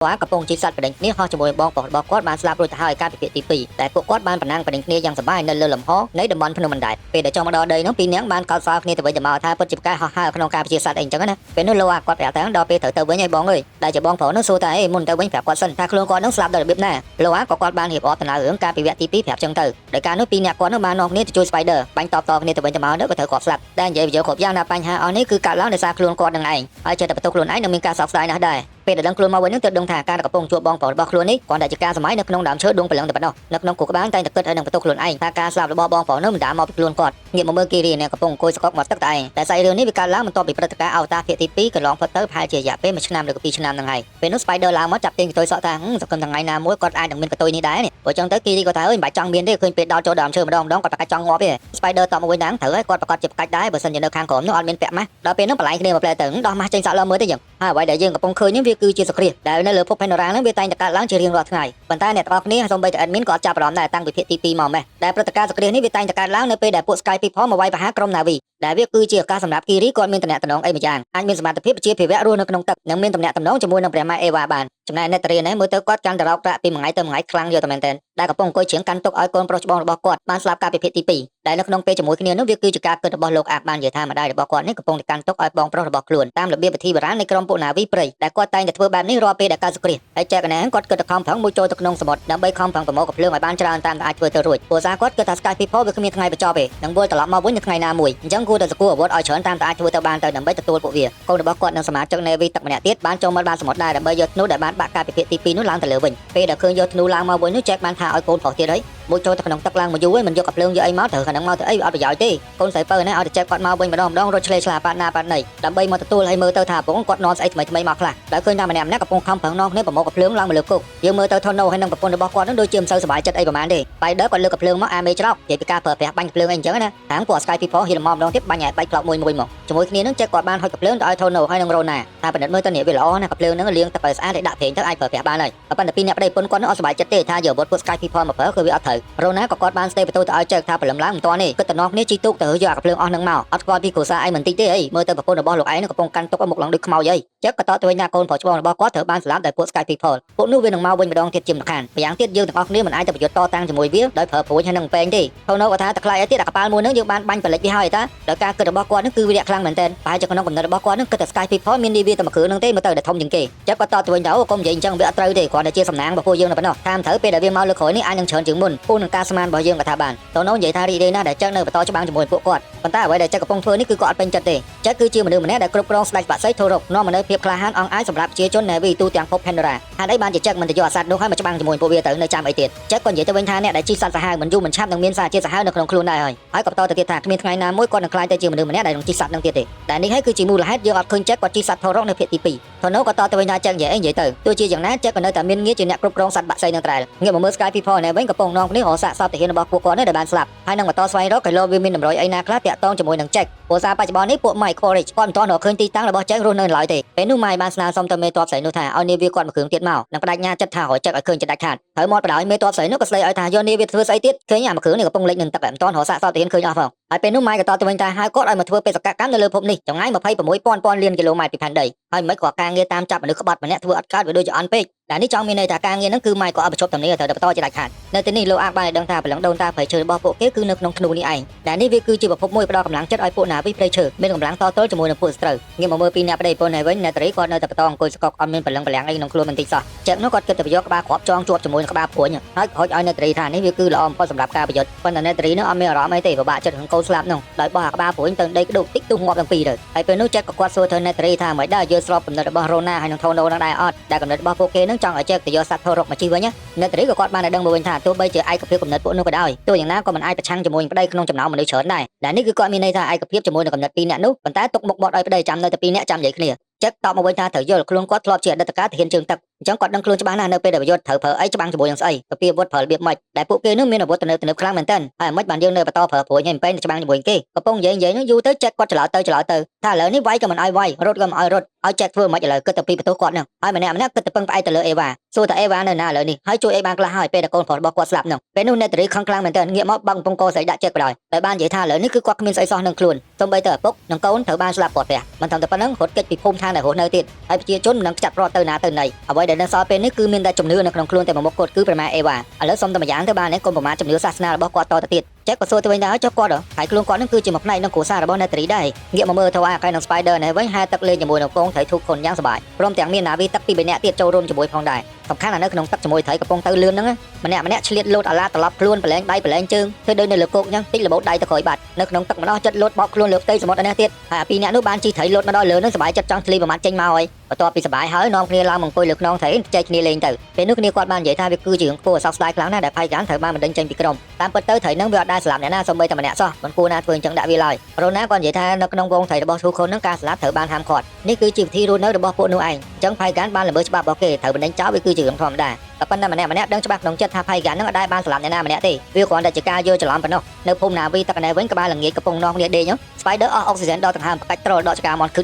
quá cặp bông chỉ sạtประเด็นนี้họจะมวยบองปอดบอกគាត់បានស្លាប់រួចទៅហើយកាលពីពាក្យទី2តែពួកគាត់បានប្រណាំងប្រឌិតគ្នាយ៉ាងសប្បាយនៅលើលំហនៃតំបន់ភ្នំបណ្ដែតពេលដែលចង់មកដល់ដីនោះពីរនាក់បានកោតសល់គ្នាទៅវិញទៅមកថាពិតជាប្រកាសហោះហើរក្នុងការពជាសត្វអីចឹងណាពេលនោះលោកគាត់ប្រាប់ថាដល់ពេលត្រូវទៅវិញឲ្យបងអើយដែលជាបងប្រុសនោះសួរថាអេមុនទៅវិញប្រាប់គាត់សិនថាខ្លួនគាត់នឹងស្លាប់ដោយរបៀបណាលោកក៏គាត់បានរៀបរាប់ដំណើររឿងកាលពីវគ្គទី2ប្រាប់ចឹងទៅដោយការនោះពីរនាក់គាត់នោះបាននាំគ្នាទៅជួយ Spider បាញ់តបតគ្នាទៅវិញទៅមកនោះក៏ត្រូវគាត់ស្លាប់តែនិយាយវាគ្រប់យ៉ាងណាបញ្ហាអស់នេះគឺកើតឡើងដោយសារខ្លួនគាត់នឹងឯងហើយចេះតែបន្ទោសខ្លួនឯងនឹងមានការសោកស្ដាយណាស់ដែរពេលដែលដឹងខ្លួនមកវិញនឹងទើបដឹងថាការកំពុងជួបបងប្រុសរបស់ខ្លួននេះគ្រាន់តែជាការសម័យនៅក្នុងដើមឈើដួងព្រលឹងតែប៉ុណ្ណោះនៅក្នុងគុកក្បាលតែងតែគិតឲ្យនឹងបន្ទោសខ្លួនឯងថាការស្លាប់របស់បងប្រុសនោះមិនដាមកពីខ្លួនគាត់ងាកមកមើលគីរីអ្នកកំពុងអង្គុយស្កប់មកទឹកតែឯងតែស្អីរឿងនេះវាកើតឡើងបន្ទាប់ពីព្រឹត្តិការណ៍អវតារភាគទី2កន្លងផុតទៅប្រហែលជារយៈពេល1ឆ្នាំឬក៏2ឆ្នាំហ្នឹងហើយពេលនោះ Spider ឡើងមកចាប់ទាញកតុយសក់ថាសង្ឃឹមថ្ងៃណាមួយគាត់អាចនឹងមានកតុយនេះដែរនេះព្រោះចឹងទៅគីរីគាត់ថាអើយមិនបាច់ចង់មានទេឃើញពេលដល់ចូលដើមឈើម្ដងគាត់ប្រកាសចង់ងាប់ទេ Spider តបមកវិញហ្នឹងត្រូវហើយគាត់ប្រកាសជាប្រកាច់ដែរបើសិនជានៅខាងក្រោមនោះអត់មានពាក់ម៉ាស់ដល់ពេលនោះបន្លាយគ្នាមកផ្លែទៅដោះម៉ាស់ចេញសាក់លើមើលទៅយើងហើយអ្វីដែលយើងកំពុងឃើញនេះវាគឺជាសក្តិដែលនៅលើភព Panorama ហ្នឹងវាតែងតែកើតឡើងជារៀងរាល់ថ្ងៃប៉ុន្តែអ្នកទាំងអស់គ្នាសូម្បីតែ admin ក៏អត់ចាប់អារម្មណ៍ដែរតាំងពីភាគទី2មកម៉េះដែលព្រឹត្តិការណ៍សក្តិនេះវាតែងតែកើតឡើងនៅពេលដែលពួក Sky People មកវាយប្រហារក្រុម Na'vi ដែលវាគឺជាឱកាសសម្រាប់គីរីគាត់មានតំណែងអីមួយយ៉ាងអាចមានសមត្ថភាពជាភាវៈរស់នៅក្នុងទឹកនិងមានតំណែងជាមួយនឹងព្រះម៉ែអេវ៉ាបានចំណែកអ្នកតារីនេះមើលទៅគាត់កាន់តែរោគប្រាក់ពីមួយថ្ងៃទៅមួយថ្ងៃខ្លាំងយកតែមែនទែនដែលកំពុងអង្គុយជ្រៀងកាន់ទុកឲ្យកូនប្រុសច្បងរបស់គាត់បានស្លាប់កាលពីភាគទី2ដែលនៅក្នុងពេលជាមួយគ្នានោះវាគឺជាការគិតរបស់លោកអាបបាននិយាយថាម្ដាយរបស់គាត់នេះកំពុងតែកាន់ទុកឲ្យបងប្រុសរបស់ខ្លួនតាមរបៀបវិធីបុរាណនៃក្រុមពួក Na'vi ព្រៃដែលគាត់តែងតែធ្វើបែបនេះរាល់ពេលដែលកើតសង្គ្រាមហើយចែកកណែគាត់គិតតែខំប្រឹងមួយចូលទៅក្នុងសមុទ្រដើម្បីខំប្រឹងប្រមូលកំភ្លើងឲ្យបានច្រើនតាមដែលអាចធ្វើទៅរួចព្រោះសារគាត់គិតថា Sky People វាគ្មានថ្ងៃបញ្ចប់ទេនឹងវិលត្រឡប់មកវិញនៅថ្ងៃណាមួយអញ្ចឹងគួរតែសកួរអាវុធឲ្យច្រើនតាមដែលអាចធ្វើទៅបានទៅដើម្បីទទួលពួកវាកូនរបស់គាត់និងសមាជិក Navy ទឹកម្នាក់ទៀតបានចូលមកបានសមុទ្រដែរដើម្បីយកធ្នូដែលបានបាក់កាលពីភាគទី2នោះឡើងទៅលើវិញពេលដែលឃើញយកធ្នូឡើងមកវិញនោះចែកបានថាឲ្យកូនប្រុសទៀតហើយមួយចូលទៅក្នុងទឹកឡើងមកយូរហើយមិនយកកំភ្លើងយកអីមកត្រូវខាងហ្នឹងមកទៅអីអត់ប្រយោជន៍ទេកូនស្រីពៅនេះឲ្យតែចែកគាត់មកវិញម្ដងរត់ឆ្លេឆ្លាប៉ាត់ណាប៉ាត់ណីដើម្បីមកទទួលឲ្យមើលទៅថាប្រពន្ធគាត់នាំស្អីថ្មីថ្មីមកខ្លះដែលឃើញថាម្នាក់កំពុងខំប្រឹងនាំគ្នាប្រមូលកំភ្លើងឡើងមកលើគុកយើងមើលទៅថនណូហើយនឹងប្រពន្ធរបស់គាត់នឹងដូចជាមិនសូវសប្បាយចិត្តអីប្រហែលទេ Spider គាត់លើកកំភ្លើងមកអាមេច្រកនិយាយពីការប្រើប្រាស់បាញ់កំភ្លើងអីអញ្ចឹងណាខាងពួក Sky People ហ៊ានមកម្ដងទៀតបាញ់ឲ្យបែកក្លោកមួយមកជាមួយគ្នានឹងចែកគាត់បានហុចកំភ្លើងទៅឲ្យថនណូហើយនឹងរ៉ូណាថាពិនិត្យមើលទៅនេះវាល្អណាស់កំភ្លើងនឹងលាងទឹកឲ្យស្អាតឲ្យដាក់ប្រេងទៅអាចប្រើប្រាស់បានហើយប៉ុន្តែពីអ្នកប្តីប្រពន្ធគាត់នឹងអត់សប្បាយចិត្តទេថាយកអាវុធពួក Sky People មកប្រើគឺវាអត់ត្រូវរ៉ូណាក៏គាត់បានស្ទេបន្ទូទៅឲ្យចែកថាព្រលឹមឡើងមិនទាន់ទេគិតតែនាំគ្នាជីទូកទៅយកកំភ្លើងអស់នឹងមកអត់ស្គាល់ពីគ្រួសារអីមិនតិចទេអីមើលទៅប្រពន្ធរបស់លោកឯងនឹងកំពុងកាន់ទុកឲ្យមុខឡើងដូចខ្មោចអីចែកក៏តទៅវិញថាកូនប្រុសច្បងរបស់គាត់ត្រូវបានស្លាប់ដោយពួក Sky People ពួកនោះវានឹងមកវិញម្ដងទៀតជាមិនខានម្យ៉ាងទៀតយើងទាំងអស់គ្នាមិនអាចទៅប្រយុទ្ធតតាំងជាមួយវាដោយប្រើព្រួយហើយនឹងពេងទេថូណូក៏ថាតែខ្លាចឲ្យទៀតអាកប៉ាល់មួយនឹងយើងបានបាញ់បលិចវាហើយតាដោយការគិតរបស់គាត់នឹងគឺវាលាក់ខ្លាំងមែនទែនប្រហែលជាក្នុងកំណត់របស់គាត់នឹងគិតតែ Sky People មាននេះវាតែមួយគ្រឿងនឹងទេមើលទៅតែធំជាងគេចែកក៏តទៅវិញទៅកុំនិយាយអញ្ចឹងវាអត់ត្រូវទេគ្រាន់តែជាសំណាងរបស់ពួកយើងតែប៉ុណ្ណោះតាមត្រូវពេលដែលវាមកលើក្រោយនេះអាចនឹងច្រើនជាងមុនពូនឹងការស្មានរបស់យើងក៏ថាបានថូណូនិយាយថារីករាយណាស់ដែលចែកនៅបន្តច្បាំងជាមួយពួកគាត់ប៉ុន្តែអ្វីដែលចែកកំពុងធ្វើនេះគឺគាត់អត់ពេញចិត្តទេចែកគឺជាមនុស្សម្នាក់ដែលគ្រប់គ្រងស្ដេចបាក់សីធរកនាំមកនៅភាពក្លាហានអង្អាចសម្រាប់ប្រជាជន Navy ទូទាំងភព Pandora ហេតុអីបានជាចែកមិនទៅយកអាសត្វនោះឲ្យមកច្បាំងជាមួយពួកវាទៅនៅចាំអីទៀតចែកក៏និយាយទៅវិញថាអ្នកដែលជីសត្វសាហាវមិនយូរមិនឆាប់នឹងមានសារជាតិសាហាវនៅក្នុងខ្លួនដែរហើយក៏បន្តទៅទៀតថាគ្មានថ្ងៃណាមួយគាត់នឹងខ្លាចទៅជាមនុស្សម្នាក់ដែលនឹងជីសត្វនឹងទៀតទេតែនេះហើយគឺជាមូលហេតុយើងអត់ឃើញចែកគាត់ជីសត្វធរកនៅភាគទី2ថូណូក៏តទៅវិញថាចែកនិយាយអីនិយាយទៅទោះជាយ៉ាងណាចែកក៏នៅតែមានងារជាអ្នកគ្រប់គ្រងសត្វបាក់សីនឹងត្រែលងាកមកមើល Sky People នៅវិញកំពុងនាំគ្នារកសាកសពទាហានរបស់ពួកគាត់នេះដែលបានស្លាប់ហើយនឹងបន្តស្វែងរកកីឡូវាមានតម្រុយអីណាខ្លះតាក់ទងជាមួយនឹងចែកព្រោះសារបច្ចុប្បន្ននេះពួក Mike Forage គាត់មិនទាន់រកឃើញទីតាំងរបស់ចែករស់នៅឡើយទេពេលនោះ Mike បានស្នើសុំទៅមេតបស្រីនោះថាឲ្យនាវាគាត់មកគ្រឿងទៀតមកនឹងបដិញ្ញាចិត្តថារកចែកឲ្យឃើញចិត្តដាច់ខាតហើយមកបដ ாய் មេតបស្រីនោះក៏ស្ដីឲ្យថាយកនាវាធ្វើស្អីទៀតឃើញអាមកគ្រឿងនេះកំពុងលេចនឹងទឹកតែមិនទាន់រកសាកសពទាហានឃើញអស់ផងហើយពេលនោះ Mike ក៏តទៅវិញថាហៅគាត់ឲ្យមកធ្វើបេសកកម្មនៅលើភពនេះចម្ងាយ26,000 លានគីឡូម៉ែត្រពីផែនដីហើយមិនក៏ការងារតាមចាប់មនុស្សក្បត់ម្នាក់ធ្វើអត់កើតវាដូចជាអន់ពេកតែនេះចង់មានន័យថាការងារហ្នឹងគឺ Mike ក៏អត់បញ្ចប់ទំនេរត្រូវតែបន្តជាដាច់ខាតនៅទីនេះលោកអាចបានដឹងថាព្រលឹងដូនតាព្រៃឈើរបស់ពួកគេគឺនៅក្នុងធ្នូនេះឯងដែលនេះវាគឺជាប្រភពមួយផ្ដល់កម្លាំងចិត្តឲ្យពួក Na'vi ព្រៃឈើមានកម្លាំងតទល់ជាមួយនឹងពួកសត្រូវងាកមកមើលពីអ្នកប្តីប្រពន្ធហើយវិញអ្នកតារីគាត់នៅតែបន្តអង្គុយស្កកអត់មានព្រលឹងប្រលាំងអីក្នុងខ្លួនមិនតិចសោះចឹងនោះគាត់គិតទៅយកក្បាលគ្រាប់ចងជាប់ជាមួយនឹងក្បាលព្រួញហើយហុចឲ្យអ្នកតារីថានេះវាគឺល្អបំផុតសម្រាប់ការប្រយុទ្ធប៉ុន្តែអ្នកតារីនោះអត់មានអារម្មណ៍អីទេពិបាកចិត្តនឹងកូនស្លាប់នោះដោយបោះអាក្បាលព្រួញទៅដីក្ដុកតិចទុះងាប់ទាំងពីរទៅហើយពេលនោះចែកក៏គាត់សួរទៅអ្នកតារីថាមិនដែរយើងស្របកំណត់របស់រ៉ូណាហើយនឹងថូណូនឹងដែរអត់ដែលកំណត់របស់ពួកគេនឹងចង់ឲ្យចែកទៅយកសត្វធរកមកជីវិញអ្នកតារីក៏គាត់បានដឹងមកវិញថាទោះបីជាឯកភាពកំណត់ពួកនោះក៏ដោយទោះយ៉ាងណាក៏មិនអាចប្រឆាំងជាមួយប្តីក្នុងចំណោមមនុស្សច្រើនដែរដែលនេះគឺគាត់មានន័យថាឯកភាពជាមួយនឹងកំណត់ពីរនាក់នោះប៉ុន្តែទុកមុខបត់ឲ្យប្តីចាំនៅតែពីរនាក់ចាំនិយាយគ្នាចែកតបមកវិញថាត្រូវយល់ខ្លួនគាត់ធ្លាប់ជាអតីតកាលទាហានជើងទឹកអញ្ចឹងគាត់ដឹងខ្លួនច្បាស់ណាស់នៅពេលដែលប្រយុទ្ធត្រូវប្រើអីច្បាំងជាមួយនឹងស្អីទៅពីអាវុធប្រើរបៀបម៉េចដែលពួកគេនោះមានអាវុធទំនើបខ្លាំងមែនទែនហើយមិនបានយើងនៅបន្តប្រើព្រួយឲ្យពេញច្បាំងជាមួយគេកំពុងនិយាយនោះយូរទៅចែកគាត់ច្រឡោតទៅថាឥឡូវនេះវាយក៏មិនឲ្យវាយរត់ក៏មិនឲ្យរត់ឲ្យចែកធ្វើមិនឥឡូវគិតទៅពីបន្ទោសគាត់នឹងហើយម្នាក់គិតទៅពឹងផ្អែកទៅលើអេវ៉ាសួរថាអេវ៉ានៅណាឥឡូវនេះហើយជួយអីបានខ្លះហើយពេលដែលកូនប្រុសរបស់គាត់ស្លាប់នោះពេលនោះអ្នកតារីខឹងខ្លាំងមែនទែនងាកមកបឹងពងកោស្រីដាក់ចែកបណ្ដោយតែបាននិយាយថាឥឡូវនេះគឺគាត់គ្មានស្អីសោះនឹងខ្លួនសូម្បីតែឪពុកនិងកូនត្រូវបានស្លាប់ពត់ផ្ទះមិនត្រឹមតែប៉ុណ្្នឹងរត់គេចពីភូមិឋាន នដែលរស់នៅទៀតហើយប្រជាជនមិននឹងចាត់ប្រត់ទៅណាទៅណីអ្វីដែលនៅសល់ពេលនេះគឺមានតែជំនឿនៅក្នុងខ្លួនតែមួយមុខគាត់គឺព្រះម៉ែអេវ៉ាឥឡូវសុំតែម្យ៉ាងទៅបានកុំប្រមាថជំនឿសាសនារបស់គាត់តទៅទៀតចេះក៏សួរទៅវិញដែរចុះគាត់ហើយខ្លួនគាត់នឹងគឺជាមួយផ្នែកនៃគ្រួសាររបស់អ្នកតារីដែរងាកមកមើលទៅអាកែនឹង Spider នេះវិញហែទឹកលេងជាមួយនឹងកងត្រីធូបខុនយ៉ាងសប្បាយព្រមទាំងមាននាវីទឹកពីរនាក់ទៀតចូលរួមជាមួយផងដែរសំខាន់ណាស់នៅក្នុងទឹកជាមួយត្រីកំពុងទៅលឿនហ្នឹងម្នាក់ឆ្លៀតលោតអាឡាត្រឡប់ខ្លួនប្រឡែងដៃប្រឡែងជើងធ្វើដូចនៅលើគោកអញ្ចឹងតិចរបូតដៃទៅក្រោយបាត់នៅក្នុងទឹកម្ដងចិត្តលោតបោកខ្លួនលើផ្ទៃសមុទ្រនេះទៀតហើយពីរនាក់នោះបានជិះត្រីលោតមកដល់លើនឹងសប្បាយចិត្តចង់ធ្លីប្រមាថចេញមកហើយបន្ទាប់ពីសប្បាយហើយនាំគ្នាឡើងមកអង្គុយលើខ្នងត្រីចែកគ្នាលេងទៅពេលនោះគ្នាគាត់បាននិយាយថាវាគឺជារឿងគួរឲ្យសោកស្ដាយខ្លាំងណាស់ដែលផៃកានត្រូវបានបណ្ដឹងចេញពីក្រុមតាមពិតទៅត្រីនឹងវាអត់ដែលស្លាប់អ្នកណាសូម្បីតែម្នាក់សោះមិនគួរណាធ្វើអញ្ចឹងដាក់វាឡើយរ៉ូណាគាត់និយាយថានៅក្នុងវងត្រីរបស់ទូខុននឹងការស្លាប់ត្រូវបានហាមឃាត់នេះគឺជាវិធីរស់នៅរបស់ពួកនោះឯងអញ្ចឹងផៃកានបានល្មើសច្បាប់របស់គេត្រូវបណ្ដឹងចោលវាគឺជារឿងធម្មតាតែប៉ុន្តែម្នាក់ដឹងច្បាស់ក្នុងចិត្តថាផៃកាននឹងអត់ដែលបានស្លាប់អ្នកណាម្នាក់ទេវាគ្រាន់តែជាការយល់ច្រឡំប៉ុណ្ណោះនៅភូមិណាវីទឹកណែវិញក្បាលល្ងាចកំពុងនាំគ្នាដេញ Spider អស់អុកស៊ីហ្សែនដល់ដង្ហើមផ្កាច់ត្រូលដកចកាមន់គឹ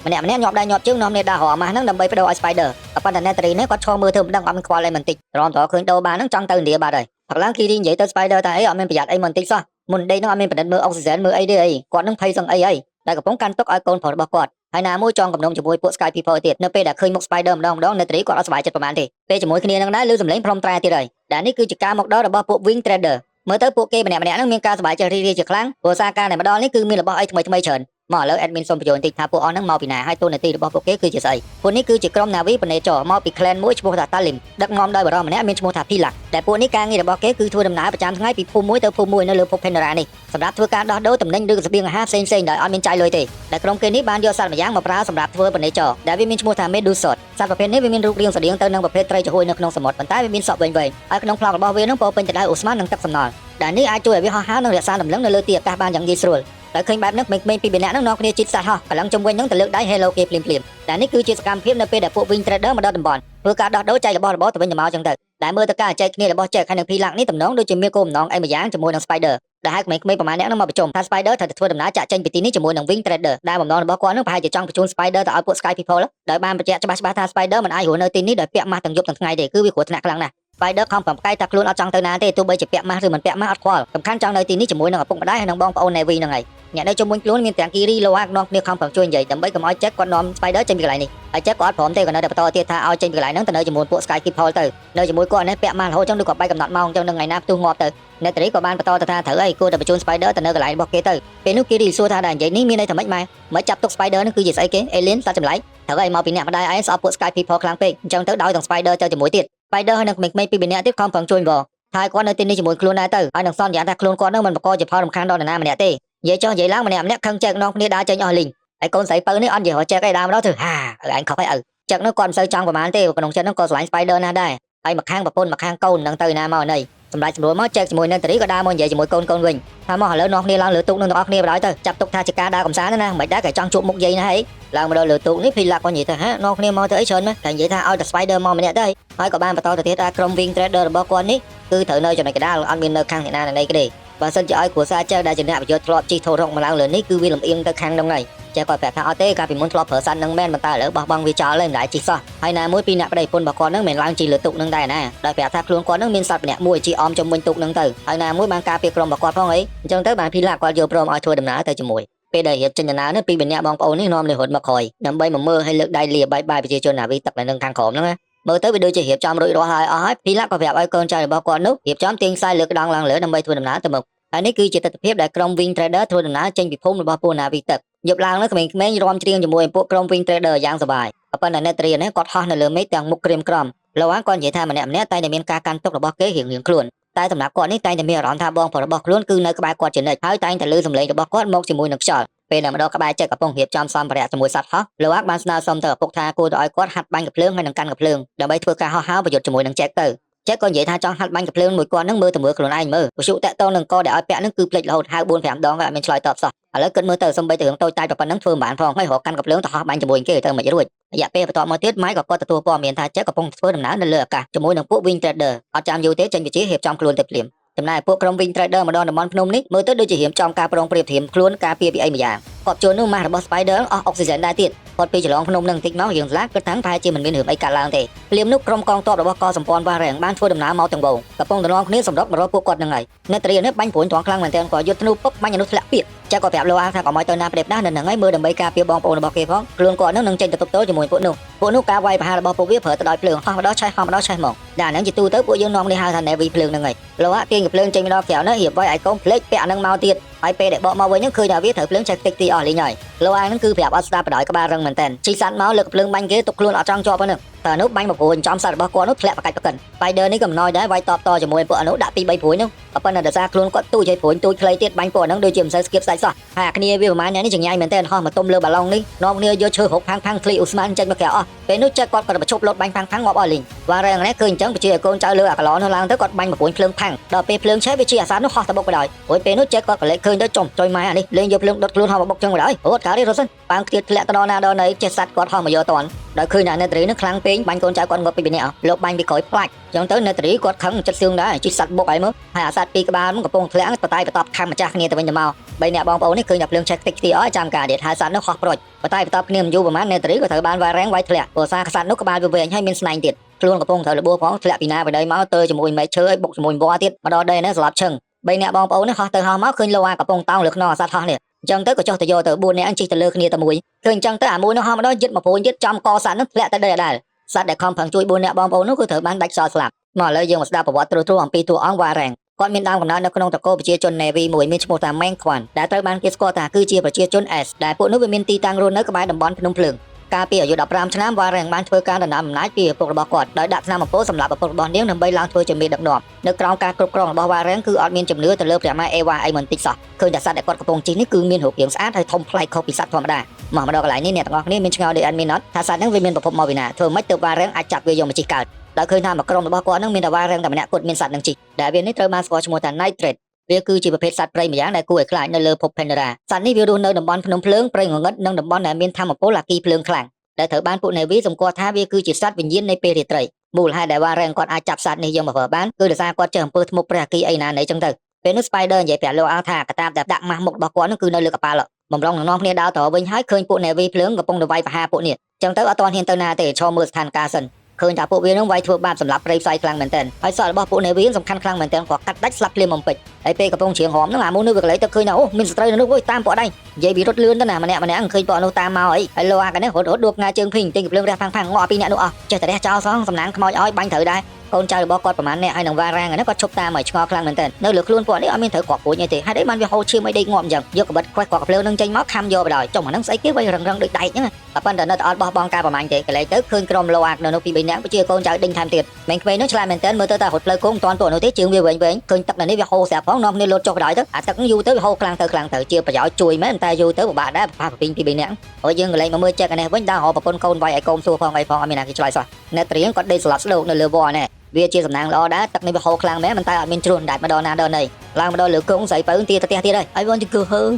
តម្នាក់ញាប់ដៃញាប់ជើងនាំគ្នាដើររម៉ាស់ហ្នឹងដើម្បីបដូរឲ្យ Spider តែប៉ុន្តែអ្នកតារីនេះគាត់ឈរមើលធ្វើមិនដឹងអត់មានខ្វល់អីមិនតិចទ្រាំតឃើញដូរបានហ្នឹងចង់ទៅឥណ្ឌាបាត់ហើយផឹកឡើងគីរីនិយាយទៅ Spider ថាអីអត់មានប្រយ័ត្នអីមិនតិចសោះមុនដេកហ្នឹងអត់មានប្រឌិតមើលអុកស៊ីហ្សែនមើលអីទេអីគាត់នឹងភ័យសឹងអីដែលកំពុងកាន់ទុកឲ្យកូនប្រុសរបស់គាត់ហើយណាមួយចងកំណុំជាមួយពួក Sky People ទៀតនៅពេលដែលឃើញមុខ Spider ម្ដងអ្នកតារីគាត់អត់សប្បាយចិត្តប្រហែលទេពេលជាមួយគ្នានឹងដែរឮសំឡេងព្រមត្រែទៀតហើយដែលនេះគឺជាការមកដល់របស់ពួក Wing Trader មើលទៅពួកគេម្នាក់ហ្នឹងមានការសប្បាយចិត្តរីករាយជាខ្លាំងព្រោះសារការដែលមកដល់នេះគឺមានរបស់អីថ្មីច្រើនមកឥឡូវ admin សូមបញ្យល់បន្តិចថាពួកអស់ហ្នឹងមកពីណាហើយតួនាទីរបស់ពួកគេគឺជាស្អីពួកនេះគឺជាក្រុម Navi បណេចរមកពី clan មួយឈ្មោះថា Talim ដឹកនាំដោយបរិសម្នាក់មានឈ្មោះថា Pilak ដែលពួកនេះការងាររបស់គេគឺធ្វើដំណើរប្រចាំថ្ងៃពីភូមិមួយទៅភូមិមួយនៅលើភព Pandora នេះសម្រាប់ធ្វើការដោះដូរទំនិញឬស្បៀងអាហារផ្សេងៗដោយអត់មានចាយលុយទេដែលក្រុមគេនេះបានយកសត្វម្យ៉ាងមកប្រើសម្រាប់ធ្វើបណេចរដែលវាមានឈ្មោះថា Medusa សត្វប្រភេទនេះវាមានរូបរាងស្រដៀងទៅនឹងប្រភេទត្រីចំហុយនៅក្នុងសមុទ្រប៉ុន្តែវាមានសក់វែងៗហើយក្នុងប្លង់របស់វានឹងពោពេញទៅដោយអូស្មန်និងទឹកសំណល់ដែលនេះអាចជួយឲ្យវាហោះហើរនិងរក្សាដំណឹងនៅលើទីអាកាសបានយ៉ាងងាយស្រួលតែឃើញបែបនេះក្មេងៗពីរនាក់នឹងនាំគ្នាជិះសត្វហោះកន្លងជុំវិញនឹងទៅលើកដៃ Hello គេភ្លាមតែនេះគឺជាសកម្មភាពនៅពេលដែលពួក Wing Trader មកដល់តំបន់ធ្វើការដោះដូរចែករបស់របរទៅវិញទៅមកចឹងទៅដែលមើលទៅការចែកគ្នារបស់ Jack ហើយនិង Pilak នេះតំណងដូចជាមានគោលបំណងអីមួយយ៉ាងជាមួយនឹង Spider ដែលឲ្យក្មេងៗប្រមាណអ្នកនឹងមកប្រជុំថា Spider ត្រូវតែធ្វើដំណើរចាក់ចេញពីទីនេះជាមួយនឹង Wing Trader ដែលបំណងរបស់គាត់នឹងប្រហែលជាចង់បញ្ជូន Spider ទៅឲ្យពួក Sky People ដោយបានបញ្ជាក់ច្បាស់ថា Spider មិនអាចរស់នៅទីនេះដោយពាក់ម៉ាស់ទាំងយប់ទាំងថ្ងៃទេគឺវាគ្រោះថ្នាក់ខ្លាំងណាស់ Spider ខំប្រំផ្កាយថាខ្លួនអត់ចង់ទៅណាទេទោះបីជាពាក់ម៉ាស់ឬមិនពាក់ម៉ាស់អត់ខ្វល់សំខាន់ចង់នៅទីនេះជាមួយនឹងឪពុកម្ដាយហើយនិងបងប្អូន Navy ហ្នឹងហើយអ្នកនៅជុំវិញខ្លួនមានទាំងគីរីលោអាកនាំគ្នាខំប្រំជួយនិយាយដើម្បីកុំឲ្យ Jack គាត់នាំ Spider ចេញពីកន្លែងនេះហើយ Jack ក៏អត់ព្រមទេក៏នៅតែបន្តទៀតថាឲ្យចេញពីកន្លែងហ្នឹងទៅនៅជាមួយពួក Sky People ទៅនៅជាមួយគាត់នេះពាក់ម៉ាស់រហូតចឹងដូចគាត់បែកកំណត់ម៉ោងចឹងនឹងថ្ងៃណាផ្ទុះងាប់ទៅអ្នកតារីក៏បានបន្តទៅថាត្រូវហើយគួរតែបញ្ជូន Spider ទៅនៅកន្លែងរបស់គេទៅពេលនោះគីរីសួរថាដែរនិយាយនេះមានន័យថាម៉េចម៉ែមិនចាប់ទុក Spider នឹងគឺជាស្អីគេ Alien សត្វចម្លែកត្រូវហើយមកពីអ្នកម្ដាយឯងស្អប់ពួក Sky People ខ្លាំងពេកអញ្ចឹងទៅដោយទាំង Spider ទៅជាមួយទៀត Spider ហើយនឹងក្មេងៗពីរនាក់ទៀតខំប្រឹងជួយបងថាគាត់នៅទីនេះជាមួយខ្លួនដែរទៅហើយនឹងសន្យាថាខ្លួនគាត់នឹងមិនបង្កជាផលរំខានដល់នរណាម្នាក់ទេនិយាយចុះនិយាយឡើងម្នាក់ខឹងចែកនាំគ្នាដើរចេញអស់លីងហើយកូនស្រីពៅនេះអត់និយាយរកចែកឯដើមដល់ទៅហាឲ្យឯងខុសហើយឪចែកនោះគាត់មិនសូវចង់ប្រហែលទេក្នុងចិត្តនោះក៏ស្រឡាញ់ Spider ណាស់ដែរហើយមកខាងប្រពន្ធមកខាងកូននឹងទៅណាមកណីសម្រាប់ស្រួលមកចែកជាមួយនឹងតារីក៏ដើរមកនិយាយជាមួយកូនវិញថាមកឥឡូវនាំគ្នាឡើងលើទូកនឹងទាំងអស់គ្នាបណ្ដោយទៅចាប់ទុកថាជាការដើរកំសាន្តណាមិនដែរគេចង់ជួបមុខយាយណាហីឡើងមកដល់លើទូកនេះភីឡាក់ក៏និយាយថាហានាំគ្នាមកទៅអីច្រើនណាស់តែនិយាយថាឲ្យតែ Spider មកម្នាក់ទៅហើយក៏បានបន្តទៅទៀតថាក្រុម Wing Trader របស់គាត់នេះគឺត្រូវនៅចំណុចកណ្ដាលអត់មាននៅខាងអ្នកណាណីទេបើសិនជាឲ្យគ្រួសារចែកដែលជាអ្នកប្រយោជន៍ធ្លាប់ជិះធោររកមកឡើងលើនេះគឺវាលំអៀងទៅខាងនោះហើយចេះគាត់ប្រាប់ថាអត់ទេកាលពីមុនធ្លាប់ប្រើសាន់នឹងមែនប៉ុន្តែឥឡូវបោះបង់វាចោលហើយមិនដែរជិះសោះហើយណាមួយពីអ្នកប្តីប្រពន្ធរបស់គាត់នឹងមិនឡើងជិះលើទូកនឹងដែរណាដោយប្រាប់ថាខ្លួនគាត់នឹងមានសត្វម្នាក់មួយជិះអមជុំវិញទូកនឹងទៅហើយណាមួយបានការពារក្រុមរបស់គាត់ផងអីអញ្ចឹងទៅបានភីឡាគាត់យកព្រមឲ្យធ្វើដំណើរទៅជាមួយពេលដែលរៀបចេញដំណើរនេះពីម្នាក់បងប្អូននេះនាំលេហុតមកក្រោយដើម្បីមកមើលឲ្យលើកដៃលាបាយប្រជាជនណាវីទឹកនៅខាងក្រោមហ្នឹងណាមើលទៅវាដូចជារៀបចំរួចរាល់ហើយអស់ហើយភីឡាក៏ប្រាប់ឲ្យកូនចៅរបស់គាត់នោះរៀបចំទាញខ្សែលើកដងឡើងលើដើម្បីធ្វើដំណើរទៅមុខហើយនេះគឺជាទស្សនវិជ្ជាដែលក្រុម Wing Trader ធ្វើដំណើរចេញពីភូមិរបស់ពួក Navi ទឹកយប់ឡើងនោះក្មេងៗរាំច្រៀងជាមួយពួកក្រុម Wing Trader យ៉ាងសប្បាយប៉ុន្តែអ្នកត្រៀននេះគាត់ហោះនៅលើមេឃទាំងមុខក្រៀមក្រំលោកគាត់និយាយថាម្នាក់តែតែមានការកាន់ទុករបស់គេរៀងខ្លួនតែសម្រាប់គាត់នេះតែតែមានអារម្មណ៍ថាបងប្រុសរបស់ខ្លួនគឺនៅក្បែរគាត់ជានិច្ចហើយតែតែលើសំឡេងរបស់គាត់មកជាមួយនឹងខ្យល់ពេលដែលមកដល់ក្បែរចិត្តកំពុងរៀបចំសម្ភារៈជាមួយសត្វហោះលោកបានស្នើសុំទៅឪពុកថាគួរទៅឲ្យគាត់ហាត់បាញ់កាភ្លើងហើយនឹងកាន់កាភ្លើងដើម្បីធ្វើការហោះហើរប្រយុទ្ធជាមួយនឹងចែកទៅចេះក៏និយាយថាចង់ហាត់បាញ់កាភ្លើងមួយគាត់នឹងមើលទៅមើលខ្លួនឯងមើលវិសុតាក់តងនឹងកដែលឲ្យពាក់នឹងគឺភ្លេចរហូតហៅ4 5ដងក៏អត់មានឆ្លើយតបសោះឥឡូវគិតមើលទៅសំបីតែរឿងតូចតាចប៉ុណ្ណឹងធ្វើមិនបានផងហើយរកកាន់កាភ្លើងទៅហោះបាញ់ជាមួយគេទៅមិនរួចរយៈពេលបន្ទាប់មកទៀតម៉ៃក៏គាត់ទទួលព័ត៌មានថាចេះកំពុងធ្វើដំណើរនៅលើអាកាសជាមួយនឹងពួក Wing Trader អត់ចាំយូរទេចេញវិជារៀបចំខ្លួនទៅភ្លាមចំណែកពួកក្រុម Wing Trader មកដល់តំបន់ភ្នំនេះមើលទៅដូចជារៀបចំការប្រងព្រៀបធៀមខ្លួនការពារពីអីម្យ៉ាង គាត់ជួននោះម៉ាស់របស់ Spider អស់អុកស៊ីហ្សែនដែរទៀតគាត់ពីចន្លងភ្នំនឹងតិចមកយើងស្លាប់គិតថាប្រហែលជាមិនមានរឿងអីកើតឡើងទេភ្លាមនោះក្រុមកងទ័ពរបស់កសម្ព័ន្ធវ៉ារ៉ាំងបានធ្វើដំណើរមកទាំងវងកំពុងតំណងគ្នាសម្រុករកពួកគាត់នឹងហើយអ្នកត្រីនេះបាញ់ព្រួយទ្រាំខ្លាំងមែនទែនគាត់យុទ្ធធនូពុកបាញ់អនុធ្លាក់ពាកចាក់គាត់ប្រាប់លោកអាថាកុំឲ្យទៅណាប្រដេបណាស់នៅនឹងហើយមើលដើម្បីការពារបងប្អូនរបស់គេផងខ្លួនគាត់នឹងចេញទៅទប់ទល់ជាមួយពួកនោះការវាយប្រហាររបស់ពួកវាប្រើទៅដោយភ្លើងហោះម្ដងឆេះហោះម្ដងឆេះមកដែលហ្នឹងជាទូទៅពួកយើងនាំគ្នាហៅថា Navy ភ្លើងហ្នឹងហើយលោកអាទាញភ្លើងចេញម្ដងក្រៅនោះរៀបវាយឲ្យកុំភ្លេចពាក់ហ្នឹងមកទៀតហើយពេលដែលបកមកវិញហ្នឹងឃើញថាវាត្រូវភ្លើងចេះតិចទីអស់លីងហើយលោកអាហ្នឹងគឺប្រាប់អត់ស្ដាប់បដ ாய் ក្បាលរឹងមែនតើជីសัตว์មកលើកភ្លើងបាញ់គេទុកខ្លួនអត់ចង់ជាប់ហ្នឹងតើនោះបាញ់មកព្រួយចំសัตว์របស់គាត់នោះធ្លាក់ប្រកាច់ប្រកិន Spider នេះកំណយដែរវាយតបតជាមួយពួកអនុដាក់ពី3ព្រួយនោះប៉ុន្តែដោយសារខ្លួនគាត់ទូចឲ្យព្រួយទូចខ្លីទៀតបាញ់ពួកហ្នឹងដូចជាមិនសូវស្គៀបស្ដាច់សោះហើយអាគ្នាវាប្រហែលនេះចង្ញៃមែនតើហោះមកទុំលើបាឡុងនេះនាំគ្នាយកឈើរកផាំងឃ្លីអ៊ូស្មានចេញមកក្រៅអស់ពេលនោះចេះគាត់បញ្ឈប់លោតបាញ់ផាំងងាប់អស់លីងវ៉ារ៉ាំងនេះឃើញអញ្ចឹងបញ្ជាឲ្យកូនចៅលើអាកឡននោះឡើងទៅគាត់បាញ់មកព្រួយភ្លើងផាំងដល់ពេលភ្លើងឆេះវាជាអាសានោះហោះទៅបុកបដ ாய் ព្រោះពេលនោះចេះគាត់ក៏លេចឃើញទៅចុំចុយម៉ែអានេះលេងយកភ្លើងដុតខ្លួនហោះមកបុកចឹងបដ ாய் រត់កើតទេរត់សិនប៉ាងទៀតធ្លាក់ទៅដល់ណាដល់ណីចេះសัตว์គាត់ហោះមកយកតន់ដោយឃើញថាអ្នកត្រីនោះខ្លាំងពេកបាញ់កូនចៅគាត់ងាប់ពីពីនេះលោកបាញ់ពីក្រោយផ្លាច់ចឹងទៅអ្នកត្រីគាត់ខឹងចិត្តសឿងដែរជីសัตว์បុកឲ្យមើលហើយអាសัตว์ពីរក្បាលនោះកំពុងធ្លាក់បតែបន្ទាប់ខំម្ចាស់គ្នាទៅវិញទៅមកបីអ្នកបងប្អូននេះឃើញតែភ្លើងឆេះតិចទីអស់ចាំការទៀតហើយសัตว์នោះហោះប្រូចបតែបន្ទាប់គ្នាមិនយូរប្រហែលអ្នកត្រីក៏ត្រូវបានវ៉ារ៉ាំងវាយធ្លាក់ព្រោះសារសัตว์នោះក្បាលវាវែងហើយមានស្នែងទៀតខ្លួនកំពុងត្រូវលបួសផងធ្លាក់ពីណាពីដីមកទៅជាមួយមេឃឈើឲ្យបុកជាមួយវ៉ាទៀតមកដល់ដីនេះស្លាប់ឈឹងបីអ្នកបងប្អូននេះហោះទៅហោះមកឃើញលោអាកំពុងតោងលើខ្នងអាសัตว์ហោះនេះអញ្ចឹងទៅក៏ចុះទៅយកទៅ4នាក់ជិះទៅលើគ្នាតែមួយឃើញអញ្ចឹងទៅអាមួយនោះហោះមកដល់យឹតមកព្រួយទៀតចំកសัตว์នោះធ្លាក់ទៅដីដដែលសัตว์ដែលខំប្រឹងជួយ4នាក់បងប្អូននោះគឺត្រូវបានដាច់សល់ស្លាប់មកឥឡូវយើងមកស្ដាប់ប្រវត្តិទ្រអំពីតួអង្គវ៉ារ៉ាំងគាត់មានដើមកំណើតនៅក្នុងតកូលប្រជាជន Navy មួយមានឈ្មោះថា Meng Quan ដែលត្រូវបានគេស្គាល់ថាគឺជាប្រជាជន S ដែលពួកនោះវាមានទីតាំងរស់នៅក្បែរតំបន់ភ្នំភ្លើងកាលពីអាយុ15ឆ្នាំវ៉ារ៉ាំងបានធ្វើការដណ្ដើមអំណាចពីឪពុករបស់គាត់ដោយដាក់ថ្នាំអំពូលសម្រាប់ឪពុករបស់នាងដើម្បីឡើងធ្វើជាមេដឹកនាំនៅក្រោមការគ្រប់គ្រងរបស់វ៉ារ៉ាំងគឺអត់មានជំនឿទៅលើព្រះម៉ែអេវ៉ាអីមិនតិចសោះឃើញតែសត្វដែលគាត់កំពុងជិះនេះគឺមានរូបរាងស្អាតហើយធំប្លែកខុសពីសត្វធម្មតាមកដល់កន្លែងនេះអ្នកទាំងអស់គ្នាមានឆ្ងល់ដូចអត់មានអត់ថាសត្វហ្នឹងវាមានប្រភពមកពីណាធ្វើម៉េចទៅវ៉ារ៉ាំងអាចចាប់វាយកមកជិះកើតដោយឃើញថាមកក្រុមរបស់គាត់ហ្នឹងមានតែវ៉ារ៉ាំងតែម្នាក់គាត់មានសត្វហ្នឹងជិះដែលវានេះត្រូវបានស្គាល់ឈ្មោះថា Nitrate វាគឺជាប្រភេទសត្វព្រៃម្យ៉ាងដែលគួរឲ្យខ្លាចនៅលើភព Pandora សត្វនេះវារស់នៅតំបន់ភ្នំភ្លើងព្រៃងងឹតនិងតំបន់ដែលមានថាមពលអាគីភ្លើងខ្លាំងដែលត្រូវបានពួក Navy សម្គាល់ថាវាគឺជាសត្វវិញ្ញាណនៃពេលរាត្រីមូលហេតុដែលវ៉ារ៉ាំងគាត់អាចចាប់សត្វនេះយកមកប្រើបានគឺដោយសារគាត់ចេះអំពើធ្មប់ព្រះអាគីអីណាណីចឹងទៅពេលនោះ Spider និយាយប្រាប់លោកអាថាកតាបដែលដាក់ម៉ាស់មុខរបស់គាត់នោះគឺនៅលើកប៉ាល់បំរុងនឹងនាំគ្នាដើរទៅវិញហើយឃើញពួក Navy ភ្លើងកំពុងទៅវាយប្រហារពួកនេះចឹងទៅអត់ទាន់ហ៊ានទៅណាទេឈរមើលស្ថានភាពសិនឃើញថាពួកវានឹងវាយធ្វើបាបសម្រាប់ព្រៃផ្សៃខ្លាំងមែនទែនហើយសក់របស់ពួក Navy សំខាន់ខ្លាំងមែនទែនគាត់កាត់ដាច់ស្លាប់ភ្លាមបំពេចហើយពេលកំពុងជ្រៀងហមនឹងអាមួយនោះវាកន្លែងទៅឃើញថាអូមានសត្រូវនៅនោះវិញតាមពួកដៃនិយាយពីរត់លឿនទៅណាម្នាក់ឃើញពួកនោះតាមមកអីហើយលោអាកានេះរត់ដួលផ្ងាជើងភីងទិញភ្លើងរះផាំងងាប់ពីអ្នកនោះអស់ចេះតែរះចោលសងសំណាងខ្មោចឲ្យបាញ់ត្រូវដែរកូនចៅរបស់គាត់ប្រហែលអ្នកហើយនឹងវ៉ារ៉ាំងហ្នឹងគាត់ឈប់តាមឲ្យឆ្ងល់ខ្លាំងមែនទែននៅលើខ្លួនពួកនេះអត់មានត្រូវគ្រាប់ពួយអីទេហេតុអីបានវាហូរឈាមអីដេកងាប់អញ្ចឹងយកកបិតខ្វេះគាត់ភ្លើងនឹងចេញមកខំយកបដ ாய் ចុះអាហ្នឹងស្អីគេវារឹងដូចដែកអញ្ចឹងប៉ុន្តែនៅតែអត់បោះបង់ការប្រមាញ់ទេកន្លែងទៅឃើញក្រុមលោអានៅនោះពី3នាក់ជាកូនចៅដេញថែមទៀតមេងក្មេងនោះឆ្លាតមែនទែនមើលទៅតែរត់ផ្លូវគោកមិនតាន់ពួកនោះទេជើងវាវែងឃើញទឹកនៅនេះវាហូរស្រាប់ផងនាំគ្នាលោតចុះបដ ாய் ទៅអាទឹកយូរទៅវាហូរខ្លាំងទៅជាប្រយោជន៍ជួយមែនតែយូរទៅពិបាកដែរប្រហែលពី3នាក់ហើយយើងកន្លែងមកមើលចេះអានេះវិញដល់រកប្រពន្ធកូនវាយឲ្យកូនសួរផងអីផងអត់មានណាគេឆ្លើយសោះអ្នកត្រៀងគាត់ដេកស្លាប់ស្លោកនៅលើវ៉នេះវាជាសំណាងល្អដែរទឹកនេះវាហូរខ្លាំងមែនតែអត់មានជ្រួនដាច់ម្ដងណាដល់ណីឡើងម្ដងលើគង់ស្រីបើទៀតទៅផ្ទះទៀតហើយហើយវ៉នជគឺហើ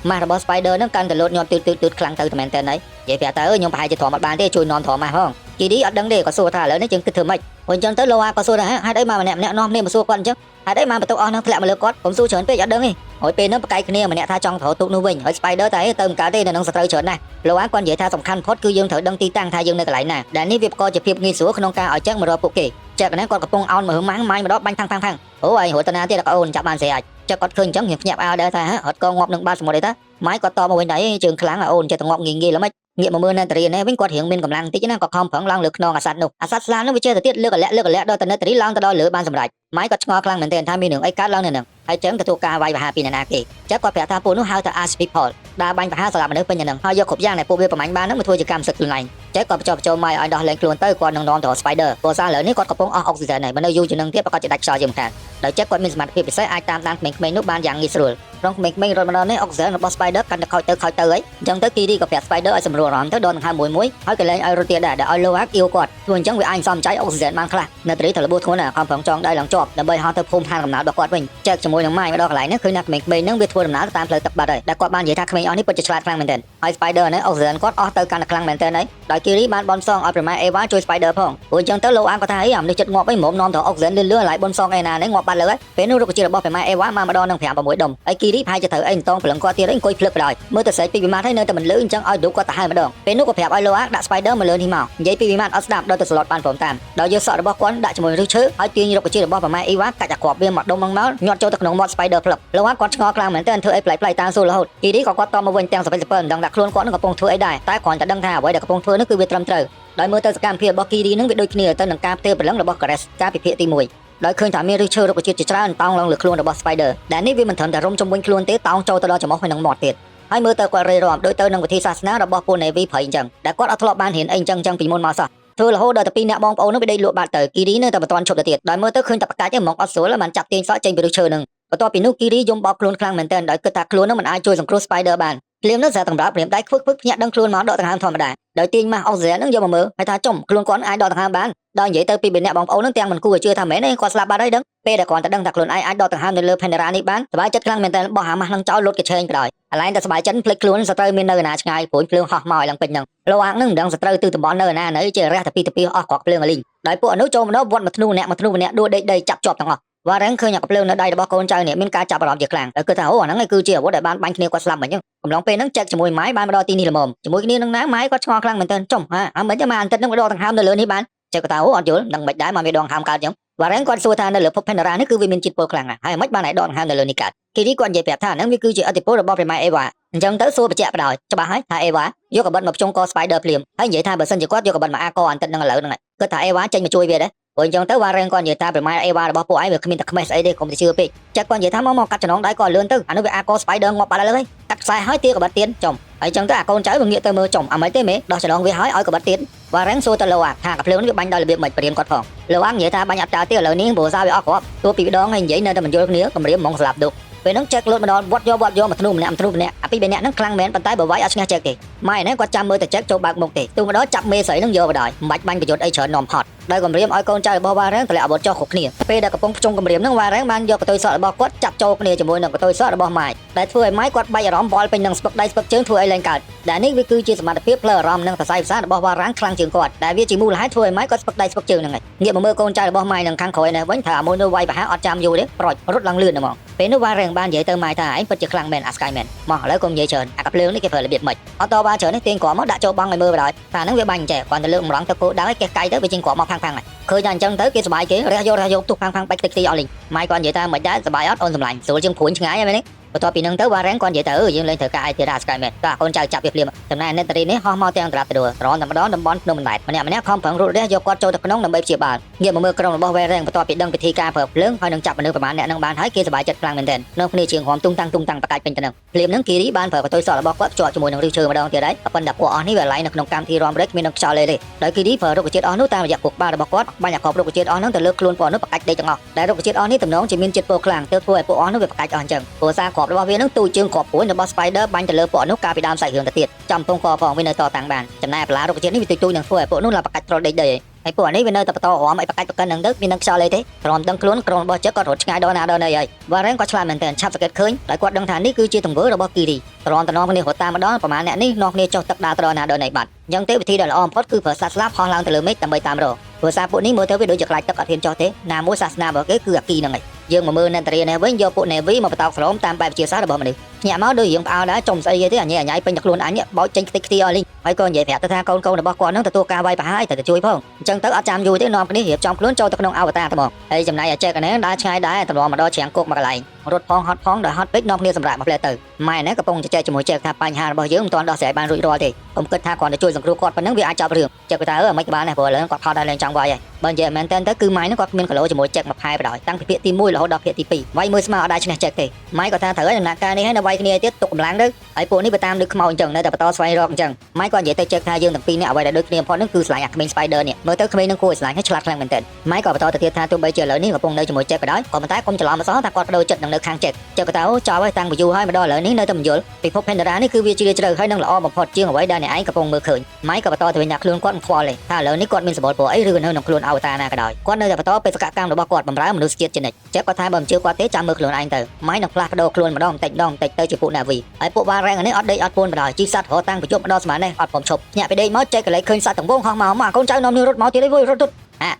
ម៉ាស់របស់ Spider ហ្នឹងកាន់តែលោតញាត់ទឺតខ្លាំងទៅតែមែនតើហើយនិយាយប្រាប់ទៅខ្ញុំប្រហែលជាធំអត់បានទេជួយនាំធំម៉ាស់ផងជីឌីអត់ដឹងទេក៏សួរថាឥឡូវនេះយើងគិតធ្វើម៉េចព្រោះអញ្ចឹងទៅលោអាក៏សួរថាហេតុអីមកម្នាក់នាំគ្នាមកសួរគាត់អញ្ចឹងហេតុអីមកបន្ទុកអស់ហ្នឹងធ្លាក់មកលើគាត់ខ្ញុំសួរច្រើនពេកអត់ដឹងទេហើយពេលហ្នឹងប្រកែកគ្នាម្នាក់ថាចង់ត្រូវទុកនោះវិញហើយ Spider តែទៅមិនកើតទេនៅនឹងសត្រូវច្រើនណាស់លោអាគាត់និយាយថាសំខាន់ផុតគឺយើងត្រូវដឹងទីតាំងថាយើងនៅកន្លែងណាដែលនេះវាប្រកបជាភាពងាយស្រួលក្នុងការឲ្យចឹងមករកពួកគេចាក់កណ្ដាលគាត់កំពុងអោនមើលម៉ាំងម៉ាញ់ម្ដងបាញ់ផាំងអូឯងរត់ទៅណាទៀតអូនចាប់បានស្រីអាចចាក់គាត់ឃើញអញ្ចឹងខ្ញុំភ្ញាក់អើដែរថាអត់កងងាប់នឹងបាត់សមុទ្រអីតាម៉ែគាត់តមកវិញដែរជើងខ្លាំងអូនចេះតែងាប់ងាយល្មិចងាកមកមើលនៅតារីនេះវិញគាត់រៀងមានកម្លាំងតិចណាគាត់ខំប្រឹងឡើងលើខ្នងអាសត្វនោះអាសត្វស្លាបនោះវាចេះតែទៀតលើកអលាក់ដល់តារីឡើងទៅដល់លើបានសម្រេចម៉ែគាត់ឆ្ងល់ខ្លាំងមែនទែនថាមានរឿងអីកើតឡើងនៅនឹងហើយចឹងទទួលការវាយប្រហារពីអ្នកណាគេចាក់គាត់ប្រាប់ថាពួកនោះហៅថា Ash People ដើរបាញ់ប្រហារសម្រាប់មនុស្សពេញនឹងហើយយកគ្រប់យ៉ាងដែលពួកវាប្រមាញ់បាននឹងមកធ្វើជាកម្មសិទ្ធិខ្លួនឯងចេះគាត់បញ្ចុះម៉ែឲ្យដោះលែងខ្លួនទៅគាត់នឹងនាំទៅ Spider ព្រោះសារលើនេះគាត់កំពុងអស់អុកស៊ីហ្សែនហើយបើនៅយូរជាងនឹងទៀតប្រកាសជាដាច់ខ្យល់ជាមិនខានដោយចេះគាត់មានសមត្ថភាពពិសេសអាចតាមដានក្មេងៗនោះបានយ៉ាងងាយស្រួលក្រុមក្មេងៗរត់មកដល់នេះអុកស៊ីហ្សែនរបស់ Spider កាន់តែខូចទៅហើយអញ្ចឹងទៅគីរីក៏ប្រាប់ Spider ឲ្យសម្រួលអារម្មណ៍ទៅដកដង្ហើមមួយហើយកលែងឲ្យរត់ទៀតដែរដែលឲ្យលោហាក់អ៊ីវគាត់ធ្វើអញ្ចឹងវាអាចសំចៃអុកស៊ីហ្សែនបានខ្លះនៅត្រីត្រូវលបួសធ្ងន់ខំប្រឹងចងដៃឡើងជាប់ដើម្បីហោះទៅភូមិឋានកំណើតរបស់គាត់វិញចែកជាមួយនឹងម៉ែមកដល់កន្លែងនេះឃើញថាក្មេងៗហ្នឹងវាធ្វើដំណើរតាមផ្លូវទឹកបាត់ហើយដែលគាត់បាននិយាយថាក្មេងអស់នេះពិតជាឆ្លាតខ្លាំងមែនទែនហើយ Spider នេះអុកស៊ីហ្សែនគាត់អស់ទៅកាន់តែខ្លាំងមែនទែនហើយដោយគីរីបានបនសងឲ្យប្រម៉ែអេវ៉ាជួយ Spider ផងព្រោះអញ្ចឹងទៅលោកអានគាត់ថាអីអាមនុស្សចិត្តងាប់អីមុំនាំទៅអុកស៊ីហ្សែនលឿនៗហើយបនសងឯណានេះងាប់បាត់លើហើយពេលនោះរុក្ខជាតិរបស់ប្រម៉ែអេវ៉ាមកម្ដងនឹង5 6ដុំហើយគីរី រីផាយจะเถอะអីតងប្រឡងគាត់ទៀតអង្គុយភ្លឹកបដ ாய் មើលទៅស្រែកពីវិមានហើយនៅតែមិនលឺអញ្ចឹងឲ្យឌូគាត់ទៅហើយម្ដងពេលនោះក៏ប្រាប់ឲ្យលោអាដាក់ Spider មកលើនេះមកនិយាយពីវិមានអត់ស្ដាប់ដល់ទៅស្លុតបានព្រមតាមដល់យកសក់របស់គាត់ដាក់ជាមួយឫសឈើហើយទាញរុក្ខជាតិរបស់ប្រម៉ែអ៊ីវ៉ាកាច់អាគ្រាប់វាមកដុំមកញាត់ចូលទៅក្នុងមាត់ Spider ភ្លឹកលោអាគាត់ឆ្ងល់ខ្លាំងមែនទែនធ្វើអីប្លែកៗតាមសួររហូតគីរីក៏គាត់តមកវិញទាំងសពិលសពិលមិនដឹងថាខ្លួនគាត់នឹងកំពុងធ្វើអីដែរតែគ្រាន់តែដឹងថាអ្វីដែលកំពុងធ្វើនោះគឺវាត្រឹមត្រូវដោយមើលទៅសកម្មភាពរបស់គីរីនឹងវាដូចគ្នាទៅនឹងការផ្ទេរព្រលឹងរបស់ Gares ការពិភាក្សាទី1ដោយឃើញថាមានឫសឈើរុក្ខជាតិជាច្រើនតោងឡើងលើខ្លួនរបស់ Spider ដែលនេះវាមិនត្រឹមតែរុំជំវិញខ្លួនទេតោងចូលទៅដល់ច្រមុះហើយនឹងមាត់ទៀតហើយមើលទៅគាត់រេរាំដូចទៅនឹងវិធីសាសនារបស់ពួក Navy ព្រៃអញ្ចឹងដែលគាត់អត់ធ្លាប់បានរៀនអីអញ្ចឹងពីមុនមកសោះធ្វើរហូតដល់តែពីរអ្នកបងប្អូននោះវាដេកលក់បាត់ទៅគីរីនៅតែមិនទាន់ឈប់ទៅទៀតដោយមើលទៅឃើញតែប្រកាច់ឯងមកអត់ស្រួលបានចាប់ទាញសក់ចេញពីឫសឈើនឹងបន្ទាប់ពីនោះគីរីយំបោកខ្លួនខ្លាំងមែនទែនដោយគិតថាខ្លួននឹងមិនអាចជួយសង្គ្រោះ Spider បានភ្លាមនោះសារតម្រាប់ព្រាមដៃខ្វឹកភ្ញាក់ដឹងខ្លួនមកដកដង្ហើមធម្មតាដោយទាញម៉ាស់អុកស៊ីហ្សែននឹងយកមកមើលហើយថាចំខ្លួនគាត់អាចដកដង្ហើមបានដល់និយាយទៅពីអ្នកបងប្អូននឹងទាំងមិនគួរជឿថាមែនទេគាត់ស្លាប់បាត់ហើយដឹងពេលដែលគាត់តែដឹងថាខ្លួនឯងអាចដកដង្ហើមនៅលើ Pandora នេះបានសប្បាយចិត្តខ្លាំងមែនទែនបោះអាម៉ាស់នឹងចោលលុតកញ្ឆេងបណ្ដោយអាឡែងតែសប្បាយចិត្តភ្លេចខ្លួនសត្រូវមាននៅណាឆ្ងាយព្រួយភ្លើងហោះមកឲ្យឡើងពេញនឹងលោអាងនឹងមិនដឹងសត្រូវទិសតំបន់នៅណានៅជារះតែពីទៅពីអស់គ្រាប់ភ្លើងអាលីងដោយពួកអនុចូលមកដល់វត្តមកធ្នូម្នាក់ដួលដេកដីចាប់ជាប់ទាំងអស់វ៉ារ៉ាំងឃើញអាកភ្លើងនៅដៃរបស់កូនចៅនេះមានការចាប់អារម្មណ៍ជាខ្លាំងហើយគិតថាអូអាហ្នឹងគឺជាអាវុធដែលបានបាញ់គ្នាគាត់ស្លាប់មិញហ្នឹងកំឡុងពេលហ្នឹងចែកជាមួយម៉ាយបានមកដល់ទីនេះល្មមជាមួយគ្នានឹងណាម៉ាយគាត់ឆ្ងល់ខ្លាំងមែនទែនចំអាមិនទេម៉ាអន្តិតហ្នឹងមកដកដង្ហើមនៅលើនេះបានចែកគាត់ថាអូអត់យល់នឹងមិនដែរមកមានដកដង្ហើមកើតអញ្ចឹងវ៉ារ៉ាំងគាត់សួរថានៅលើភព Pandora នេះគឺវាមានជាតិពុលខ្លាំងណាស់ហើយមិនបានឲ្យដកដង្ហើមនៅលើនេះកើតគីរីគាត់និយាយប្រាប់ថាហ្នឹងវាគឺជាឥទ្ធិពលរបស់ព្រះម៉ែអេវ៉ាអញ្ចឹងទៅសួរបញ្ជាក់បដ ாய் ច្បាស់ហើយថាអេវ៉ាយកកបិតមកភ្ជុងក Spider ភ្លាមហើយនិយាយថាបើសិនជាគាត់យកកបិតមកអាកអន្តិតហ្នឹងឥឡូវហ្នឹងគាត់ថាអេវ៉ាចេញមកជួយវាដែរព្រោះអញ្ចឹងទៅវ៉ារ៉ាំងគាត់និយាយថាប្រម៉ែអេវ៉ារបស់ពួកឯងវាគ្មានតែខ្មេះស្អីទេកុំទៅជឿពេកចាក់គាត់និយាយថាមកកាត់ចំណងដៃគាត់លឿនទៅអានោះវាអាក Spider ងាប់បាត់ហើយកាត់ខ្សែហើយទាកបិតទៀតចំហើយអញ្ចឹងទៅអាកូនចៅវាងាកទៅមើលចំអាមិនទេមេដោះចំណងវាហើយឲ្យកបិតទៀតវ៉ារ៉ាំងសួរទៅលោអាថាកាភ្លើងនេះវាបាញ់ដល់របៀបមិនបរៀនគាត់ផងលោអានិយាយថាបាញ់អត់ចោលទៀតឥឡូវនេះព្រោះសារវាអស់គ្រាប់ទោះពីម្ដងហើយនិយាយនៅតែមិនយល់គ្នាគម្រាមហ្មងស្លាប់ឌុកពេលហ្នឹងចែកលូតមកដល់វត្តយកមកធ្នូម្នាក់អាពីរនាក់ហ្នឹងខ្លាំងមែនប៉ុន្តែបើវាយអត់ឈ្នះចែកទេម៉ែហ្នឹងគាត់ចាំមើលតែចែកចូលបើកមុខទេទូម្ដងចាប់មេស្រីហ្នឹងយកបណ្ដោយមិនបាច់បាញ់ប្រយុទ្ធអីច្រើននាំហត់ដោយគម្រាមឲ្យកូនចៅរបស់វ៉ារ៉ាំងតម្លាក់អាវុធចុះគ្រប់គ្នាពេលដែលកំពុងភ្ជុំគម្រាមហ្នឹងវ៉ារ៉ាំងបានយកកតុយសក់របស់គាត់ចាប់ចូលគ្នាជាមួយនឹងកតុយសក់របស់ម៉ាយដែលធ្វើឲ្យម៉ាយគាត់បាច់អារម្មណ៍បល់ពេញនឹងស្ពឹកដៃស្ពឹកជើងធ្វើឲ្យឡើងកើតដែលនេះវាគឺជាសមត្ថភាពផ្លូវអារម្មណ៍និងសរសៃប្រសាទរបស់វ៉ារ៉ាំងខ្លាំងជាងគាត់ដែលវាជាមូលហេតុធ្វើឲ្យម៉ាយគាត់ស្ពឹកដៃស្ពឹកជើងហ្នឹងឯងងាកមកមើលកូនចៅរបស់ម៉ាយនឹងខាងក្រោយនេះវិញថាអាមួយនោះវាយប្រហាអត់ចាំយូរទេប្រត់រត់ឡើងលឿនហ្មងពេលនោះវ៉ារ៉ាំងបាននិយាយទៅម៉ាយថាឯងពិតជាខ្លាំងមែនអាស្កាយមែនមកឥឡូវកុំនិយាយច្រើនអាកាភ្លើងនេះគេធ្វើរបៀបម៉េចអត់តវ៉ាច្រើននេះទាញគ្រាប់មកដាក់ចូលបងឲ្យមើលបណ្ដោយថាហ្នឹងវាបាញ់ចេះគាត់ទៅលើកម្រងទៅគោដៅឲ្យគេកាយទៅវាចេញគ្រាប់មកផាំងៗហើយឃើញថាអញ្ចឹងទៅគេសប្បាយគេរះយកទុកផាំងបាច់តិចទីអស់លីងម៉ាយគាត់និយាយថាមិនដែរសប្បាយអត់អូនសម្លាញ់ស្រួលជាងព្រួញឆ្ងាយហើយមែនទេបន្ទាប់ពីនឹងទៅវ៉ារ៉ាំងគាត់និយាយទៅយើងលេងត្រូវការអីទៀតអាស្កាយមែនតើកូនចៅចាប់វាភ្លាមចំណែកអ្នកតារីនេះហោះមកទាំងត្រាប់ទៅត្រង់តែម្ដងតំបន់ភ្នំបណ្ដែតម្នាក់ខំប្រឹងរត់រះយកគាត់ចូលទៅក្នុងដើម្បីព្យាបាលងាកមកមើលក្រុមរបស់វ៉ារ៉ាំងបន្ទាប់ពីដឹងពិធីការប្រើភ្លើងហើយនឹងចាប់មនុស្សប្រមាណអ្នកនឹងបានហើយគេសប្បាយចិត្តខ្លាំងមែនទែននៅគ្នាជាងហមទុងតាំងបកាច់ពេញទៅនឹងភ្លាមនឹងគីរីបានប្រើកតុយសក់របស់គាត់ជាប់ជាមួយនឹងឫសឈើម្ដងទៀតហើយប៉ុន្តែពួកអស់នេះវាឡៃនៅក្នុងកម្មវិធីរំរែកគ្មាននឹងខ្យល់ទេដោយគីរីប្រើរុក្ខជាតិអស់នោះតាមរយៈពួកក្បាលរបស់គាត់បាញ់អាគ្រាប់រុក្ខជាតិអស់នោះទៅលើខ្លួនពួកនោះបកាច់ដេកទាំងអស់ដែលរុក្ខជាតិអស់នេះតំណងជាមានជាតិពុលខ្លាំងទៅធ្វើឲ្យពួកអស់នោះវាបកាច់អស់អញ្ចឹងព្រោះសារគ្រាប់របស់វានឹងទូជើងគ្រាប់ព្រួយរបស់ Spider បាញ់ទៅលើពួកនោះកាលពីដើមសាច់រឿងទៅទៀតចំពងកផងវានៅតតាំងបានចំណែកបន្លារុក្ខជាតិនេះវាទូចនឹងធ្វើឲ្យពួកនោះឡើងបកាច់ត្រល់ដេកដីហើយពួកនេះវានៅតែបន្តរំឲ្យបកាច់ប្រកិននឹងទៅវានឹងខ្យល់អីទេព្រមដឹងខ្លួនក្រុមរបស់ជិតគាត់រត់ឆ្ងាយដល់ណាដល់ណីហើយវ៉ារ៉ាំងគាត់ឆ្លាតមែនទែនឆាប់សង្កេតឃើញហើយគាត់ដឹងថានេះគឺជាទង្វើរបស់គីរីព្រមតំណងគ្នារត់តាមម្ដងប្រហែលអ្នកនេះនាំគ្នាចុះទឹកដើរទៅដល់ណាដល់ណីបាត់អញ្ចឹងទេវិធីដែលល្អបំផុតគឺប្រើសត្វស្លាបហោះឡើងទៅលើមេឃដើម្បីតាមរកព្រោះសារពួកនេះមើលទៅវាដូចជាខ្លាចទឹកអត់ហ៊ានចុះទេណាមួយសាសនារបស់គេគឺអាគីហ្នឹងឯងយើងមកមើលអ្នកតារានេះវិញយកពួក Navy មកបតោកស្រោមតាមបែបវិទ្យាសាស្ត្ររបស់មនុស្សញាក់មកដូចរឿងផ្អើលដែរចំស្អីទេអញពេញតែខ្លួនអញបោចចេញខ្ទេចខ្ទីអស់លីងហើយក៏និយាយប្រាប់ទៅថាកូនរបស់គាត់នឹងទទួលការវាយប្រហារឲ្យតែជួយផងអញ្ចឹងទៅអត់ចាំយូរទេនាំគ្នារៀបចំខ្លួនចូលទៅក្នុងអវតារទៅមកហើយចំណែកអាចេកនេះដើរឆ្ងាយដែរតម្រាំមកដល់ច្រាំងគោកមកកន្លែងរត់ផងហត់ផងដោយហត់ពេកនាំគ្នាសម្រាប់មកផ្លែទៅម៉ែនេះកំពុងជជែកជាមួយចេកថាបញ្ហារបស់យើងមិនទាន់ដោះស្រាយបានរួចរាល់ទេកុំគិតថាគាត់ទៅជួយសង្គ្រោះគាត់ប៉ុណ្ណឹងវាអាចចាប់រឿងចេកថាមិនបានទេព្រោះឥឡូវគាត់ថតដល់លេងចង់វាយហើយបើនិយាយមែនតើគឺម៉ៃហ្នឹងគាត់មានគីឡូជាមួយចេកមួយផែបដោយតាំងពីភាគទី1រហូតដល់ភាគទី2វាយមើលស្មើអត់ដែរឈ្នះចេកទេម៉ៃគាត់ថាត្រូវឲ្យដំណាក់កាលនេះហើយនៅវាយគ្នាទៀតទុកកម្លាំងទៅហើយពួកនេះទៅតាមលើខ្មោចអញ្ចឹងនៅតែបន្តស្វែងរកអញ្ចឹងម៉ៃគាត់និយាយទៅចេកថាយើងទាំងពីរនេះអ្វីដែលដូចគ្នាបំផុតហ្នឹងគឺស្លាញ់អាក្មេង Spider នេះមើលទៅក្មេងនឹងគួរឲ្យស្លាញ់ហើយឆ្លាតខ្លាំងមែនទែនម៉ៃក៏បន្តទៅទៀតថាទោះបីជាឥឡូវនេះកំពុងនៅជាមួយចេកក៏ដោយក៏ប៉ុន្តែកុំច្រឡំអសោះថាគាត់បដូរចិត្តនឹងនៅខាងចេកចេកក៏ថាអូចោលហើយតាំងពីយូរហើយមកដល់ឥឡូវនេះនៅតែមិនយល់ពិភព Pandora នេះគឺវាជ្រាលជ្រៅហើយនឹងល្អបំផុតជាងអ្វីដែលអ្នកឯងកំពុងមើលឃើញម៉ៃក៏បន្តទៅវិញថាខ្លួនគាត់មិនខ្វល់ទេថាឥឡូវនេះគាត់មានសម្បល់ព្រោះអីឬនៅក្នុងខ្លួនអវតារណាក៏ដោយគាត់នៅតែបន្តបេសកកម្មរបស់គាត់បម្រើមនុស្សជាតិជានិច្ចចេះគាត់ថាបើមិនជឿគាត់ទេចាំមើលខ្លួនឯងទៅម៉ៃនឹងផ្លាស់ប្ដូរខ្លួនម្ដងបន្តិចទៅជាពួក Navy ហើយពួក Warren នេះអត់ដេកអត់ពួនបណ្ដោយជីសัตว์រហតាំងបញ្ចុះម្ដងស្មាននេះអត់ព្រមឈប់ញាក់ពីដេកមកចេះកលេចឃើញសត្វទាំងវងហោះមកកូនចៅនាំគ្នារត់មកទៀតឯងរត់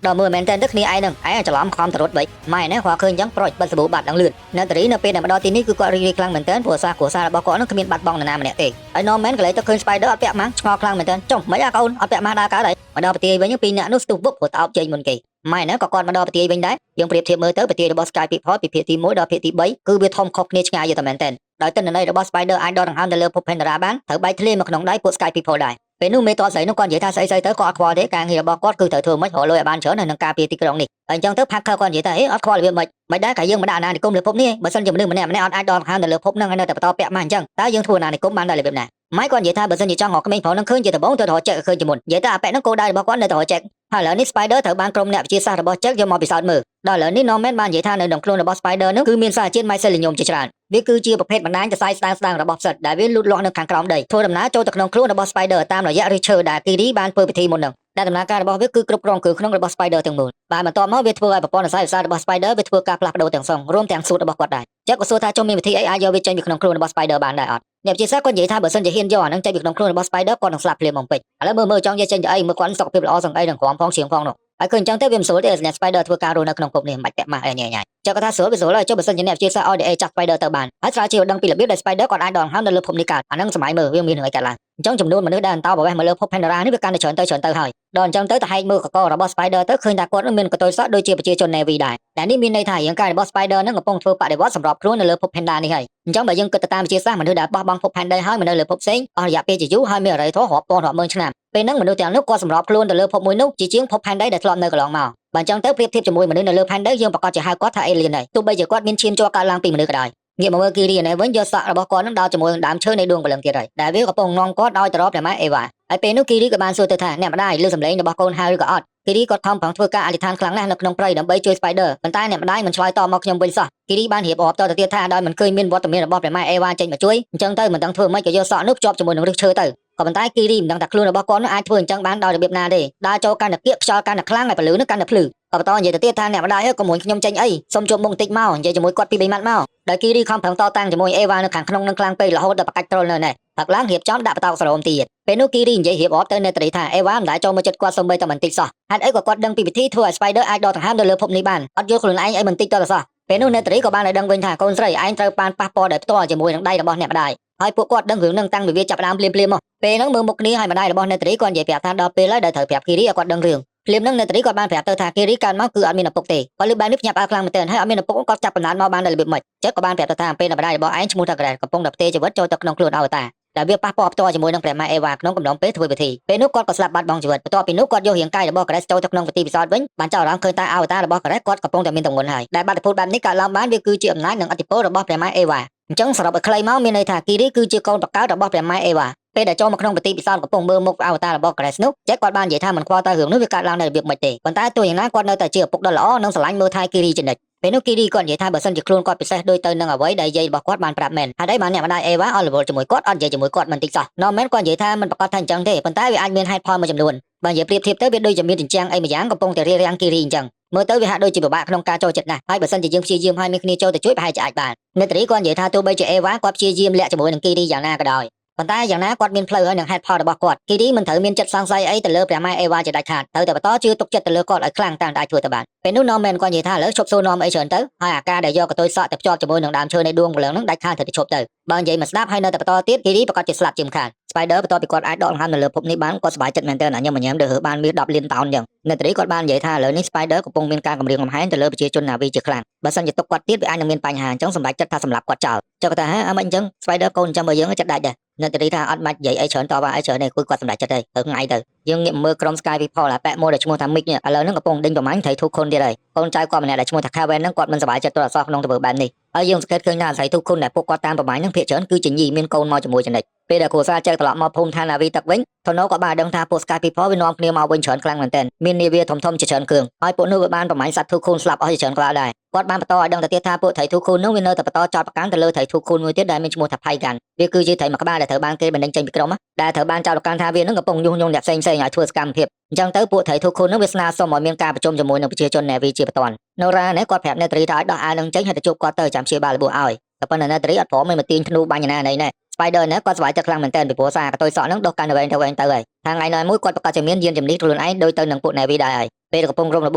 ដល់មើលមែនតើទឹកគ្នាឯងនឹងឯងច្រឡំខំទៅរត់វិញម៉ែណែគាត់ឃើញអញ្ចឹងប្រូចបិទសាប៊ូបាត់ឡើងលឿននៅតារីនៅពេលដែលមកដល់ទីនេះគឺគាត់រីករាយខ្លាំងមែនតើព្រោះសារគ្រួសាររបស់គាត់នឹងគ្មានបាត់បង់នរណាម្នាក់ទេហើយ Norman ក៏លេចទៅឃើញ Spider អត់ពាក់ម៉ាស់ឆ្ងល់ខ្លាំងមែនតើចុះមិនអើកូនអត់ពាក់ម៉ាស់ដើរកើតហើយមកដល់ប្រទាយវិញពីរអ្នកនោះស្ទុះវឹកព្រោះតោបជ័យមុនគេម៉ែណែក៏គាត់មកដល់ប្រទាយវិញដែរយើងប្រៀបធៀបមើលទៅប្រទាយរបស់ Sky People ពីភាគទី1ដល់ភាគទី3គឺវាធំខុសគ្នាឆ្ងាយយូរតែមែនតើដោយទិន្នន័យរបស់ Spider អាចដកដង្ហើមទៅលើភព Pandora បានត្រូវបែកធ្លាយមកក្នុងដៃពួក Sky People ដែរពេលនោះមេតស្រីនោះគាត់និយាយថាស្អីទៅគាត់អត់ខ្វល់ទេការងាររបស់គាត់គឺត្រូវធ្វើមិនរកលុយឲ្យបានច្រើននៅក្នុងការពារទីក្រុងនេះហើយអញ្ចឹងទៅ Parker គាត់និយាយថាអត់ខ្វល់របៀបមិនដែរកាយើងមិនដាក់អាណានិគមលើភពនេះបើសិនជាមនុស្សម្នាក់អត់អាចដកដង្ហើមទៅលើភពនឹងហើយនៅតែបន្តពាក់ម៉ាស់អញ្ចឹងតើយើងធ្វើអាណានិគមបានដោយរបៀបណាម៉ែគាត់និយាយថាបើសិនជាចង់រកក្មេងប្រុសនឹងឃើញជាដំបូងទៅរកចេកឃើញជាមុននិយាយថាអាប៉ែនឹងគោលដៅរបស់គាត់នៅតែរកចេកហើយឥឡូវនេះ Spider ត្រូវបានក្រុមអ្នកវិទ្យាសាស្ត្ររបស់ចេកយកមកពិសោធន៍មើលដល់ឥឡូវនេះ Norman បាននិយាយថានៅក្នុងខ្លួនរបស់ Spider នឹងគឺមានសារជាតិ Mycelium ជាច្រើនវាគឺជាប្រភេទបណ្ដាញសរសៃស្ដើងៗរបស់ផ្សិតដែលវាលូតលាស់នៅខាងក្រោមដីធ្វើដំណើរចូលទៅក្នុងខ្លួនរបស់ Spider តាមរយៈ Richer ដែល Kiri បានធ្វើពិធីមុននឹងដែលដំណើរការរបស់វាគឺគ្រប់គ្រងគឺក្នុងរបស់ Spider ទាំងមូលបាទបន្ទាប់មកវាធ្វើឲ្យប្រព័ន្ធសរសៃប្រសាទរបស់ Spider វាធ្វើការផ្លាស់ប្ដូរទាំងស្រុងរួមទាំងសួតរបស់គាត់ដែរចេះក៏សួរថាចុះមានវិធីអីអាចយកវាចេញពីក្នុងខ្លួនរបស់ Spider បានដែរអត់អ្នកវិទ្យាសាស្ត្រគាត់និយាយថាបើសិនជាហ៊ានយកអានឹងចេញពីក្នុងខ្លួនរបស់ Spider គាត់នឹងស្លាប់ភ្លាមបំពេចឥឡូវមើលចង់យកចេញទៅអីមើលគាត់សុខភាពល្អសឹងអីនឹងក្រំផងឈៀងផងនោះហើយឃើញអញ្ចឹងទៅវាមិនស្រួលទេអ្នក Spider ធ្វើការរស់នៅក្នុងភពនេះមិនបាច់ពាក់ម៉ាស់អីញ៉ៃចុះគាត់ថាស្រួលវាស្រួលហើយចុះបើសិនជាអ្នកវិទ្យាសាស្ត្រ ODA ចាប់ Spider ទៅបានហើយស្រាវជ្រាវដឹងពីរបៀបដែល Spider គាត់អាចដកដង្ហើមនៅលើភពនេះកើតអានឹងសម័យមើលវាមានរឿងអីកើតឡើងអញ្ចឹងចំនួនមនុស្សដែលអន្តោប្រវេសន៍មកលើភព Pandora នេះវាកាន់តែច្រើនទៅហើយដល់អញ្ចឹងទៅហែកមើលកករបស់ Spider ទៅឃើញថាគាត់នឹងមានកតុយសក់ដូចជាប្រជាជន Navy ដែរតែនេះមានន័យថារាងកាយរបស់ Spider នឹងកំពុងធ្វើបដិវត្តសម្រាប់ខ្លួននៅលើភព Panda នេះហើយអញ្ចឹងបើយើងគិតទៅតាមវិទ្យាសាស្ត្រមនុស្សដែលបោះបង់ភព Panda ហើយមកនៅលើភពផ្សេងអស់រយៈពេលជាយូរហើយមានអរិយធម៌រាប់ពាន់រាប់ម៉ឺនឆ្នាំពេលហ្នឹងមនុស្សទាំងនោះគាត់សម្របខ្លួនទៅលើភពមួយនោះជាជាងភព Panda ដែលធ្លាប់នៅកន្លងមកបើអញ្ចឹងទៅប្រៀបធៀបជាមួយមនុស្សនៅលើ Panda យើងប្រកាសជាហៅគាត់ថា alien ហើយទោះបីជាគាត់មានឈាមជ័រកើតឡើងពីមនុស្សក៏ដោយងាកមកមើល Kiri នេះវិញយកសក់របស់គាត់នឹងដោតជាមួយនឹងដើមឈើនៃដួងព្រលឹងទៀតហើយដែលវាកំពុងនាំគាត់ឲ្យទៅរកព្រះម៉ែអេវ៉ាហើយពេលនោះ Kiri ក៏បានសួរទៅថាអ្នកម្ដាយលើសំឡេងរបស់កូនហៅឬក៏អត់ Kiri គាត់ខំប្រឹងធ្វើការអធិដ្ឋានខ្លាំងណាស់នៅក្នុងព្រៃដើម្បីជួយ Spider ប៉ុន្តែអ្នកម្ដាយមិនឆ្លើយតបមកខ្ញុំវិញសោះ Kiri បានរៀបរាប់តទៅទៀតថាដោយមិនឃើញមានវត្តមានរបស់ព្រះម៉ែអេវ៉ាចេញមកជួយអញ្ចឹងទៅមិនដឹងធ្វើម៉េចក៏យកសក់នោះភ្ជាប់ជាមួយនឹងឫសឈើទៅក៏ប៉ុន្តែ Kiri មិនដឹងថាខ្លួនរបស់គាត់នោះអាចធ្វើអញ្ចឹងបានដោយរបៀបណាទេដើរចូលកាន់តែគៀកខ្យល់កាន់តែខ្លាំងហើយពលឺនោះកាន់តែភ្លឺក៏បន្តនិយាយទៅទៀតថាអ្នកម្ដាយក៏មួយខ្ញុំចេញអីសុំជួបមុខបន្តិចមកនិយាយជាមួយគាត់ពី3ម៉ាត់មកដោយ Kiri ខំប្រឹងតតាំងជាមួយអេវ៉ានៅខាងក្នុងនឹងខ្លាំងពេករហូតដល់បកាច់ត្រូលនៅនេះផឹកឡើងរៀបចំដាក់បតោសរោមទៀតពេលនោះ Kiri និយាយរៀបរាប់ទៅអ្នកត្រីថាអេវ៉ាមិនដែលចូលមកចិត្តគាត់សូម្បីតែបន្តិចសោះហេតុអីក៏គាត់ដឹងពីវិធីធ្វើឲ្យ Spider អាចដកដង្ហើមទៅលើភពនេះបានអត់យល់ខ្លួនឯងអីបន្តិចតទៅសោះពេលនោះអ្នកត្រីក៏បានឲ្យដឹងវិញថាកូនស្រីឯងត្រូវបានប៉ះពាល់ដោយផ្ទាល់ជាមួយនឹងដៃរបស់អ្នកម្ដាយហើយពួកគាត់ដឹងរឿងនឹងតាំងពីវាចាប់ដើមភ្លាមមកពេលហ្នឹងមើលមុខគ្នាហើយម្ដាយរបស់អ្នកត្រីគាត់និយាយប្រាប់ថាដល់ពេលហើយដែលត្រូវប្រាប់ Kiri ឲ្យគាត់ដឹងរឿងភ្លាមហ្នឹងអ្នកត្រីគាត់បានប្រាប់ទៅថា Kiri កើតមកគឺអត់មានឪពុកទេគាត់លើបែបនេះភ្ញាក់ផ្អើលខ្លាំងមែនទែនហើយអត់មានឪពុកគាត់ចាប់បណ្ដាលមកបានដោយរបៀបម៉េចចិត្តក៏បានប្រាប់ទៅថាពេលម្ដាយរបស់ឯងឈ្មោះថា Grace កំពុងតែផ្ទេរជីវិតចូលទៅក្នុងខ្លួនអវតារដែលវាប៉ះពាល់ផ្ទាល់ជាមួយនឹងព្រះម៉ែអេវ៉ាក្នុងកំឡុងពេលធ្វើពិធីពេលនោះគាត់ក៏ស្លាប់បាត់បង់ជីវិតបន្ទាប់ពីនោះគាត់យករាងកាយរបស់ Grace ចូលទៅក្នុងពិធីពិសោធន៍វិញបានចាប់អារម្មណ៍ឃើញតែអវតាររបស់ Grace គាត់កំពុងតែមានទម្ងន់ហើយដែលបាតុភូតបែបនេះកើតឡើងបានវាគឺជាអំណាចនិងឥទ្ធិពលរបស់ព្រះម៉ែអេវ៉ាអញ្ចឹងសរុបឲ្យខ្លីមកមានន័យថា Kiri គឺជាកូនបង្កើតរបស់ព្រះម៉ែអេវ៉ាពេលដែលចូលមកក្នុងពិធីពិសោធន៍កំពុងមើលមុខអវតាររបស់ Grace នោះចេះគាត់បាននិយាយថាមិនខ្វល់តែរឿងនោះវាកើតឡើងនៅរបៀបម៉េចទេប៉ុន្តែទោះយ៉ាងណាគាត់នៅតែជាឪពុកដ៏ល្អនិងស្រឡាញ់មើលថែ Kiri ជានិច្ចពេលនោះ Kiri គាត់និយាយថាបើសិនជាខ្លួនគាត់ពិសេសដូចទៅនឹងអ្វីដែលយាយរបស់គាត់បានប្រាប់មែនហើយបានអ្នកម្ដាយអេវ៉ាអត់រវល់ជាមួយគាត់អត់និយាយជាមួយគាត់មិនតិចសោះ Norman គាត់និយាយថាមិនប្រកាសថាអញ្ចឹងទេប៉ុន្តែវាអាចមានហេតុផលមួយចំនួនបើនិយាយប្រៀបធៀបទៅវាដូចជាមានជញ្ជាំងអីម្យ៉ាងកំពុងតែរារាំង Kiri អញ្ចឹងមើលទៅវាហាក់ដូចជាពិបាកក្នុងការចូលចិត្តណាស់ហើយបើសិនជាយើងព្យាយាមឲ្យមានគ្នាចូលទៅជួយប្រហែលជាអាចបានអ្នកត្រីគាត់និយាយថាទោះបីជាអេវ៉ាគាត់ព្យាយាមលាក់ជាមួយនឹង Kiri យ៉ាងណាក៏ដោយប៉ុន្តែយ៉ាងណាគាត់មានផ្លូវហើយនឹងហេតុផលរបស់គាត់ Kiri មិនត្រូវមានចិត្តសង្ស័យអីទៅលើព្រះម៉ែអេវ៉ាជាដាច់ខាតត្រូវតែបន្តជឿទុកចិត្តទៅលើគាត់ឲ្យខ្លាំងតាមដែលធ្វើទៅបានពេលនោះ Norman គាត់និយាយថាឥឡូវឈប់សួរនាំអីច្រើនទៅហើយអាការដែលយកកតុយសក់ទៅភ្ជាប់ជាមួយនឹងដើមឈើនៃដួងព្រលឹងនឹងដាច់ខាតទៅឈប់ទៅបើនិយាយមកស្ដាប់ហើយនៅតែបន្តទៀត Kiri ប្រកាសជាស្លាប់ជាមិនខាន Spider បន្ទាប់ពីគាត់អាចដកដង្ហើមនៅលើភពនេះបានគាត់សប្បាយចិត្តមែនទែនញ៉ាំញ៉ាំទៅបានមាន10លានតោនអញ្ចឹងអ្នកត្រីគាត់បាននិយាយថាឥឡូវនេះ Spider កំពុងមានការគម្រាមកំហែងទៅលើប្រជាជន Na'vi ជាខ្លាំងបើសិនជាទុកគាត់ទៀតវាអាចនឹងមានបញ្ហាអញ្ចឹងសម្រាប់ចិត្តថាសម្រាប់គាត់ចោលចុះគាត់ថាអមិនអញ្ចឹង Spider កូនចាំមើលយើងចិត្តដាច់ដែរអ្នកត្រីថាអត់បាច់និយាយអីច្រើនតបអីច្រើនទេគឺគាត់សម្រាប់ចិត្តទេទៅថ្ងៃទៅយើងងាកមើលក្រុម Sky People អាប៉ែមួយដែលឈ្មោះថា Mick នេះឥឡូវហ្នឹងកំពុងដេញប្រមាញ់ត្រីធូខុនទៀតហើយកូនចៅគាត់ម្នាក់ដែលឈ្មោះថា Kevin ហ្នឹងគាត់មិនសប្បាយចិត្តទោះអសោះក្នុងទៅបែបនេះហើយយើងសង្កេតឃើញថាត្រីធូខុនដែលពួកគាត់តាមប្រមាញ់ហ្នឹងភាគច្រើនគឺជាញីមានកូនមកជាមួយចំណិចពេលដែលគ្រួសារចៅត្រឡប់មកភូមិឋាន Na'vi ទឹកវិញធនោក៏បានដឹងថាពួក Sky People វានាំគ្នាមកវិញច្រើនខ្លាំងមែនទែនមាននាវាធំជាច្រើនគ្រឿងហើយពួកនោះវាបានប្រមាញ់សត្វធូខុនស្លាប់អស់ជាច្រើនក្បាលដែរគាត់បានបន្តឲ្យដឹងទៅទៀតថាពួកត្រីធូខុននោះវានៅតែបន្តចោទប្រកាន់ទៅលើត្រីធូខុនមួយទៀតដែលមានឈ្មោះថា Paigan វាគឺជាត្រីមួយក្បាលដែលត្រូវបានគេបណ្តេញចេញពីក្រុមដែលត្រូវបានចោទប្រកាន់ថាវានឹងកំពុងញុះញង់អ្នកផ្សេងឲ្យធ្វើសកម្មភាពអញ្ចឹងទៅពួកត្រីធូខុននោះវាស្នើសុំឲ្យមានការប្រជុំជាមួយនឹងប្រជាជន Na'vi ជាបន្ទាន់ Nora នេះគាត់ប្រាប់អ្នកត្រីថាឲ្យដោះអាវនឹងចេញហើយទៅជួបគាត់ទៅចាំព្យាបាលរបួសឲ្យតែប៉ុន្តែអ្នកត្រីអត់ព្រមមកទាញធ្នូបាញ់ណាណីណែ Spider ណាគាត់ស្វាយចិត្តខ្លាំងមែនទែនពីព្រោះសារកតុយសក់ហ្នឹងដុសកាន់ទៅវិញទៅហើយថាថ្ងៃណាមួយគាត់ប្រកាសជាមានយានជំនិះខ្លួនឯងដូចទៅនឹងពួក Navy ដែរហើយពេលកំពុងរំលប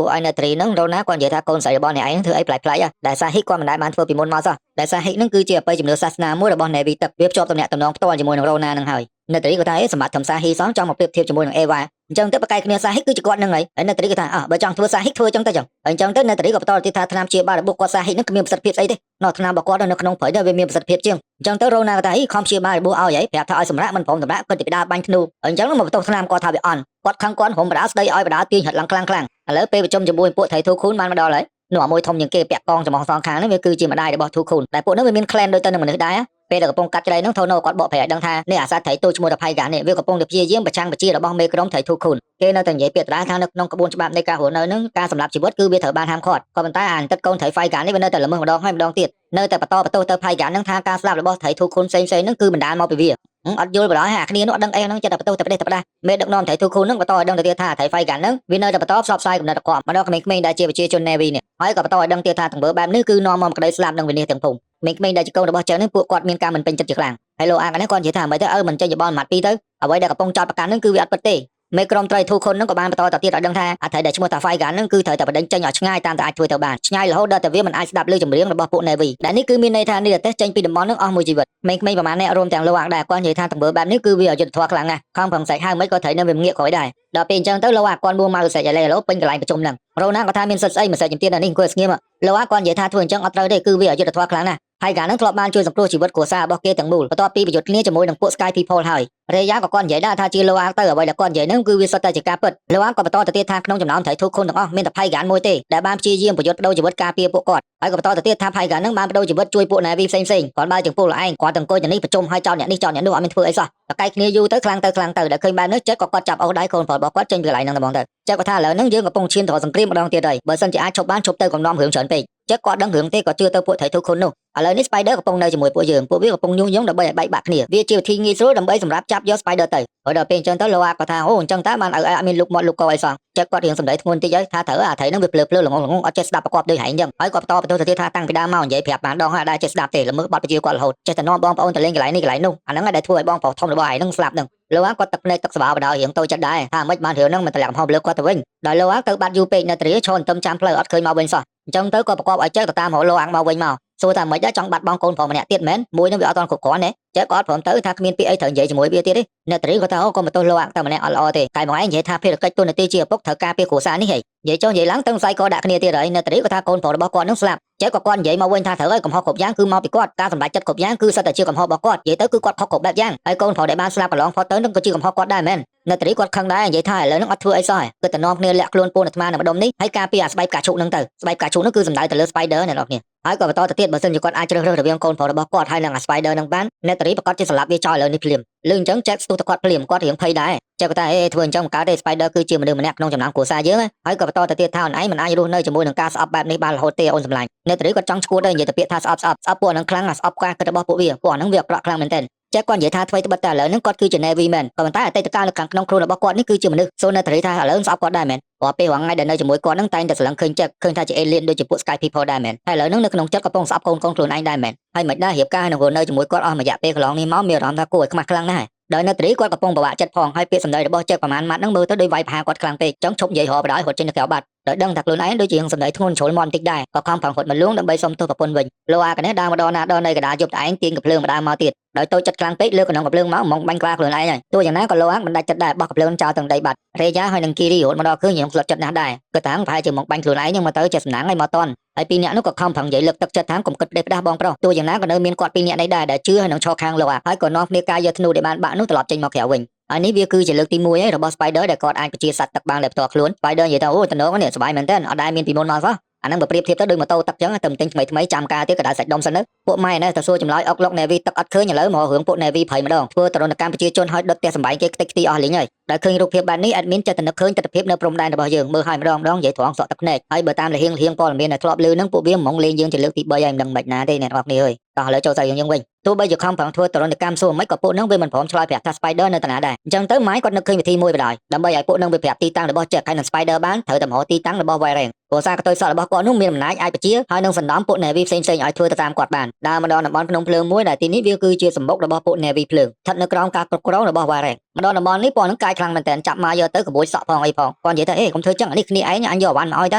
ឲ្យ Netri ហ្នឹងរ៉ូណាគាត់និយាយថាកូនស្រីរបស់អ្នកឯងធ្វើអីប្លែកៗដែលសាហិគាត់មិនដែលបានធ្វើពីមុនមកសោះដែលសាហិហ្នឹងគឺជាអបិយជំនឿសាសនាមួយរបស់ Navy ទឹកវាភ្ជាប់ទំនាក់ទំនងផ្ទាល់ជាមួយនឹងរ៉ូណាហ្នឹងហើយ Netri គាត់ថាសម្បត្តិធំសាហិសងចង់មកប្រៀបធៀបជាមួយនឹង Eva អញ្ចឹងទៅប្រកែកគ្នាសាហិគឺជាគាត់ហ្នឹងហើយ Netri គាត់ថាបើចង់ធ្វើសាហិធ្វើអញ្ចឹងទៅចឹងហើយអញ្ចឹងទៅ Netri ក៏បន្តទៀតថាថ្នាំព្យាបាលរបស់គាត់សាហិហ្នឹងគ្មានប្រសិទ្ធភាពស្អីទេនោះថ្នាំរបស់គាត់នៅក្នុងព្រៃទៅវាមានប្រសិទ្ធភាពជាងអញ្ចឹងទៅរ៉ូណាគាត់ថាខំព្យាបាលរបស់ឲ្យប្រាប់ថាឲ្យសម្រាប់មិនព្រមសម្រាប់គាត់ទៅពីដើរបាញ់ធ្នូអញ្ចឹងមកបន្ទោសថ្នាំគាត់ថាវាអន់គាត់ខឹងគាត់ហុំបដាស្ដីឲ្យបដាទាញហិតឡើងខ្លាំងឥឡូវពេលប្រជុំជាមួយពួកថៃធូខូនបានមកដល់ហើយនោះមួយធំជាងគេពាក់កងចំហសងខាងហ្នឹងវាគឺជាម្ដាយរបស់ធូខូនតែពួកហ្នឹងវាមាន clan ដូចទៅនឹងមនុស្សដែរពេលដែលកំពុងកាត់ច្រៃហ្នឹងថូណូគាត់បកប្រែឲ្យដឹងថានេះអាសាថៃទូឈ្មោះថាផៃកានេះវាកំពុងតែព្យាយាមប្រឆាំងបញ្ជារបស់មេក្រុមថៃធូខូនគេនៅតែនិយាយពាក្យដដែលថានៅក្នុងក្បួនច្បាប់នៃការរស់នៅហ្នឹងការសម្លាប់ជីវិតគឺវាត្រូវបានហាមឃាត់ក៏ប៉ុន្តែអានទឹកកូនថៃផៃកានេះវានៅតែល្មើសម្ដងហើយម្ដងទៀតនៅតែបន្តបន្ទោសទៅផៃកាហ្នឹងថាការស្លាប់របស់ថៃធូខូនផ្សេងៗហ្នឹងគឺបណ្ដាលមកពីវាអត់យល់បណ្ដោយអាគ្នានោះអត់ដឹងអីហ្នឹងចិត្តតែបន្ទោសតែប្រទេសតែផ្ដាស់មេដឹកនាំថៃធូខូនហ្នឹងបន្តឲ្យដឹងទៅទៀតថាថៃផៃកាហ្នឹងវានៅតែបន្តផ្សព្វផ្សាយគំនិតអាក្រក់មកដល់ក្មេងៗដែលជាប្រជាជន Navy នេះហើយក៏បន្តឲ្យដឹងទៀតថាទង្វើបែបនេះគឺនាំមកក្តីស្លាប់និងវិនាសទាំងភូមិក្មេងៗដែលជាកូនរបស់ចៅហ្នឹងពួកគាត់មានការមិនពេញចិត្តជាខ្លាំងហើយលោកអាកនេះគាត់និយាយថាមិនទៅមិនចេញយោបល់ម៉ាត់ពីរទៅអ្វីដែលកំពុងចោតប្រកាន់ហ្នឹងគឺវាអត់ពិតទេមេក្រុមត្រីធូខុនហ្នឹងក៏បានបន្តទៅទៀតឲ្យដឹងថាអត្ថ័យដែលឈ្មោះថា Faigan ហ្នឹងគឺត្រូវតែបដិញ្ញចេញឲ្យឆ្ងាយតាមតែអាចធ្វើទៅបានឆ្ងាយរហូតដល់តែវាមិនអាចស្ដាប់ឮចម្រៀងរបស់ពួក Navy ដែលនេះគឺមានន័យថានេះតែចេញពីតំបន់ហ្នឹងអស់មួយជីវិតក្មេងៗប្រហែលអ្នករួមទាំងលោកអាកដែរគាត់និយាយថាទង្វើបែបនេះគឺវាអយុត្តិធម៌ខ្លាំងណាស់ខំប្រឹងសាច់ហៅមិនក៏ត្រូវនៅវាងាកក្រោយដែរដល់ពេលអញ្ចឹងទៅលោកអាគាត់មួម៉ៅសាច់ឥឡូវពេញកន្លែងប្រជុំហ្នឹងរ៉ូណាគាត់ថាមានសិទ្ធិស្អីមិនសិទ្ធិជំទាវនេះអង្គុយស្ងៀមលោកអាគាត់និយាយថាធ្វើអញ្ចឹងអត់ត្រូវទេគឺវាអយុត្តិធម៌ខ្លាំងណាស់ហើយកាលហ្នឹងធ្លាប់បានជួយសង្គ្រោះជីវិតគ្រួសាររបស់គេទាំងមូលបន្ទាប់ពីប្រយុទ្ធគ្នាជាមួយនឹងពួក Sky People ហើយរេយ៉ាក៏គាត់និយាយដែរថាជាលោកអាទៅអ្វីដែលគាត់និយាយហ្នឹងគឺវាសុទ្ធតែជាការពិតលោកអាក៏បន្តទៅទៀតថាក្នុងចំណោមថៃធូខុនទាំងអស់មានតែផៃកានមួយទេដែលបានព្យាយាមប្រយុទ្ធបដូរជីវិតការពារពួកគាត់ហើយក៏បន្តទៅទៀតថាផៃកានហ្នឹងបានបដូរជីវិតជួយពួក Navy ផ្សេងៗគាត់បើជាងពួកឯងគាត់ទាំងអង្គុយទៅនេះប្រជុំហើយចោទអ្នកនេះចោទអ្នកនោះអត់មានធ្វើអីសោះតែកែកគ្នាយូរទៅខ្លាំងទៅដែលឃើញបែបនេះចិត្តក៏គាត់ចាប់អោសដៃកូនប្រុសរបស់គាត់ចេញពីកន្លែងហ្នឹងតែហ្មងទៅចិត្តគាត់ថាឥឡូវហ្នឹងយើងកំពុងឈានទៅរកសង្គ្រាមម្ដងទៀតហើយបើសិនជាអាចឈប់បានឈប់ទៅកុំនាំរឿងច្រើនពេកចិត្តគាត់ដឹងរឿងទេក៏ជឿទៅពួកថៃធូខុននោះឥឡូវនេះ Spider កំពុងនៅជាមួយពួកយើងពួកវាកំពុងញុះញង់ដើម្បីឲ្យបែកបាក់គ្នាវាជាវិធីងាយស្រួលដើម្បីសម្រាប់ចាប់យក Spider ទៅហើយដល់ពេលអញ្ចឹងទៅលោកអាគាត់ថាអូអញ្ចឹងតើបានឲ្យអត់មានលុកមាត់លុកកអីសោះចិត្តគាត់រៀងសម្ដីធ្ងន់តិចហើយថាត្រូវអាថៃហ្នឹងវាភ្លើល្ងងអត់ចេះស្ដាប់ប្រកបដូចហែងអញ្ចឹងហើយគាត់បន្តទៅទៀតថាតាំងពីដើមមកនិយាយប្រាប់បានដងហើយដែរចេះស្ដាប់ទេល្មើសបាត់ពជាគាត់រហូតចេះតែនាំបងប្អូនទៅលេងកន្លែងនេះកន្លែងនោះអាហ្នឹងដែលធ្វើឲ្យបងប្រុសធំរបស់ឯងហ្នឹងស្លាប់ហ្នឹងលោកអាគាត់ទឹកភ្នែកទឹកស្បាបដល់រៀងតូចចិត្តដែរថាមិនបានរឿងហ្នឹងមិនតម្លាក់កំហុសលើគាត់ទៅវិញដល់លោកអាទៅបាត់យូរពេកនៅត្រីឈរទន្ទឹមចាំផ្លូវអត់ឃើញមកវិញសោះអញ្ចឹងទៅក៏ប្រកបឲ្យចេះទៅតាមរកលោកអាមកវិញមកសួរថាមិនដែរចង់បាត់បង់កូនប្រុសម្នាក់ទៀតមែនមួយនឹងវាអត់ទាន់គ្រប់គ្រាន់ទេចេះក៏អត់ព្រមទៅថាគ្មានពាក្យអីត្រូវនិយាយជាមួយវាទៀតទេអ្នកត្រីគាត់ថាអូកុំបន្ទោសលោកអាតែម្នាក់អត់ល្អទេតែមកឯងនិយាយថាភារកិច្ចទូនាទីជាឪពុកត្រូវការពារគ្រួសារនេះហីនិយាយចុះនិយាយឡើងទៅស្អីក៏ដាក់គ្នាទៀតហើយអ្នកត្រីគាត់ថាកូនប្រុសរបស់គាត់នឹងស្លាប់ចេះក៏គាត់និយាយមកវិញថាត្រូវហើយកំហុសគ្រប់យ៉ាងគឺមកពីគាត់ការសម្រេចចិត្តគ្រប់យ៉ាងគឺសិតតែជាកំហុសរបស់គាត់និយាយទៅគឺគាត់ខុសគ្រប់បែបយ៉ាងហើយកូនប្រុសដែលបានស្លាប់កន្លងផុតទៅនឹងក៏ជាកំហុសគាត់ដែរមែនអ្នកត្រីគាត់ខឹងដែរនិយាយថាឥឡូវនឹងអត់ធ្វើអីសោះគឺតែនាំគ្នាលាក់ខ្លួនពូនអាត្មានៅម្ដុំនេះហើយការពារអាស្បែកកាឈុនឹងទៅស្បែកកាឈុនឹងគឺសំដៅទៅលើ Spider អ្នកនរគ្នាហើយក៏បន្តទៅទៀតបើសិនជាគាត់អាចជ្រើសរើសរវាងកូនប្រុសរបស់គាត់ហើយនិងអា Spider នឹងបានអ្នកត្រីប្រកាសជាសម្លាប់វាចោលឥឡូវនេះភ្លាមលឺអញ្ចឹងចែកស្ទុះទៅគាត់ភ្លាមគាត់រៀងភ័យដែរចែកគាត់ថាអេធ្វើអញ្ចឹងមិនកើតទេ Spider គឺជាមនុស្សម្នាក់ក្នុងចំណោមគ្រួសារយើងហើយក៏បន្តទៅទៀតថាអូនឯងមិនអាចរស់នៅជាមួយនឹងការស្អប់បែបនេះបានរហូតទេអូនសម្លាញ់អ្នកត្រីគាត់ចង់ឈួតដែរនិយាយទៅពាក្យថាស្អប់ពួកហ្នឹងខ្លាំងស្អប់ការគិតរបស់ពួកវាពួកហ្នឹងវាអាក្រក់ខ្លាំងមែនទែនចេះគាត់និយាយថាថ្មីត្បិតតែឥឡូវហ្នឹងគាត់គឺជា Navy Man ក៏ប៉ុន្តែអតីតកាលនៅខាងក្នុងខ្លួនរបស់គាត់នេះគឺជាមនុស្សសូននៅត្រីថាឥឡូវស្អប់គាត់ដែរមែនព្រោះពេលរងថ្ងៃដែលនៅជាមួយគាត់ហ្នឹងតែងតែស្រឡឹងឃើញចិត្តឃើញថាជា alien ដូចជាពួក Sky People ដែរមែនហើយឥឡូវហ្នឹងនៅក្នុងចិត្តកំពុងស្អប់កូនខ្លួនឯងដែរមែនហើយមិនដែររៀបការនឹងរស់នៅជាមួយគាត់អស់មួយរយៈពេលកន្លងនេះមកមានអារម្មណ៍ថាគួរឲ្យខ្មាស់ខ្លាំងណាស់ដោយនៅត្រីគាត់កំពុងប្រវាក់ចិត្តផងហើយពាក្យសម្ដីរបស់ចិត្តប្រមាណម៉ាត់ហ្នឹងមើលទៅដូចវាយប្រហារគាត់ខ្លាំងពេកចង់ឈប់និយាយរហបដោយរត់ចេញទៅក្រៅបាត់ដោយដឹងថាខ្លួនឯងដូចជាសម្ដីធ្ងន់ជ្រុលមាត់បន្តិចដែរក៏ខំប្រឹងរត់មកលួងដើម្បីសុំទោសប្រពន្ធវិញលោកអាកនេះដើរមកដល់ណាដល់នៅកណ្ដាលយប់តែឯងទាញកំភ្លើងម្ដងមកទៀតដោយតូចចិត្តខ្លាំងពេកលើកណ្ដុងកំភ្លើងមកមកបាញ់ក្បាលខ្លួនឯងហើយទោះយ៉ាងណាក៏លោកអាកមិនដាច់ចិត្តដែរបោះកំភ្លើងចោលទាំងដីបាត់រេយ៉ាហើយនឹងគីរីរត់មកដល់ឃើញយើងស្លុតចិត្តណាស់ដែរក៏តាំងប្រហែលជាមកបាញ់ខ្លួនឯងនឹងមកទៅជាសំណាងឲ្យមកតន់ហើយពីរនាក់នោះក៏ខំប្រឹងនិយាយលើកទឹកចិត្តថាកុំគិតផ្ដេសផ្ដាស់បងប្រុសទោះយ៉ាងណាក៏នៅមានគាត់ពីរនាក់នេះដែរដែលជឿហើយនឹងឈរខាងលោកអាហើយក៏នាំគ្នាការយកធ្នូដែលបានបាក់នោះត្រឡប់ចេញមកក្រៅវិញហើយនេះវាគឺជាលើកទី1ហើយរបស់ Spider ដែលគាត់អាចបញ្ជាសត្វទឹកបានដោយផ្ទាល់ខ្លួន Spider និយាយថាអូតំណងនេះសប្បាយមែនទែនអត់ដែលមានពីមុនមកសោះអាហ្នឹងបើប្រៀបធៀបទៅដូចម៉ូតូទឹកចឹងតែមិនទិញថ្មីចាំការទៀតក៏ដៅសាច់ដុំសិនទៅពួកម៉ែនេះទៅសួរចម្លើយអុកឡុក Navy ទឹកអត់ឃើញឥឡូវមករឿងពួក Navy ភ័យម្ដងធ្វើទរណកម្មប្រជាជនហើយដុតផ្ទះសម្បែងគេខ្ទេចខ្ទីអស់លីងហើយដែលឃើញរូបភាពបែបនេះ admin ចិត្តតែនឹកឃើញទស្សនវិជ្ជានៅព្រំដែនរបស់យើងមើលឲ្យម្ដងនិយាយត្រង់សក់ទឹកភ្នែកហើយបើតាមលហៀងព័ត៌មានដែលធ្លាប់ឮហ្នឹងពួកវាហ្មងលេងយើងជាលើកទី3ហើយមិនដឹងមិនណាទេអ្នកនរគ្នាអើយតោះឥឡូវចូលទៅយើងវិញ ទោះបីជាខំប្រឹងធ្វើទរណកម្មសួរមិនក៏ពួកនឹងវាមិនព្រមឆ្លើយប្រាប់ថា Spider នៅតាណាដែរអញ្ចឹងទៅម៉ាយគាត់នឹកឃើញវិធីមួយបណ្ដោយដើម្បីឲ្យពួកនឹងវាប្រាប់ទីតាំងរបស់ Jack ហើយនឹង Spider បានត្រូវតែមករកទីតាំងរបស់ Warren ព្រោះសារកតុយសក់របស់គាត់នោះមានអំណាចអាចបញ្ជាហើយនឹងសណ្ដំពួក Navy ផ្សេងៗឲ្យធ្វើទៅតាមគាត់បានដើរមកដល់តំបន់ភ្នំភ្លើងមួយដែលទីនេះវាគឺជាសម្បុករបស់ពួក Navy ភ្លើងស្ថិតនៅក្រោមការគ្រប់គ្រងរបស់ Warren មកដល់តំបន់នេះពួកនឹងកាយខ្លាំងមែនតើចាប់ម៉ាយយកទៅក្បួយសក់ផងអីផងគាត់និយាយថាអេកុំធ្វើចឹងអានេះគ្នាឯងអញយកអវ៉ាន់មកឲ្យទៅ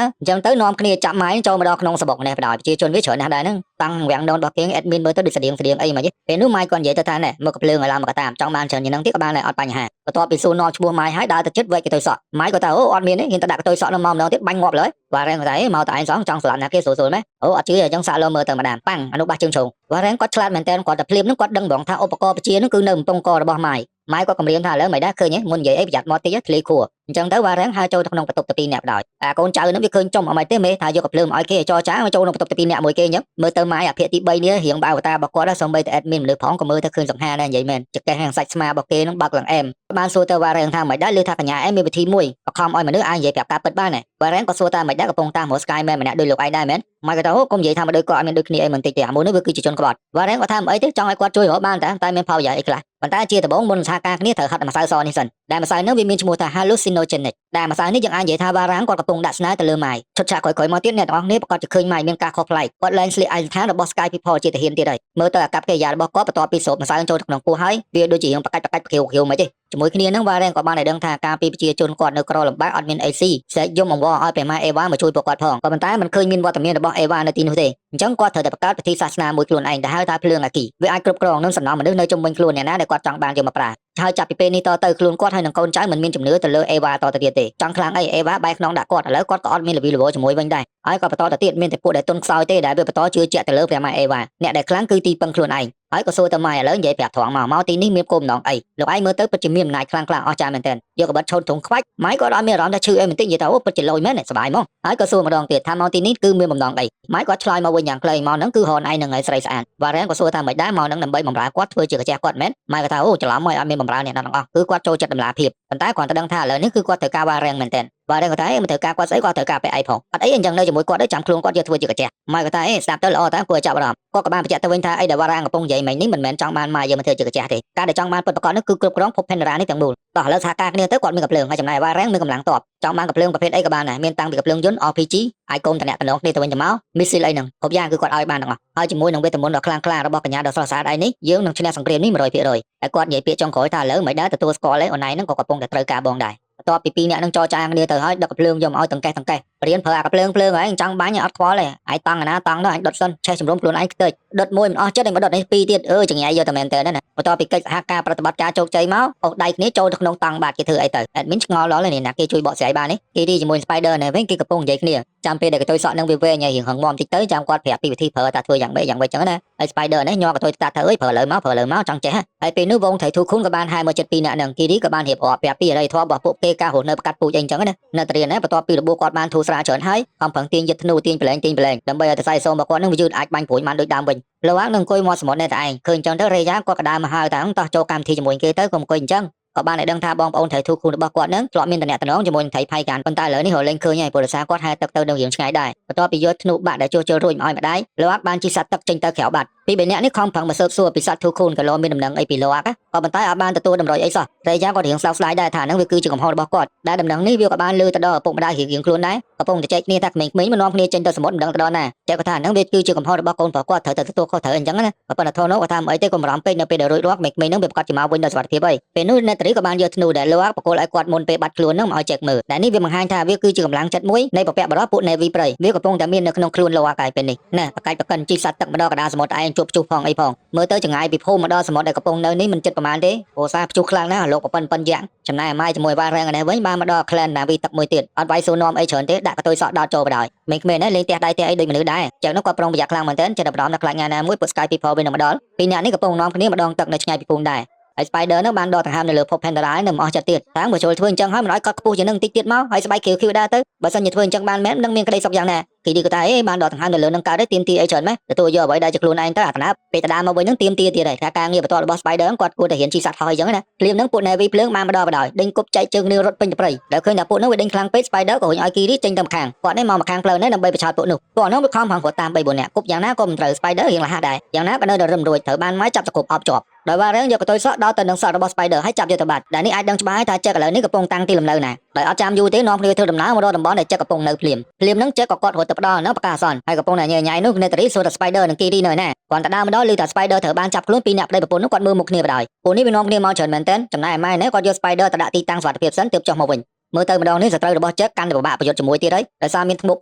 អញ្ចឹងទៅនាំគ្នាចាប់ម៉ាយចូលមកដល់ក្នុងសម្បុកនេះបណ្ដោយប្រជាជនវាច្រើនណាស់ដែរហ្នឹងតាំងវាំងដងរបស់គេ admin មើលទៅដូចស្តៀងអីមកពេលនោះម៉ាយគាត់និយាយទៅថាណែមកភ្លើងឲ្យឡើងមកតាមចង់បានច្រើនជាងហ្នឹងទៀតក៏បានដែរអត់បញ្ហាបន្ទាប់ពីសួរនាំឈ្មោះម៉ាយហើយដើរទៅចិត្តវែកកតុយសក់ម៉ាយគាត់ថាអូអត់មានទេហ៊ានទៅដាក់កតុយសក់នឹងមកម្ដងទៀតបាញ់ងាប់លើវ៉ារ៉េងគាត់ថាអេមកតែឯងសងចង់ស្លាប់ណាគេស្រួលៗម៉េចអូអត់ជឿអញ្ចឹងសាក់លោមើលទៅម្ដងប៉ាំងអនុបាសជើងឈងវ៉ារ៉េងគាត់ឆ្លាតមែនតើគាត់តែភ្លាមនឹងគាត់ដឹងហ្មងថាឧបករណ៍បជានឹងគឺនៅបំពង់ករបស់ម៉ាយគាត់គម្រាមថាឥឡូវមិនដែរឃើញមុននិយាយអីប្រយ័ត្នមកតិចធ្លីខួរអញ្ចឹងទៅវ៉ារ៉េងហៅចូលទៅក្នុងបន្ទប់ទី2អ្នកបណ្ដោយអាកូនចៅនឹងវាឃើញចំអមិនទេមេថាយកកភ្លើងឲ្យគេចរចាមកចូលក្នុងបន្ទប់ទី2អ្នកមួយគេអញ្ចឹងមើលទៅម៉ាយអាភាគទី3នេះរៀងបើអវតារបស់គាត់ដែរសូម្បីតែ admin មនុស្សផងក៏មើលទៅឃើញសង្ហាដែរនិយាយមែនចកេះហាងសាច់ស្មារបស់គេនឹងបើកឡើងអែមបានសួរទៅវ៉ារ៉េងថាមិនដែរលើថាកញ្ញាអែមមានវិធីមួយបខំឲ្យមនុស្សអាចនិយាយប្រាប់ការពិតបានដែរវ៉ារ៉េងក៏សួរថាមិនដែរកំពុងតាមរក Skyman ម្នាក់ដូចលោកឯងដែរមែនម៉ាយគាត់ថាអូកុំនិយាយថាមកដូចគាត់អត់មានដូចគ្នាអីមិនតិចទេអាមួយនេះវាគឺជាជនក្បត់វ៉ារ៉េងគាត់ថាមិនអីទេចង់ឲ្យគាត់ជួយរកបានតែមានផលប្រយោជន៍អីខ្លះប៉ុន្តែជាដំបូងមុនសហការគ្នាត្រូវហាត់ម្សៅសនេះសិនដែលម្សៅនេះវាមានឈ្មោះថា hallucinogenic ដែលម្សៅនេះយើងអាចនិយាយថាវ៉ារ៉ាងគាត់កំពុងដាក់ស្នើទៅលើម៉ាយឈុតឆាកក្រោយៗមកទៀតអ្នកទាំងអស់គ្នាប្រកាសជាឃើញម៉ាយមានការខុសប្លែកគាត់លែងស្លៀកឯកសណ្ឋានរបស់ Sky People ជាទាហានទៀតហើយមើលទៅអាកប្បកិរិយារបស់គាត់បន្ទាប់ពីស្រូបម្សៅចូលក្នុងពោះហើយវាដូចជាយើងប្រកាច់ខៀវមិនទេជាមួយគ្នានឹងវ៉ារ៉េងក៏បានឲ្យដឹងថាការពីប្រជាជនគាត់នៅក្រលំបាកអត់មានអីស៊ីស្រែកយំអង្វរឲ្យព្រះម៉ាអេវ៉ាមកជួយពួកគាត់ផងក៏ប៉ុន្តែមិនឃើញមានវត្តមានរបស់អេវ៉ានៅទីនោះទេអញ្ចឹងគាត់ត្រូវតែបង្កើតពិធីសាសនាមួយខ្លួនឯងដែលហៅថាភ្លើងអាគីវាអាចគ្រប់គ្រងនឹងសំណង់មនុស្សនៅជុំវិញខ្លួនអ្នកណាដែលគាត់ចង់បានយកមកប្រើហើយចាប់ពីពេលនេះតទៅខ្លួនគាត់ហើយនឹងកូនចៅមិនមានជំនឿទៅលើអេវ៉ាតទៅទៀតទេចង់ខ្លាំងអីអេវ៉ាបែរខ្នងដាក់គាត់ឥឡូវគាត់ក៏អត់មានល្វីល្វជាមួយវិញដែរហើយក៏បន្តទៅទៀតមានតែពួកដែលទុនខ្សោយទេដែលវាបន្តជឿជាក់ទៅលើព្រះម៉ាអេវ៉ាអ្នកដែលខ្លាំងគឺទីពឹងខ្លួនឯងហើយក៏សួរទៅម៉ាយឥឡូវនិយាយប្រាប់ត្រង់មកទីនេះមានគោលបំណងអីលោកឯងមើលទៅពិតជាមានអំណាចខ្លាំងអស្ចារ្យមែនទែនយកកបិតឈោតធុងខ្វាច់ម៉ាយក៏អត់មានអារម្មណ៍ថាឈឺអីបន្តិចនិយាយថាអូពិតជាលយមែនសប្បាយហ្មងហើយក៏សួរម្ដងទៀតថាមកទីនេះគឺមានបំណងអីម៉ាយក៏ឆ្លើយមកវិញយ៉ាងខ្លីមកហ្នឹងគឺហនឯងនឹងឲ្យស្រីស្អាតវ៉ារ៉េងក៏សួរថាមិនដែរមកហ្នឹងដើម្បីបម្រើគាត់ធ្វើជាកាជះគាត់មែនម៉ាយក៏ថាអូច្រឡំហើយអត់មានបម្រើអ្នកណាទាំងអស់គឺគាត់ចូលចិត្តតម្លាភាពប៉ុន្តែគាត់ទៅដឹងថាឥឡូវនេះគឺគាត់ត្រូវការវ៉ារ៉េងមែនទែនវ៉ារ៉េងក៏ថាមិនត្រូវការគាត់ស្អីគាត់ត្រូវការពាក់អីផងអត់អីអញ្ចឹងនៅជាមួយគាត់ទៅចាំខ្លួនគាត់យកធ្វើជាកាជះម៉ាយក៏ថាអេស្ដាប់ទៅល្អតាគួរចាប់អារម្មណ៍គាត់ក៏បានបញ្ជាក់ទៅវិញថាអីដែលវ៉ារ៉ាងកំពុងនិយាយមិញនេះមិនមែនចង់បានម៉ាយយកមកធ្វើជាកាជះទេការដែលចង់បានពិតប្រាកដនោះគឺគ្រប់គ្រងភព Pandora នេះទាំងមូលដល់ឥឡូវសហការគ្នាទៅគាត់មានកំភ្លើងហើយចំណែកវ៉ារ៉ាងមានកម្លាំងតបចង់បានកំភ្លើងប្រភេទអីក៏បានដែរមានតាំងពីកំភ្លើងយន្ត RPG អាចកុំតំណគ្នាទៅវិញទៅមក missile អីហ្នឹងគ្រប់យ៉ាងគឺគាត់ឲ្យបានទាំងអស់ហើយជាមួយនឹងវេទមន្តដ៏ខ្លាំងក្លារបស់កញ្ញាដ៏ស្រស់ស្អាតឯនេះយើងនឹងឈ្នះសង្គ្រាមនេះ 100% ហើយគាត់និយាយពាក្យចុងក្រោយថាឥឡូវមិនដែរទទួលស្គាល់ទេអូនឯងហ្នឹងក៏កំពុងតែត្រូវការបងដែរបន្ទាប់ពីពីរអ្នកនឹងចរចាគ្នាទៅហើយដឹកកំភ្លើងយកមកឲ្យតង្កេះរៀនប្រើអាកំភ្លើងហើយចង់បាញ់អត់ខ្វល់ទេឯងតង់ណាតង់ទៅអញដុតសិនឆេះជំរុំខ្លួនឯងខ្ទេចដុតមួយមិនអស់ចិត្តឯងមកដុតនេះពីរទៀតចង្អែយកតែមែនតើណាបន្ទាប់ពីកិច្ចសហការប្រតិបត្តិការជោគជ័យមកអូសដៃគ្នាចូលទៅក្នុងតង់បាតគេធ្វើអីទៅ admin ឆ្ងល់ដល់នេះណាគេជួយបកស្រាយបាននេះគេទីជាមួយ Spider នេះវិញគេកំពុងនិយាយគ្នាចាំពេលដែលកតុយសក់នឹងវាវែងហើយរៀងហឹងមាំតិចទៅចាំគាត់ប្រាប់ពីវិធីប្រើថាធ្វើយ៉ាងម៉េចចឹងណាហើយ Spider នេះញ័រកតុយតាធ្វើអីប្រើលើមកចង់ចេះហើយពេលនោះវងថៃធូខុនក៏បានហៅមកចិត្តពីរអ្នកនឹងគីរីក៏បានរៀបរាប់ប្រាប់ពីអរិយធម៌របស់ពួកគេការរស់នៅប្រកាត់ពូជអីចឹងណានៅតែរៀនណាបន្ទាប់ពីរបួសគាត់បានធូរស្រាលច្រើនហើយខំប្រឹងទាញយឹតធ្នូទាញប្រឡែងដើម្បីឲ្យតែខ្សែសូមរបស់គាត់នឹងវាយឺតអាចបាញ់ព្រួយបានដូចដើមវិញលោកអាងនឹងអង្គុយមាត់សមុទ្រនេះតែឯងឃើញចឹងទៅរេយ៉ាគាត់ក៏ដើរមកហៅតាំងតោះចូលកម្មវិធីជាមួយគេទៅកុំអង្គុយអញ្ចឹងក៏បានឲ្យដឹងថាបងប្អូនថៃធូខូនរបស់គាត់នឹងធ្លាប់មានតំណែងជាមួយនឹងថៃផៃកានប៉ុន្តែឥឡូវនេះរលែងឃើញហើយពលរដ្ឋគាត់ហៅទឹកទៅនឹងរៀងឆ្ងាយដែរបន្ទាប់ពីយកធ្នូបាក់ដែលជួសជុលរួចមកឲ្យម្ដាយលោកអាបានជិះសត្វទឹកចេញទៅក្រៅបាត់ពី3នាក់នេះខំប្រឹងមកស៊ើបសួរពីសត្វធូខូនក៏លោមានដំណឹងអីពីលោកអាក៏ប៉ុន្តែអាចបានទទួលតម្រុយអីសោះតែយ៉ាងគាត់រៀងស្លោកស្លាយដែរថានឹងវាគឺជាកំហុសរបស់គាត់ដែលដំណឹងនេះវាក៏បានលើទៅដល់ឪពុកម្ដាយរៀងខ្លួនដែរកំពុងតែចែកគ្នាថាក្មេងៗមកនាំគ្នាចេញទៅសមុទ្រមិនដឹងទៅដល់ណាតែគាត់ថានឹងវាគឺជាកំហុសរបស់កូនប្រុសគាត់ត្រូវតែទទួលខុសត្រូវអញ្ចឹងណាប៉ុន្តែធននោះគាត់ថាមិនអីទេកុំបារម្ភពេកនៅពេលដែលរួចរាល់ក្មេងៗនឹងវាប្រកាសជាមកវិញដោយសុវត្ថិភាពហើយពេលនោះអ្នកតារីក៏បានយកធ្នូដែលលោកបកគលឲ្យគាត់មុនពេលបាត់ខ្លួននឹងមកឲ្យចែកមើលតែនេះវាបង្ហាញថាវាគឺជាកម្លាំងចិត្តមួយនៃបព្វបរោះពួក Navy ព្រៃវាកំពុងតែមាននៅក្នុងខ្លួនលោកអាកាយពេលនេះណាប្រកាច់ប្រកិនជីសត្វទឹកម្ដងកដាសមុទ្រឯងជួបជុះផងអីផងមើលទៅចង្អាយពីភូមិមកដល់សមុទ្រដែលកំពុងនៅនេះមិនចិត្តប្រមាណទេព្រោះសារព្យុះខ្លាំងណាស់លោកប៉ិនយ៉ាងចំណែកអាម៉ាយជាមួយវ៉ារ៉ាំងនេះវិញបានមកដល់ Clan Navy ទឹកមួយទៀតអត់វាយសួរនាំអីច្រើនទេដាក់កតុយសក់ដល់ចូលបដ ாய் មេឃមេនេះលេងផ្ទះដៃផ្ទះអីដូចមនុស្សដែរចឹងនោះគាត់ប្រុងប្រយ័ត្នខ្លាំងមែនទែនចិត្តប្រដំដល់ខ្លាចញ៉ាណាមួយពួក Sky People វិញនឹងមកដល់ពីរអ្នកនេះកំពុងនាំគ្នាម្ដងទឹកនៅឆ្ងាយពីភូមិដែរហើយ Spider នោះបានដកដង្ហើមនៅលើភព Pandora នឹងអស់ចិត្តទៀតតាំងបើចូលធ្វើអញ្ចឹងហើយមិនឲ្យគាត់ខ្ពស់ជាងនឹងតិចទៀតមកហើយស្បែកខៀវដែរទៅបើសិនជាធ្វើអញ្ចឹងបានមែននឹងមានក្តីសុខយ៉ាងណា khi đi cái tay ban đỏ thằng hai lớn nâng cao đấy tiên ti ấy trơn mấy tôi giờ với đây chụp luôn anh tới à thằng nào bị ta mà với những tiên ti này ca nghe và tôi là boss spider quạt cô thể hiện chi sạch hơi giống nè liêm nâng cuộn này vì plướng mang mà đo đòi đinh cúp chạy chân nêu rốt pin bầy để khơi là cuộn nó với đinh khang page spider của ai kia đi trên tầm khang quạt đấy màu mà khang pleur đấy nằm bay bị chọt cuộn nụ còn nó không hàng của tam bay buồn nè cúp dạng ná cùng trời spider hiện là hai đại dạng ná cái nơi rầm rồi thở ban máy chập cục ọp chọp đòi ba ráng giờ của tôi sót đó tên đằng sau boss spider hay chập vô tờ bạt đại ní ai đang bái ta chơi cái lời ní cái pông tăng ti làm lời này đòi ở chăm vui thế non đi theo đầm ná mà đo đầm bó này chơi cái pông nơi liềm nắng chơi cọt hồi tập đo nó bạc sòn hay cái pông này nhảy nước nên tới số spider đằng kia đi nơi nè còn ta đa mà đó lưu ta spider thở ban chập luôn pin nạp đây bột nó còn mưa một kia đòi bột ní bên non kia mau trần mền tên chậm này mai nếu còn vô spider ta đã ti tăng soạt việc sẵn tiếp trong một mình mưa tới mà đo ní giờ tới boss chết căn được bạประโยชน์ជាមួយទៀតđấy tại saoមានធ្មប់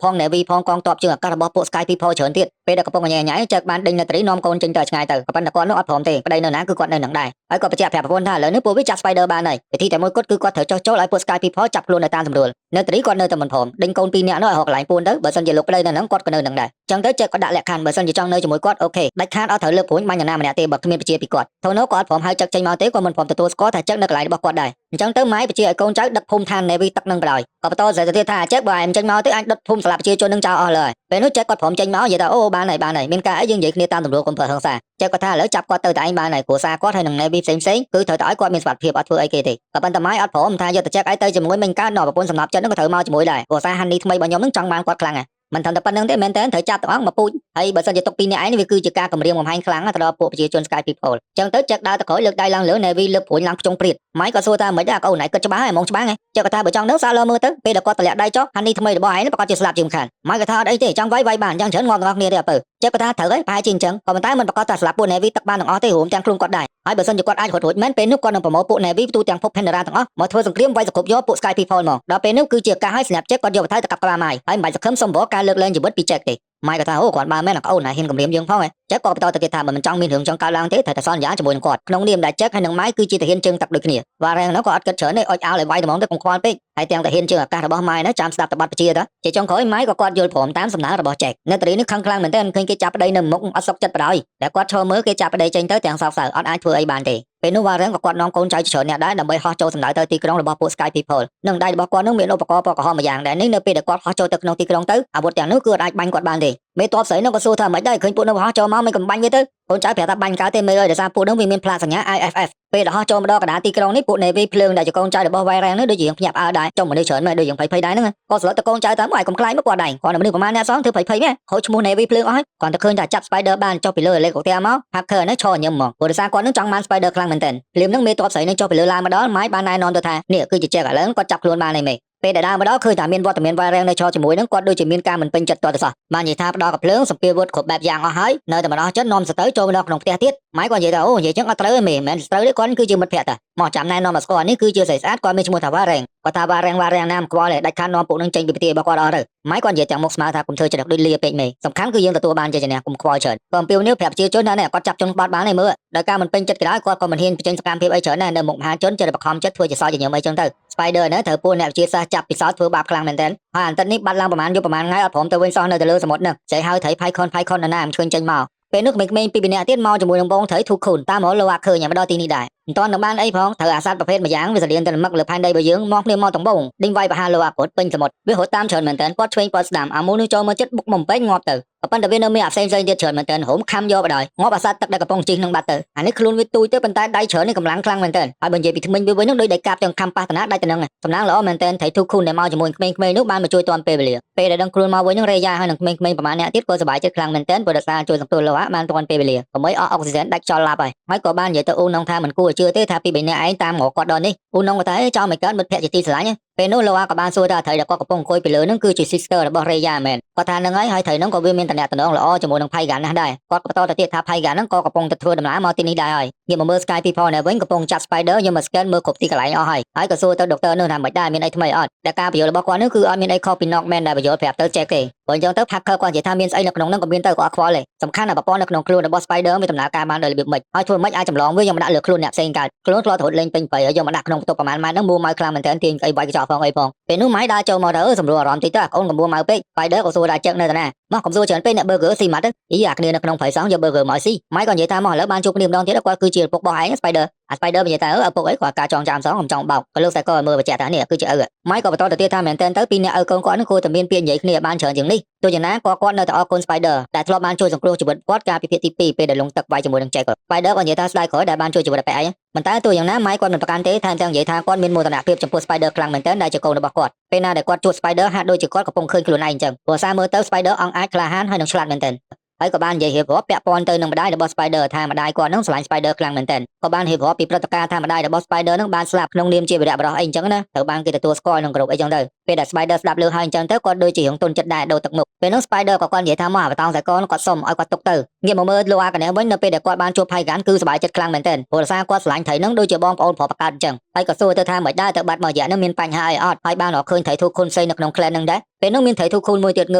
ផងអ្នកវីផងកងតបជើងអាកាសរបស់ពួក Sky People ច្រើនទៀតពេលដែលកំពុងញ៉ៃញ៉ៃចែកបានដេញនៅត្រីនាំកូនចេញទៅឆ្ងាយទៅក៏ប៉ុន្តែគាត់នោះអត់ព្រមទេប្តីនៅណាគឺគាត់នៅនឹងដែរហើយគាត់បញ្ជាក់ប្រាប់ប្រពន្ធថាឥឡូវនេះពួកវាចាប់ Spider បានហើយវិធីតែមួយគត់គឺគាត់ត្រូវចោះចូលឲ្យពួក Sky People ចាប់ខ្លួននៅតាមស្រួលនៅត្រីគាត់នៅតែមិនព្រមដេញកូន2នាក់នោះឲ្យហកកន្លែងពួនទៅបើសិនជាលោកប្តីនៅនឹងគាត់ក៏នៅនឹងដែរចឹងទៅចែកគាត់ដាក់លក្ខខណ្ឌបើសិនជាចង់នៅជាមួយគាត់អូខេដាច់ខាតអត់ត្រូវលើកព្រួញបាញ់យ៉ាងណាម្នាក់ទេបើគ្មានបញ្ជាពីគាត់ធូនោះគាត់ព្រមឲ្យចែកចេញមកទេគាត់មិនព្រមទទួលស្គាល់ថាចែកនៅកន្លែងរបស់គាត់ដែរអញ្ចឹងទៅម៉ែបញ្ជាឲ្យកូនចៅដឹកភូមិឋាន Navy ទឹកនឹងបដ ாய் ក៏បន្តសេចទៀតថាចែកបើឯងចេញមកទៅអាចដុតភូមិស្លាប់ប្រជាជននឹងចោលអស់លើពេលនោះចែកគាត់ព្រមចេញមកនិយាយថាអូបានហើយមានការអីយើងនិយាយគ្នាតាមទម្លាប់កុំប្រើហិង្សាចែកគាត់ថាឥឡូវចាប់គាត់ទៅតែឯងបានហើយគ្រួសារគាត់ហើយនឹង Navy ផ្សេងគឺត្រូវតែឲ្យគាត់មានសុវត្ថិភាពអត់ធ្វើអីគេទេក៏ប៉ុន្តែម៉ែអត់ព្រមថាយកទៅចែកឲ្យទៅជាមួយមិញកើតដល់ប្រពន្ធសំណប់ចិត្តនឹងក៏ត្រូវមកជាមួយដែរគ្រួសារ Honey ថ្មីរបស់ខ្ញុំនឹងចង់បានគាត់ខ្លាំងណាស់មិនថាតែប៉ុណ្្នឹងទេមែនតើត្រូវចាប់ទាំងអស់មកពូជហើយបើសិនជាទុកពីអ្នកឯងនេះវាគឺជាការគម្រាមកំហែងខ្លាំងទៅដល់ពួកប្រជាជន Sky People ចឹងទៅចែកដើរទៅក្រោយលើកដៃឡើងលើ Navy លើកព្រួយឡើងខ្ជុងព្រាតម៉ៃក៏សួរថាមិនដែរកូនណៃគិតច្បាស់ហើយហ្មងច្បាស់ហ៎ចែកគាត់ថាបើចង់នៅសាឡមើលទៅពេលដែលគាត់តម្លាក់ដៃចុះ Honey ថ្មីរបស់ឯងប្រកាសជាស្លាប់ជាមិនខានម៉ៃក៏ថាអត់អីទេចង់វាយបានយ៉ាងច្រើនងាប់ទាំងអស់គ្នាទេអើចែកគាត់ថាត្រូវហើយប្រហែលជាអញ្ចឹងក៏ប៉ុន្តែមិនប្រកាសថាស្លាប់ពួក Navy ទឹកបានទាំងអស់ទេរួមទាំងខ្លួនគាត់ដែរហើយបើសិនជាគាត់អាចរត់រួចមែនពេលនោះគាត់នឹងប្រមូលពួក Navy ទូទាំងភព Pandora ទាំងអស់មកធ្វើសង្គ្រាមវាយសង្គ្រប់យកពួក Sky People មកដល់ពេលនោះគឺជាការឲ្យស្នាប់ចែកគាត់យកបថៃទៅកាប់ក្បាលម៉ៃហើយមិនបាច់សង្ឃឹមសំបោការលើកលែងជីវិតពីចែកទេម៉ែក៏ថាអូគាត់បានមែនអូនណាហ៊ានគម្រាមយើងផងហ៎ចែកក៏បន្តទៅទៀតថាបើមិនចង់មានរឿងចង់កើតឡើងទេត្រូវតែសន្យាជាមួយនឹងគាត់ក្នុងនាមដែលចែកហើយនឹងម៉ៃគឺជាទាហានជើងទឹកដូចគ្នាវ៉ារ៉ាំងនោះក៏អត់គិតច្រើនទេអុចអាវឲ្យវាយត្មងទៅកុំខ្វល់ពេកហើយទាំងទាហានជើងអាកាសរបស់ម៉ៃណាចាំស្ដាប់តបត្តិជាទៅជាចុងក្រោយម៉ៃក៏គាត់យល់ព្រមតាមសំណើរបស់ចែកនៅត្រីនេះខឹងខ្លាំងមែនទែនឃើញគេចាប់ប្តីនៅមុខអត់សុខចិត្តបដ ாய் តែគាត់ឈរមើលគេចាប់ប្តីចេញទៅទាំងសោកសៅអត់អាចធ្វើអីបានទេពេលនោះវ៉ារ៉ាំងក៏គាត់នាំកូនចៅច្រើនអ្នកដែរដើម្បីហោះចូលសម្ដៅទៅទីក្រុងរបស់ពួក Sky People នឹងដៃរបស់គាត់នឹងមានឧបករណ៍ពណ៌ក្រហមមួយយ៉ាងដែលនេះនៅពេលដែលគាត់ហោះចូលទៅក្នុងទីក្រុងទៅអាវុធទាំងនោះគឺអាចបាញ់គាត់បានទេមេតបស្រីនោះក៏សួរថាមិនដែរឃើញពួកនោះហោះចូលមកមិនកំបាញ់វាទៅកូនចៅប្រាប់ថាបាញ់កើតទេមេអើយដោយសារពួកនោះវាមានផ្លាកសញ្ញា IFF ពេលដែលហោះចូលមកដល់កណ្ដាលទីក្រុងនេះពួក Navy ភ្លើងដែលជាកូនចៅរបស់ Vairang នេះដូចជាភ្ញាក់ផ្អើលដែរចុះមនុស្សច្រើនមែនដូចយើងភ័យដែរហ្នឹងក៏ស្លុតទៅកូនចៅតាមឲ្យកុំខ្លាចមកគាត់ដែរគាត់មនុស្សប្រមាណអ្នកសងធ្វើភ័យមែនហូចឈ្មោះ Navy ភ្លើងអស់ហើយគាត់ទៅឃើញថាចាប់ Spider បានចុះពីលើលេខកូទែមក Hacker នេះឈរញឹមមកព្រោះដោយសារគាត់នឹងចង់បាន Spider ខ្លាំងមែនទែនភ្លាមនឹងមេតបស្រីនឹងចុះពីលើឡានមកដល់ម៉ៃបានណែនាំទៅថានេះគឺជាចែកឥឡូវគាត់ចាប់ខ្លួនបានហើយមេពេលដែលដើរមកដល់ឃើញថាមានវត្តមាន Vairang នៅឈរជាមួយនឹងគាត់ដូចជាមានការមិនពេញចិត្តទាល់តែសោះបាននិយាយថាផ្ដល់កំភ្លើងសម្ពាវុធគ្រប់បែបយ៉ាងអស់ហើយនៅតែម្ដងចិត្តនាំសទៅចូលមកដល់ក្នុងផ្ទះទៀតម៉ៃគាត់និយាយថាអូនិយាយចឹងអត់ត្រូវទេមេមិនត្រូវទេគាត់គឺជាមិត្តភក្តិតាមកចាំណែនាំមកស្គាល់នេះគឺជាស្រីស្អាតគាត់មានឈ្មោះថា Vairang គាត់ថា Vairang ណាមខ្វល់ដាច់ខាតនាំពួកនឹងចេញពីប្រទេសរបស់គាត់អស់ទៅម៉ៃគាត់និយាយទាំងមុខស្មើថាកុំធ្វើចិត្តដូចលាពេកមេសំខាន់គឺយើងទទួលបានជាជំនះកុំខ្វល់ច្រើនក៏អំពាវនាវប្រាប់ប្រជាជនថានេះគាត់ចាប់ជនបាត់បានហើយមើលដោយការមិនពេញចិត្តក៏ដោយគាត់ក៏មិនហ៊ានបញ្ចេញសកម្មភាពអីច្រើនដែរនៅមុខមហាជនចេះតែបង្ខំចិត្តធ្វើជាសោកជាញឹមអីចឹងទៅ Spider ណាត្រូវពួកអ្នកវិទ្យាសាស្ត្រចាប់ពិសោធន៍ធ្វើបាបខ្លាំងមែនទែនហើយអន្តិតនេះបាត់ឡើងប្រហែលយប់ប្រហែលថ្ងៃអត់ព្រមទៅវិញសោះនៅលើសមុទ្រហ្នឹងចែកហៅត្រីផៃខុនណាមិនឈ្ងើចេញមកពេលនោះក្មេងៗពីរនាក់ទៀតមកជាមួយនឹងបងត្រីធូខូនតាមរលោអាឃើញមកដល់ទីនេះដែរមិនទាន់នឹងបានអីផងត្រូវអាសត្វប្រភេទមួយយ៉ាងវាសលៀនទៅលឹកលើផែនដីរបស់យើងមកគ្នាមកតំបងដេញវាយបហាលោអាគាត់ពេញសមុទ្រវារត់តាមច្រើនមែនទែនគាត់ឆ្វេងគាត់ស្ដាំអាមូលនោះចូលមកចិត្តបុកបំពេញងាប់ទៅប៉ុន្តែវានៅមានអាផ្សេងទៀតច្រើនមែនទែនហុំខំយកបដ ாய் ងាប់អាសត្វទឹកដែលកំពុងជិះនឹងបាត់ទៅអានេះខ្លួនវាទូចទៅប៉ុន្តែដៃច្រើននេះកម្លាំងខ្លាំងមែនទែនហើយបើនិយាយពីថ្មិញវាវិញនោះដូចដៃកាប់ទាំងខំប៉ះតណាដៃទៅនឹងសំណាងល្អមែនទែនត្រីធូខូនដែលមកជាមួយក្មេងៗនោះបានមកជួយទាន់ពេលវេលាពេលដែលដឹងខ្លួនមកវិញនឹងរេយ៉ាហើយនឹងក្មេងៗប្រហែលអ្នកទៀតក៏សប្បាយចិត្តខ្លាំងមែនទែនព្រោះដោយសារជួយសង្គ្រោះលោអាបានទាន់ពេលវេលាកុំឲ្យអស់អុកស៊ីហ្សែនដាច់ខ្យល់ឡាប់ហើយក៏បាននិយាយទៅអូននងថាមិនគួរជឿទេថាពី3នាក់ឯងតាមរកគាត់ដល់នេះអូននងក៏តែចោលមិនកើតមិត្តភក្តិជាទីស្រឡាញ់ពេលនោះលោអាក៏បានសួរថាត្រីដែលគាត់កំពុងអង្គុយពីលើនឹងគឺជា sister របស់ Raya មែនគាត់ថានឹងហើយត្រីនឹងក៏វាមានតំណែងល្អជាមួយនឹង Paigan ណាស់ដែរគាត់បន្តទៅទៀតថា Paigan នឹងក៏កំពុងតែធ្វើដំណើរមកទីនេះដែរហើយងាកមកមើល Sky People នៅវិញកំពុងចាត់ Spider យកមក scan មើលគ្រប់ទីកន្លែងអស់ហើយក៏សួរទៅ Doctor នោះថាមិនដែរមានអីថ្មីអត់តែការបញ្យល់របស់គាត់នោះគឺអត់មានអីខុសពី Knockman ដែលបញ្យល់ប្រាប់ទៅ Jack ទេបើអញ្ចឹងទៅ Hacker គាត់និយាយថាមានស្អីនៅក្នុងនឹងក៏មានទៅក៏អត់ខ្វល់ទេសំខាន់តែប្រព័ន្ធនៅក្នុងខ្លួនរបស់ Spider មានដំណើរការបានដោយរបៀបម៉េចហើយធ្វើម៉េចអាចចម្លងវាយកមកដាក់លើខ្លួនអ្នកផ្សេងកើតខ្លួនធ្លាប់រត់លេងពេញព្រៃហើយយកមកដាក់ក្នុងបន្ទប់ប្រមាណម៉ែត្រនឹងមូម៉ៅខ្លាំងមែនទែនទាញអីវាយកញ្ចក់ផងអីផងពេលនោះម៉ៃដើរចូលមកទៅសម្រួលអារម្មណ៍តិចទៅអូនកំបួរម៉ៅពេក Spider ក៏សួរថាចឹកនៅតាណា មកកំសួរច្រើនពេកអ្នក burger ស៊ីម៉ាត់អីអាគ្នានៅក្នុងព្រៃសងយក burger មកស៊ីម៉ៃក៏និយាយថាមកឥឡូវបានជួបគ្នាម្ដងទៀតគាត់គឺជាឪពុករបស់ឯង Spider អា Spider និយាយថាឪពុកអីគាត់ការចងចាំសងខ្ញុំចង់បោកក៏លោកតែក៏មើលបញ្ជាក់ថានេះគឺជាឪម៉ៃក៏បន្តទៅទៀតថាមែនតើទៅពីអ្នកឪកូនគាត់នឹងគួរតែមានពាក្យនិយាយគ្នាបានច្រើនជាងនេះទោះយ៉ាងណាក៏គាត់នៅតែអរគុណ Spider ដែលធ្លាប់បានជួយសង្គ្រោះជីវិតគាត់កាលពីភាគទី2ពេលដែលលងទឹកវាយជាមួយនឹង Jack Spider ក៏និយាយថាស្ដាយក្រោយដែលបានជួយជីវិតតែឯងប៉ុន្តែទោះយ៉ាងណាម៉ៃគាត់មិនប្រកាន់ទេថែមទាំងនិយាយថាគាត់មានមោទនភាពចំពោះ Spider ខ្លាំងមែនទែនដែលជាកូនរបស់គាត់ពេលណាដែលគាត់ជួប Spider ហាក់ដូចជាគាត់កំពុងឃើញខ្លួនឯងអញ្ចឹងព្រោះសារមើលទៅ Spider អង់អាចក្លាហានហើយនឹងឆ្លាតមែនទែនហើយក៏បាននិយាយរៀបរាប់ពាក់ព័ន្ធទៅនឹងម្ដាយរបស់ Spider ថាម្ដាយគាត់នឹងស្រឡាញ់ Spider ខ្លាំងមែនទែនក៏បានរៀបរាប់ពីព្រឹត្តិការណ៍ថាម្ដាយរបស់ Spider នឹងបានស្លាប់ក្នុងនាមជាវីរបុរសអីអញ្ចឹងណាត្រូវបានគេទទួលស្គាល់នឹងក្រុមអីអញ្ចឹងទៅពេលដែល Spider ស្ដាប់ឮហើយអញ្ចឹងទៅគាត់ដូចជារឿងទុនចិត្តដែរដូរទឹកមុខពេលនោះ Spider ក៏គាត់និយាយថាមកបតងតែកូនគាត់សុំឲ្យគាត់ទុកទៅងាកមកមើលលោកអាកណែវិញនៅពេលដែលគាត់បានជួប Pygan គឺសប្បាយចិត្តខ្លាំងមែនទែនព្រោះសារគាត់ស្រឡាញ់ថៃនឹងដូចជាបងប្អូនប្រុសប្រកាសអញ្ចឹងហើយក៏សួរទៅថាមិនដែរទៅបាត់មករយៈនឹងមានបញ្ហាអីអត់ហើយបានរកឃើញថៃធូខុនផ្សេងនៅក្នុង clan នឹងដែរពេលនោះមានថៃធូខូនមួយទៀតងើ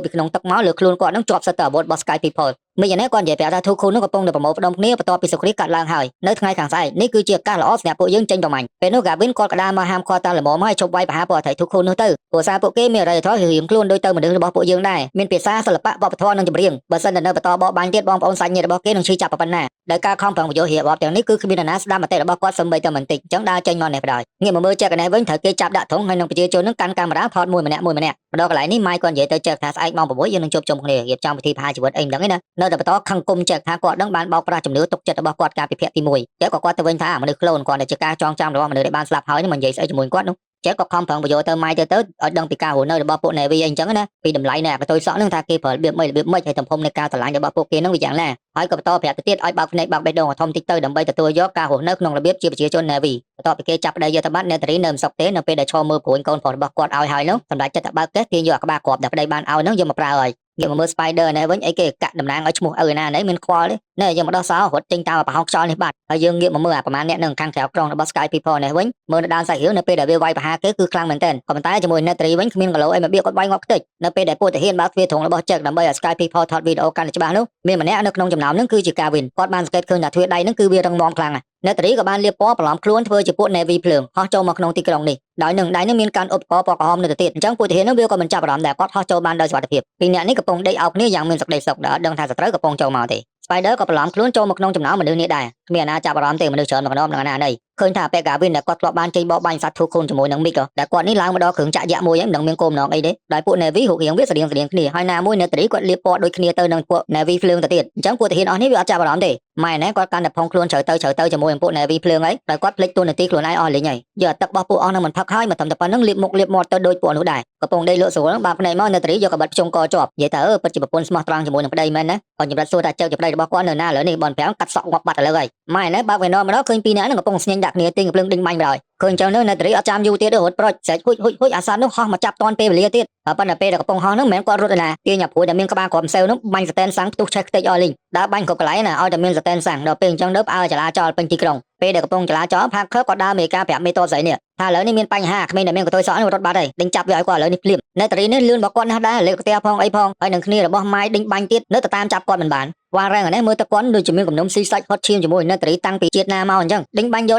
បពីក្នុងទឹកមកលើខ្លួនគាត់នឹងជាប់សិតតែអាវុធរបស់ Sky People មិនយ៉ាងណាគាត់និយាយប្រាប់ថាធូខូននឹងកំពុងតែប្រមូលផ្ដុំគ្នាបន្ទាប់ពីសុគ្រីកាត់ឡើងហើយនៅថ្ងៃខាងស្អែកនេះគឺជាឱកាសល្អសម្រាប់ពួកយើងចេញប្រមាញ់ពេលនោះ Gavin គាត់ក្តារមកហាមគាត់តាមល្មមហើយជប់វាយប្រហារពួកថៃធូខូននោះទៅព្រោះសារពួកគេមានអរិយធម៌រៀងខ្លួនដូចទៅមនុស្សរបស់ពួកយើងដែរមានភាសាសិល្បៈវប្បធម៌និងចម្រៀងបើសិនតែនៅបន្តបកបាញ់ទៀតបងប្អូនសាច់ញាតិរបស់គេនឹងឈឺចាប់ប៉ុណ្ណាដោយការខំប្រឹងប្រយោជន៍រៀបរាប់ទាំងនេះគឺគ្មាននរណាស្ដាប់មតិរបស់គាត់សម្បីតែបន្តិចអញ្ចឹងដើរចេញមកនេះបណ្ដោយងាកមកមើលចែកកណែវិញត្រូវគេចាប់ដាក់ធុងហើយនឹងប្រជាជននឹងកាន់កាមេរ៉ាថតមួយម្នាក់ម្ដងកន្លែងនេះម៉ៃគាត់និយាយទៅចែកថាស្អែកម៉ោង6យើងនឹងជួបជុំគ្នារៀបចំពិធីប្រហារជីវិតអីមិនដឹងទេណានៅតែបន្តខឹងគុំចែកថាគាត់នឹងបានបោកប្រាស់ជំនឿទុកចិត្តរបស់គាត់កាលពីភាគទី1ចែកក៏គាត់ទៅវិញថាមនុស្សខ្លួនគាត់ដែលជាការចងចាំរបស់មនុស្សដែលបានស្លាប់ហើយនឹងមិននិយាយស្អីជាមួយគាត់នោះចែកក៏ខំប្រឹងប្រយោជន៍ទៅម៉ៃទៅឲ្យដឹងពីការរស់នៅរបស់ពួក Navy អីអញ្ចឹងណាពីតម្លៃនៃកតុយសក់នឹងថាគេប្រើរបៀបម៉េចហើយទំហំនៃការឆ្លាញ់របស់ពួកគេនឹងវាយ៉ាងណាហើយក៏បន្តប្រាប់ទៅទៀតឲ្យបើកភ្នែកបើកបេះដូងឲ្យធំតិចទៅដើម្បីទទួលយកការរស់នៅក្នុងរបៀបជាប្រជាជន Navy បន្ទាប់ពីគេចាប់ប្តីយកទៅបាត់អ្នកតារីនៅមិនសុខទេនៅពេលដែលឈរមើលព្រួយកូនប្រុសរបស់គាត់ឲ្យហើយនោះសម្រាប់ចិត្តតែបើកទេទាញយកអាក្បាលគ្រាប់ដែលប្តីបានឲ្យនោះយកមកប្រើហើយយកមកមើល Spider នេះវិញអីគេកាក់តំណាងឲ្យឈ្មោះឪណានេះមានខ្វល់ទេណែយើងមកដោះសោរត់ចេញតាមប្រហោងខ្យល់នេះបាត់ហើយយើងងាកមកមើលអាប្រមាណអ្នកនៅខាងក្រៅក្រុងរបស់ Sky People នេះវិញមើលនៅដើមសាច់រឿងនៅពេលដែលវាវាយប្រហារគេគឺខ្លាំងមែនទែនក៏ប៉ុន្តែជាមួយអ្នកតារីវិញគ្មានកឡូអីមកបៀកគាត់វាយងាប់ខ្ទេចនៅពេលដែលពួកទាហានបើកទ្វារធុងរបស់ Jack ដើម្បីឲ្យ Sky People ថតវីដេអូកាន់តែច្បាស់នោះមានម្នាក់នៅក្នុងចំណោមនឹងគឺជា Gavin គាត់បានសង្កេតឃើញថាទ្វារដៃនឹងគឺវារឹងមាំខ្លាំងណាស់អ្នកតារីក៏បានលាបពណ៌បន្លំខ្លួនធ្វើជាពួក Navy ភ្លើងហោះចូលមកក្នុងទីក្រុងនេះដោយនឹងដៃនឹងមានការឧបករណ៍ពណ៌ក្រហមនៅទៅទៀតអញ្ចឹងពួកទាហាននឹងវាក៏មិនចាប់អារម្មណ៍ដែរគាត់ហោះចូលបានដោយសុវត្ថិភាពពីអ្នកនេះកំពុងដេកអោបគ្នាយ៉ាងមានសេចក្តីសុខដែលអត់ដឹងថាសត្រូវកំពុងចូលមកទេ Spider ក៏បន្លំខ្លួនចូលមកក្នុងចំណោមមនុស្សនេះដែរគ្មានអាណាចាប់អារម្មណ៍ទេមនុស្សច្រើនម្ដងនឹងអាណានេះឃើញថាពាក់ Gavin ដែលគាត់ធ្លាប់បានចេញបបបាញ់សត្វធូខូនជាមួយនឹង Mick ដែលគាត់នេះឡើងមកដល់គ្រឿងចាក់យក្សមួយហ្នឹងមិនដឹងមានគោលបំណងអីទេដែលពួក Navy រូបរាងវាស្តៀងគ្នាហើយណាមួយអ្នកតារីគាត់លាបពណ៌ដូចគ្នាទៅនឹងពួក Navy ភ្លើងទៅទៀតអញ្ចឹងពួកទាហានអស់នេះវាអត់ចាប់អារម្មណ៍ទេម៉ែណែគាត់កាន់តែផុងខ្លួនជ្រៅទៅជាមួយនឹងពួក Navy ភ្លើងហើយតែគាត់ភ្លេចតួនាទីខ្លួនឯងអស់លេងហើយយកទឹករបស់ពួកអស់ហ្នឹងមិនផឹកហើយមកត្រឹមតែប៉ុណ្្នឹងលាបមុខលាបមាត់ទៅដូចពួកនោះដែរកំពុងដេកលក់ស្រួលហ្នឹងបើភ្នែកមកអ្នកតារីយកកបិតភ្ជុំកជាប់និយាយថាពិតជាប្រពន្ធស្មោះត្រង់ជាមួយនឹងប្តីមែនណាគាត់ជំរាបសួរថាចៅជាប្តីរបស់គាត់នៅណាឥឡូវនេះបនប្រាំងកាត់សក់ងាប់បាត់ឥឡូវហើយម៉ែណែបើវិញម្ដងឃើញពីរនាក់ហ្នឹងកំពុងស្ញែងដាក់គ្នាទិញកំភ្លើងដេញបាញ់បណ្ដោយឃើញចឹងនៅអ្នកតារីអត់ចាំយូរទៀតទេរត់ប្រូចស្រែកហុយអាសន្ននោះហោះមកចាប់តាន់ពេលវេលាទៀតប៉ុន្តែពេលដែលកំពុងហោះហ្នឹងមិនមែនគាត់រត់ទេណាទាញអាព្រួយដែលមានក្បាលក្រំសេវហ្នឹងបាញ់សតែនសាំងផ្ទុះឆេះខ្ទេចអស់លីងដើរបាញ់គ្រប់កន្លែងណាឲ្យតែមានសតែនសាំងដល់ពេលអញ្ចឹងទៅផ្អើចលាចលពេញទីក្រុងពេលដែលកំពុងចលាចលផាកខើក៏ដើរមេការប្រាប់មេតបស្រីនេះថាឥឡូវនេះមានបញ្ហាក្មេងដែលមានកតុយសក់នេះរត់បាត់ហើយដេញចាប់វាឲ្យគាត់ឥឡូវនេះភ្លាមអ្នកតារីនេះលឿនរបស់គាត់ណាស់ដែរលេខផ្ទះផងអីផងហើយនឹងគ្នារបស់ម៉ាយដេញបាញ់ទៀតនៅតែតាមចាប់គាត់មិនបានវ៉ារ៉ាំងនេះមើលទៅគាត់ដូចជាមានគំនុំស៊ីសាច់ហត់ឈាមជាមួយអ្នកតារីតាំងពីជាតិណាមកអញ្ចឹងដេញបាញ់យ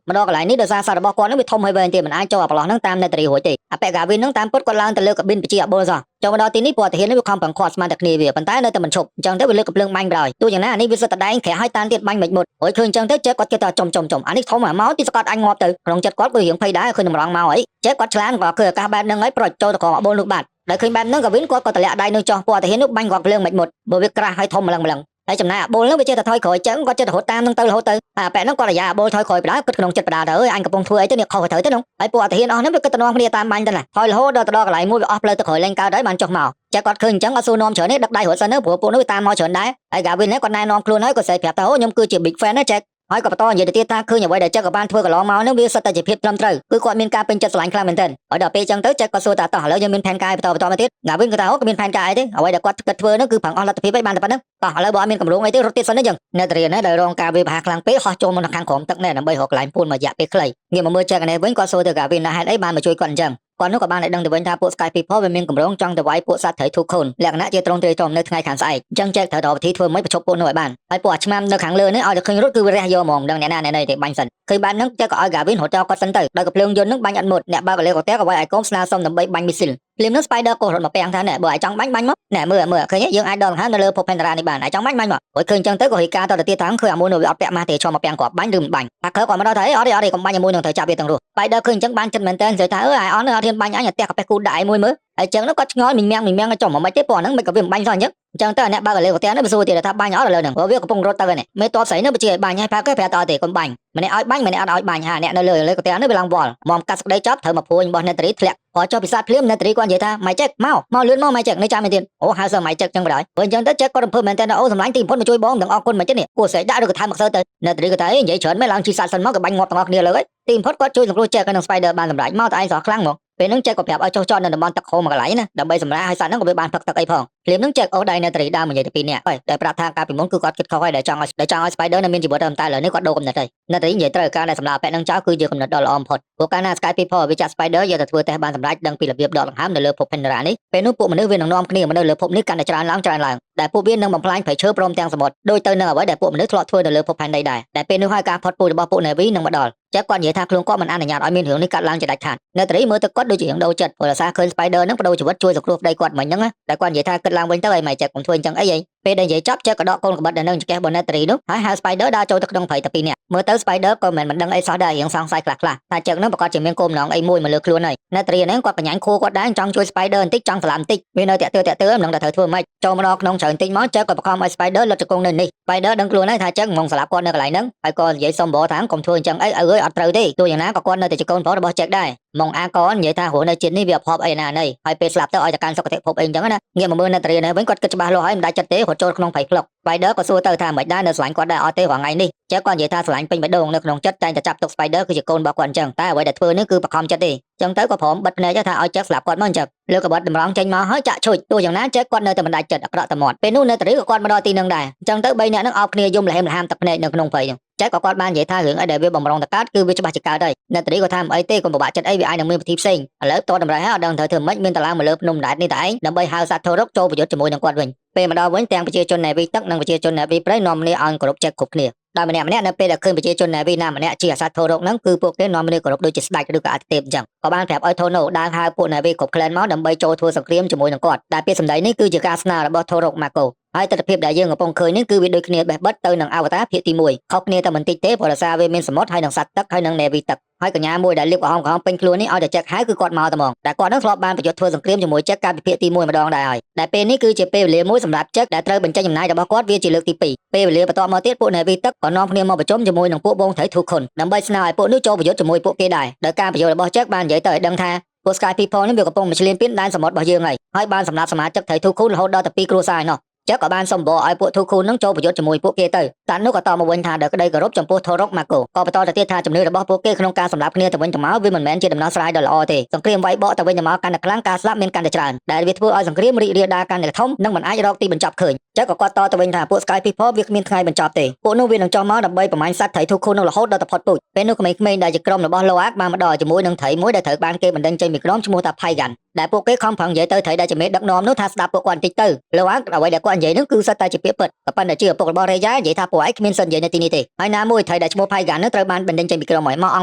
កមកដល់កន្លែងនេះដោយសារសត្វរបស់គាត់នឹងវាធំហើយវែងទៀតមិនអាចចូលអាប្រឡោះនឹងតាមអ្នកតារីរួចទេអាប៉ែកាវីននឹងតាមពុតគាត់ឡើងទៅលើកាប៊ីនបជាអបុលសោះចូលមកដល់ទីនេះពួកទាហាននេះវាខំប្រឹងខាត់ស្មានតែគ្នាវាប៉ុន្តែនៅតែមិនឈប់អញ្ចឹងទៅវាលើកកំភ្លើងបាញ់បណ្ដោយទោះយ៉ាងណាអានេះវាសិតតែដែងក្រាស់ឲ្យតានទៀតបាញ់មិនមុតរួចឃើញអញ្ចឹងទៅចេះគាត់គេថាចំអានេះធំមកទីស្កតអញងាប់ទៅក្នុងចិត្តគាត់ក៏រៀងភ័យដែរឃើញតម្រង់មកអីចេះគាត់ឆ្លានក៏ឃើញឱកាសបែបហ្នឹងហើយប្រូចចូលទៅក្រោមអបុលនោះបាត់ដែលឃើញបែបហ្នឹងកាវីនគាត់ក៏តម្លាក់ដៃនៅចោះពួកទាហាននោះបាញ់គាត់ភ្លើងមិនមុតបើវាក្រាស់ឲ្យធំម្លឹងហើយចំណាយអាបុលហ្នឹងវាចេះតែថយក្រោយចឹងគាត់ចេះតែរត់តាមនឹងទៅរហូតទៅអាប៉ែហ្នឹងគាត់អាយ៉ាអាបុលថយក្រោយបណ្ដោយគិតក្នុងចិត្តបណ្ដោយទៅអញកំពុងធ្វើអីទៅនេះខុសទៅហ្នឹងហើយពួកទាហានអស់ហ្នឹងវាគិតទៅនាំគ្នាតាមបាញ់ទៅណាថយរហូតដល់ទៅដល់កន្លែងមួយវាអស់ផ្លូវទៅក្រោយលេងកើតហើយបានចុះមកចេះគាត់ឃើញអញ្ចឹងគាត់សួរនាំច្រើននេះដឹកដៃរត់សិនទៅព្រោះពួកនោះវាតាមមកច្រើនដែរហើយកាវីននេះគាត់ណែនាំខ្លួនហើយគាត់ស្រែកប្រាប់ថាអូខ្ញុំគឺជា big fan ណាចេះហើយក៏បន្តនិយាយទៅទៀតថាឃើញអ្វីដែលចេះក៏បានធ្វើកន្លងមកហ្នឹងវាសិតតែជាភាពត្រឹមត្រូវគឺគាត់មានការពេញចិត្តស្រឡាញ់ខ្លាំងមែនទែនហើយដល់ពេលអញ្ចឹងទៅចេះគាត់សួរថាតោះឥឡូវយើងមានផែនការបន្តមកទៀតកាវីនគាត់ថាអូក៏មានផែនការអីទេអ្វីដែលគាត់គិតធ្វើហ្នឹងគឺប្រឹងអស់លទ្ធភាពឯងបានតែប៉ុណ្្នឹងតោះឥឡូវបើអត់មានកម្រងអីទេរត់ទៀតសិនទេយើងអ្នកតារៀនណាដែលរងការវាយប្រហារខ្លាំងពេកហោះចូលមកខាងក្រោមទឹកណែដើម្បីរកកន្លែងពួនមួយរយៈពេលខ្លីងាកមកមើលចេះកណែវិញគាត់សួរទៅកាវីនថាហេតុអីបានមកជួយគាត់អញ្ចឹងគាត់នោះក៏បានឲ្យដឹងទៅវិញថាពួក Sky People វាមានកម្រងចង់ទៅវាយពួកសត្វត្រីធូខូនលក្ខណៈជាត្រង់ត្រីធំនៅថ្ងៃខាងស្អែកអញ្ចឹងចែកត្រូវរកវិធីធ្វើមិនបញ្ឈប់ពួកនោះឲ្យបានហើយពួកអាឆ្មាំនៅខាងលើនេះឲ្យតែឃើញរត់គឺវារះយកហ្មងដឹងអ្នកណាអ្នកណីទេបាញ់សិនឃើញបែបហ្នឹងចែកក៏ឲ្យ Gavin រត់ទៅគាត់សិនទៅដល់កំភ្លើងយន្តនឹងបាញ់អត់មុតអ្នកបើកកលេកកតែក៏វាយឲ្យកូនស្នើសុំដើម្បីបាញ់មីស៊ីល ភ្លាមនឹង Spider ក៏រត់មកពាំងថាណែបើអាចចង់បាញ់មកណែមើលឃើញយើងអាចដល់ហានៅលើភព Pandora នេះបានអាចចង់បាញ់មកព្រោះឃើញចឹងទៅក៏ហេការតទៅទៀតថាឃើញអាមួយនោះវាអត់ពាក់ម៉ាស់ទេឈរមកពាំងគាត់បាញ់ឬមិនបាញ់អាខើគាត់មកដល់ថាអត់ទេកុំបាញ់អាមួយនោះត្រូវចាប់វាទាំងរស់ Spider ឃើញចឹងបានចិត្តមែនតើនិយាយថាអើអាអនអត់ហ៊ានបាញ់អញអាផ្ទះកាពះគូដៃមួយមើលហើយចឹងនោះគាត់ឆ្ងល់មីងមាំងចុះមកមិនទេព្រោះហ្នឹងមិនក៏វាមិនបាញ់សោះអញ្ចឹងអញ្ចឹងទៅអ្នកបើកលើផ្ទះនេះបើសួរទៀតថាបាញ់អត់ឥឡូវហ្នឹងព្រោះវាកំពុងរត់ទៅហ្នឹងមេតបស្រីនោះបើជិះឲ្យបាញ់ហើយប្រាប់តទេកុំបាញ់ម្នាក់ឲ្យបាញ់ម្នាក់អត់ឲ្យបាញ់ហាអ្នកនៅលើផ្ទះនេះវាឡើងវល់មកកាត់ស្ដីចប់ត្រូវមកព្រួយរបស់ Netri ធ្លាក់พอចុះពិសាភ្លាម Netri គាត់និយាយថាម៉ៃចេកមកលឿនមកម៉ៃចេកនៅចាំទៀតអូហៅសើម៉ៃចេកចឹងបណ្ដោយព្រោះអញ្ចឹងទៅចេកគាត់រំភើបមែនតើអូសម្លាញ់ទីបំផុតមកជួយបងទាំងអរគុណមកចិត្តនេះគួរស្រែកដាក់ឬក៏ថែមមកសើទៅ Netri គាត់ថានិយាយច្រើនមែនឡើងជីសាត់សិនមកក៏បាញ់ងាប់ទាំងអស់គ្នាលើហើយទីបំផុតគាត់ជួយសង្គ្រោះចេកនិង Spider បានសម្រេចមកតែឯងស្រស់ខ្លាំងមកពេលហ្នឹងចេកក៏ប្រាប់ឲ្យចុះចតនៅតំបន់ទឹកហូរមកកន្លែងណាដើម្បីសម្រាប់ឲ្យសត្វហ្នឹងក៏វាបានផឹកទឹកអីផងភ្លាមហ្នឹងចេកអូដៃ Netri ដើមនិយាយទៅពីរនាក់ហើយតែប្រាប់ថាការពីមុនគឺគាត់គិតខុសហើយដែលចង់ឲ្យ Spider នៅមានជីវិតតែឥឡូវនេះគាត់ដូរកំណត់ហើយ Netri និយាយត្រូវការដែលសម្រាប់ពាក់នឹងចោលគឺជាកំណត់ដ៏ល្អបំផុតព្រោះកាលណា Sky People វាចាក់ Spider យកទៅធ្វើតេស្តបានសម្រេចដឹងពីរបៀបដកដង្ហើមនៅលើភព Pandora នេះពេលនោះពួកមនុស្សវានឹងនាំគ្នាមកនៅលើភពនេះកាន់តែច្រើនឡើងដែលពួកវានឹងបំផ្លាញព្រៃឈើព្រមទាំងសមុទ្រដោយទៅនឹងអ្វីដែលពួកមនុស្សធ្លាប់ធ្វើនៅលើភពផែនដីដែរតែពេលនោះហើយការផុតពូជរបស់ពួក Navy នឹងមកដល់ចេះគាត់និយាយថាខ្លួនគាត់មិនអនុញ្ញាតឲ្យមានរឿងនេះកាត់ឡើងជាដាច់ខាត Netri មើលទៅគាត់ដូចជារឿងដូរចិត្តព្រោះសារឃើញ Spider នឹងបដូរជីវិតជួយសង្គ្រោះប្តីគាត់មិញហ្នឹងតែគាត់និយាយថាគិតឡើងវិញទៅឲ្យម៉ែចេះកុំធ្វើអញ្ចឹងអីពេលដែលនិយាយចប់ចេះក៏ដកកូនក្បិតដែលនៅចង្កេះរបស់ Netri នោះហើយហៅ Spider ដើរចូលទៅក្នុងព្រៃតែពីរនាក់មើលទៅ Spider ក៏មិនដឹងអីសោះដែររៀងសង្ស័យខ្លះថាចឹងនឹងប្រកាសជាមានគោលបំណងអីមួយមកលើខ្លួនហើយ Netri ហ្នឹងគាត់កញ្ញាញ់ខួរគាត់ដែរចង់ជួយ Spider បន្តិចចង់ស្លាប់បន្តិចវានៅតាក់ទើមិនដឹងថាត្រូវធ្វើម៉េចចូលមកដល់ក្នុងច្រើនបន្តិចមកចេះគាត់បង្ខំឲ្យ Spider លុតជង្គង់នៅនេះ Spider ដឹងខ្លួនហើយថាចឹងមកស្លាប់គាត់នៅកន្លែងហ្នឹងហើយក៏និយាយសុំបរថាកុំធ្វើអញ្ចឹងអីអើយអត់ត្រូវទេទោះយ៉ាងណាក៏គាត់នៅតែជាកូនប្រុសរបស់ចេកដែរមកអាកនិយាយថារស់នៅជាតិនេះវាអភ័ព្វអីណាណីហើយពេលស្លាប់ទៅឲ្យតែកាន់សុគតិភពអីអញ្ចឹងណាងាកមកមើល Netri នេះវិញគាត់គិតច្បាស់លាស់ហើយមិនដាច់ចិត្តទេគាត់ចូលក្នុងព្រៃភ្លុក Spider ក៏សួរទៅថាមិនដែរនៅស្រឡាញ់គាត់ដែរអត់ទេរាល់ថ្ងៃនេះចេះគាត់និយាយថាស្រឡាញ់ពេញបេះដូងនៅក្នុងចិត្តតែងតែចាប់ទុក Spider គឺជាកូនរបស់គាត់អញ្ចឹងតែអ្វីដែលធ្វើនេះគឺបខំចិត្តទេអញ្ចឹងទៅក៏ព្រមបិទភ្នែកថាឲ្យចេះស្លាប់គាត់មកអញ្ចឹងលើកបិទតម្រង់ចេញមកហើយចាក់ឈុចទោះយ៉ាងណាចេះគាត់នៅតែមិនដាច់ចិត្តអាក្រក់តែមាត់ពេលនោះ Netri ក៏គាត់មកដល់ទីនឹងដែរអញ្ចឹងទៅ3នាក់នឹងអោបគ្នាយំលហេមលហាមទឹកភ្នែកនៅក្នុងព្រៃចេះក៏គាត់បាននិយាយថារឿងអីដែលវាបំរុងតកើតគឺវាច្បាស់ជាកើតហើយ Netri ក៏ថាមិនអីទេកុំពិបាកចិត្តអីវាអាចនឹងមានវិធីផ្សេងឥឡូវតតតម្រៃហើយអត់ដឹងត្រូវធ្វើម៉េចមានតឡើងមកលើភ្នំដែតនេះតែឯងដើម្បីហៅសត្វធររកចូលប្រយុទ្ធជាមួយនឹងគាត់វិញពេលមកដល់វិញទាំងប្រជាជន Navy ទឹកនិងប្រជាជន Navy ព្រៃនាំគ្នាឲ្យគោរពចេះគ្រប់គ្នាដោយម្នាក់នៅពេលដែលឃើញប្រជាជន Navy ណាម្នាក់ជាអាសត្វធររកហ្នឹងគឺពួកគេនាំគ្នាគោរពដូចជាស្ដេចឬក៏អាទិទេពអញ្ចឹងក៏បានប្រាប់ឲ្យ Thono ដើរហៅពួក Navy គ្រប់ clan មកដើម្បីចូលធ្វើសង្គ្រាមជាមួយនឹងគាត់ដែលពាក្យសម្ដីនេះគឺជាការស្នើរបស់ Thorok Mako ហើយទស្សនវិជ្ជាដែលយើងកំពុងឃើញនេះគឺវាដូចគ្នាបេះបិទទៅនឹងអវតារភាគទី1ខុសគ្នាតែបន្តិចទេព្រោះសារវាមានសមុទ្រហើយនឹងសត្វទឹកហើយនឹង Navy ទឹកហើយកញ្ញាមួយដែលលាបក្រហមពេញខ្លួននេះឲ្យតែចេះហៅគឺគាត់មកតែហ្មងតែគាត់នឹងធ្លាប់បានប្រយុទ្ធធ្វើសង្គ្រាមជាមួយចេះកាលពីភាគទី1ម្ដងដែរហើយដែលពេលនេះគឺជាពេលវេលាមួយសម្រាប់ចេះដែលត្រូវបញ្ចេញចំណាយរបស់គាត់វាជាលើកទី2ពេលវេលាបន្ទាប់មកទៀតពួក Navy ទឹកក៏នាំគ្នាមកប្រជុំជាមួយនឹងពួកបងត្រីធូខុនដើម្បីស្នើឲ្យពួកនោះចូលប្រយុទ្ធជាមួយពួកគេដែរដោយការប្រយុទ្ធរបស់ចេះបាននិយាយទៅឲ្យដឹងថាពួក Sky People នេះវាកំពុងមកឈ្លានពានដែនសមុទ្ររបស់យើងហើយបានសម្រាប់សមាជិកត្រីធូខុនរហូតដល់ទៅ2គ្រួសារឯណោះចេះក៏បានសុំបរឲ្យពួកធូខូននឹងចូលប្រយុទ្ធជាមួយពួកគេទៅតែនោះក៏តមកវិញថាដោយក្តីគោរពចំពោះថរកម៉ាកូក៏បន្តទៅទៀតថាជំនឿរបស់ពួកគេក្នុងការសម្លាប់គ្នាទៅវិញទៅមកវាមិនមែនជាដំណោះស្រាយដ៏ល្អទេសង្គ្រាមវាយបកទៅវិញទៅមកកាន់តែខ្លាំងការស្លាប់មានកាន់តែច្រើនដែលវាធ្វើឲ្យសង្គ្រាមរីករាលដាលកាន់តែធំនិងមិនអាចរកទីបញ្ចប់ឃើញចេះក៏គាត់តទៅវិញថាពួក Sky People វាគ្មានថ្ងៃបញ្ចប់ទេពួកនោះវានឹងចុះមកដើម្បីប្រមាញ់សត្វត្រីធូខូននឹងរហូតដល់ទៅផុតពូជពេលនោះក្មេងៗដែលជាក្រុមរបស់លោអាកបានមកដល់ជាមួយនឹងត្រីមួយដែលត្រូវបានគេបណ្ដឹងចេញពីក្រុមឈ្មោះថា Paigan ដែលពួកគេខំប្រឹងនិយាយទៅត្រីដែលជាមេដឹកនាំនោះថាស្ដាប់ពួកគាត់បន្តិចទៅលោអាកអ្វីដែលគាត់និយាយនោះគឺសិតតែជាពាក្យពិតក៏ប៉ុន្តែជាឪពុករបស់រេយ៉ានិយាយថាពួកឯងគ្មានសិទ្ធិនិយាយនៅទីនេះទេហើយណាមួយត្រីដែលឈ្មោះ Paigan នោះត្រូវបានបណ្ដឹងចេញពីក្រុមមកអង្